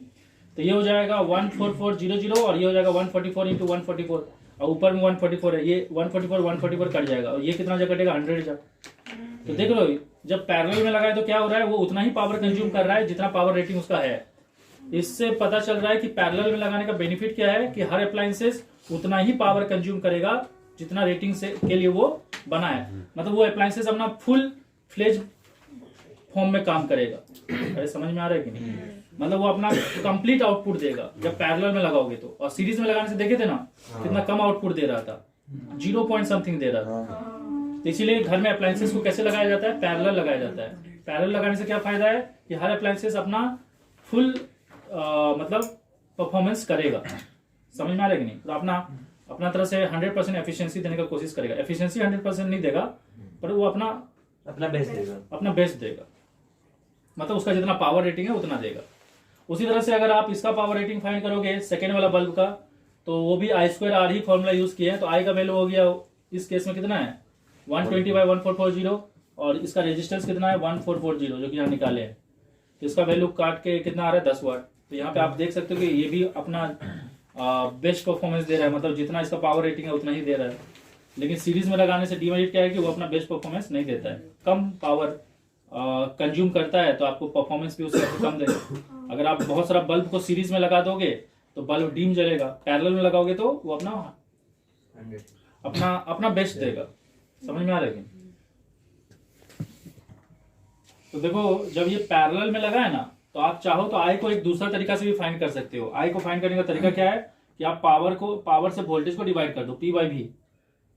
तो ये हो जाएगा 14400, और ये हो जाएगा 144 इंटू 144, और ऊपर में 144 है, ये 144 कट जाएगा, और ये कितना जगह कटेगा 100 जब। तो देख लो जब पैरेलल में लगाए तो क्या हो रहा है, वो उतना ही पावर कंज्यूम कर रहा है जितना पावर रेटिंग उसका है। इससे पता चल रहा है कि पैरेलल में लगाने का बेनिफिट क्या है कि हर अप्लायंसेस उतना ही पावर कंज्यूम करेगा जितना रेटिंग से के लिए वो बना है, मतलब वो अप्लायंसेस अपना फुल फ्लेज फॉर्म में काम करेगा। अरे समझ में आ रहा है कि नहीं, मतलब वो अपना कंप्लीट आउटपुट देगा जब पैरेलल में लगाओगे तो। और सीरीज में लगाने से देखे थे ना कितना कम आउटपुट दे रहा था, 0 पॉइंट समथिंग दे रहा था। तो इसीलिए घर में अप्लायंसेस को कैसे लगाया जाता है, पैरेलल लगाया जाता है। पैरेलल लगाने से क्या फायदा है कि हर अप्लायंसेस अपना फुल मतलब परफॉर्मेंस करेगा। समझ में आ रहा है कि नहीं, तो अपना तरह से 100% एफिशिएंसी देने का कोशिश करेगा। एफिशिएंसी 100% नहीं देगा, पर वो अपना बेस्ट देगा, मतलब उसका जितना पावर रेटिंग है उतना देगा। उसी तरह से अगर आप इसका पावर रेटिंग फाइंड करोगे सेकेंड वाला बल्ब का, तो वो भी I2R ही फॉर्मूला यूज किया है। तो I का वैल्यू हो गया इस केस में कितना है 120/1440, और इसका रेजिस्टेंस कितना है 1440 जो कि यहाँ निकाले हैं। तो इसका वैल्यू काट के कितना आ रहा है 10 वाट। तो यहाँ पे आप देख सकते हो कि ये भी अपना बेस्ट परफॉर्मेंस दे रहा है, मतलब जितना इसका पावर रेटिंग है उतना ही दे रहा है। लेकिन सीरीज में लगाने से डीमेरिट क्या है कि वो अपना बेस्ट परफॉर्मेंस नहीं देता है, कम पावर कंज्यूम करता है, तो आपको परफॉर्मेंस भी उससे कम देगा। अगर आप बहुत सारा बल्ब को सीरीज में लगा दोगे तो बल्ब डीम जलेगा, पैरेलल में लगाओगे तो वो अपना बेस्ट देगा। समझ में आ रहा है? तो देखो जब ये पैरेलल में लगा है ना, तो आप चाहो तो आई को एक दूसरा तरीका से भी फाइंड कर सकते हो। आई को फाइंड करने का तरीका क्या है कि आप पावर से वोल्टेज को डिवाइड कर दो P/V।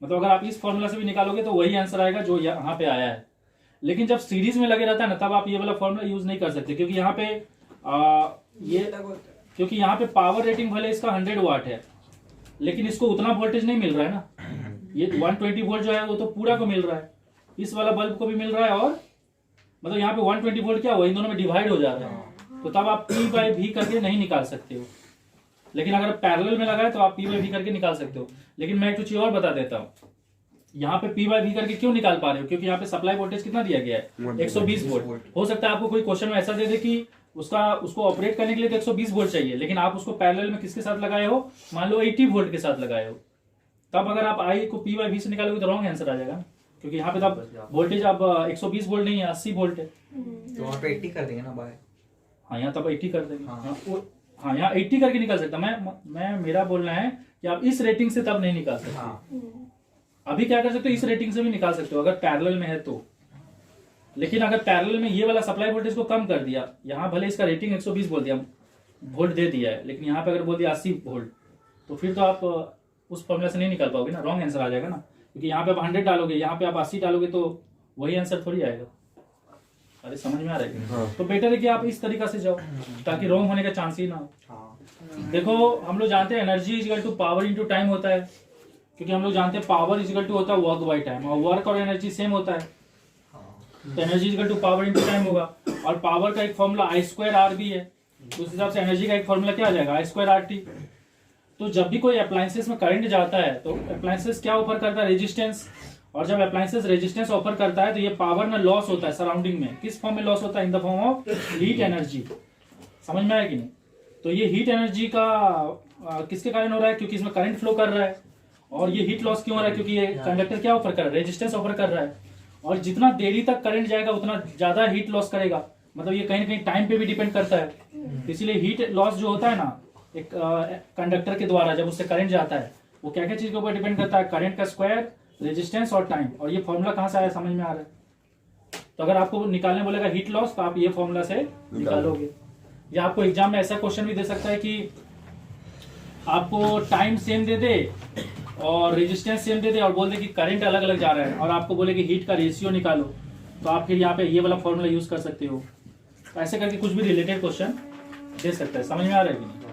मतलब अगर आप इस फॉर्मूला से भी निकालोगे तो वही आंसर आएगा जो यहाँ पे आया है। लेकिन जब सीरीज में लगे रहता है ना, तब आप ये वाला फॉर्मूला यूज नहीं कर सकते, क्योंकि यहाँ पे पावर रेटिंग भले इसका 100 वाट है, लेकिन इसको उतना वोल्टेज नहीं मिल रहा है ना। ये 120 वोल्ट जो है वो तो पूरा को मिल रहा है, इस वाला बल्ब को भी मिल रहा है, और मतलब यहाँ पे 120 वोल्ट क्या हुआ, इन दोनों में डिवाइड हो जा रहा है। तो तब आप P/V करके नहीं निकाल सकते हो। लेकिन अगर पैरेलल में लगाए तो आप P/V करके निकाल सकते हो। लेकिन मैं एक चीज और बता देता हूँ, यहाँ पे P/V करके क्यों निकाल पा रहे हो, क्योंकि यहाँ पे सप्लाई वोल्टेज कितना दिया गया है 120 वोल्ट। हो सकता है आपको कोई क्वेश्चन में ऐसा दे दे कि उसको ऑपरेट करने के लिए तो 120 वोल्ट चाहिए, लेकिन आप उसको पैरेलल में किसके साथ लगाए हो, मान लो 80 वोल्ट के साथ लगाए हो। तब अगर आप आई को P/V से निकालोगे तो रॉन्ग आंसर आ जाएगा, क्योंकि यहाँ पे तो वोल्टेज अब 120 वोल्ट नहीं है, 80 वोल्ट है। तो वहाँ पे 80 कर देंगे ना बाय। हाँ, यहाँ तब 80 कर देंगे। हाँ, यहाँ 80 करके निकाल सकता। मैं मेरा बोलना है कि आप इस रेटिंग से तब नहीं निकाल सकते। अभी क्या कर सकते हो, इस रेटिंग से भी निकाल सकते हो अगर पैरेलल में है तो। लेकिन अगर पैरेलल में ये वाला सप्लाई वोल्टेज को कम कर दिया, यहाँ भले इसका रेटिंग 120 बोल दिया, वोल्ट दे दिया है, लेकिन यहाँ पे अगर बोल दिया 80 वोल्ट, तो फिर तो आप उस फॉर्मूला से नहीं निकाल पाओगे ना, रॉन्ग आंसर आ जाएगा ना। क्योंकि यहाँ पे आप 100 डालोगे, यहाँ पे आप 80 डालोगे, तो वही आंसर थोड़ी आएगा। अरे समझ में आ रहा है? हाँ। तो बेटर है कि आप इस तरीका से जाओ ताकि रॉन्ग होने का चांस ही ना हो। हाँ। देखो हम लोग जानते हैं energy is equal to power into time होता है, क्योंकि हम लोग जानते हैं पावर इज इक्वल टू होता है वर्क बाय टाइम, और वर्क और एनर्जी सेम होता है। तो energy is equal to power into time होगा, और पावर का एक फॉर्मूला I2R भी है, तो उस हिसाब से एनर्जी का एक फॉर्मूला क्या आ जाएगा I2RT। तो जब भी कोई अप्लायंसेस में करंट जाता है तो अप्लायंसेस क्या ऑफर करता है, रेजिस्टेंस। और जब अप्लायंसेस रेजिस्टेंस ऑफर करता है तो ये पावर ना लॉस होता है सराउंडिंग में। किस फॉर्म में लॉस होता है, in the form of heat energy. समझ में आया कि नहीं? तो ये हीट एनर्जी का किसके कारण हो रहा है, क्योंकि इसमें करंट फ्लो कर रहा है। और ये हीट लॉस क्यों हो रहा है, क्योंकि ये कंडक्टर क्या ऑफर कर रहा है, रेजिस्टेंस ऑफर कर रहा है। और जितना देरी तक करंट जाएगा उतना ज्यादा हीट लॉस करेगा, मतलब ये कहीं ना कहीं टाइम पे भी डिपेंड करता है। इसीलिए हीट लॉस जो होता है ना एक कंडक्टर के द्वारा, जब उससे करंट जाता है, वो क्या क्या चीज के ऊपर डिपेंड करता है, करंट का स्क्वायर, रेजिस्टेंस और टाइम। और ये फॉर्मूला कहाँ से आया समझ में आ रहा है? तो अगर आपको निकालने बोलेगा हीट लॉस, तो आप ये फॉर्मूला से निकालोगे। या आपको एग्जाम में ऐसा क्वेश्चन भी दे सकता है कि आपको टाइम सेम दे दे और रेजिस्टेंस सेम दे दे और बोल दे कि करंट अलग अलग जा रहा है, और आपको बोले कि हीट का रेशियो निकालो, तो आप फिर यहाँ पे ये वाला फॉर्मूला यूज कर सकते हो। तो ऐसे करके कुछ भी रिलेटेड क्वेश्चन दे सकता है। समझ में आ रहा है कि नहीं?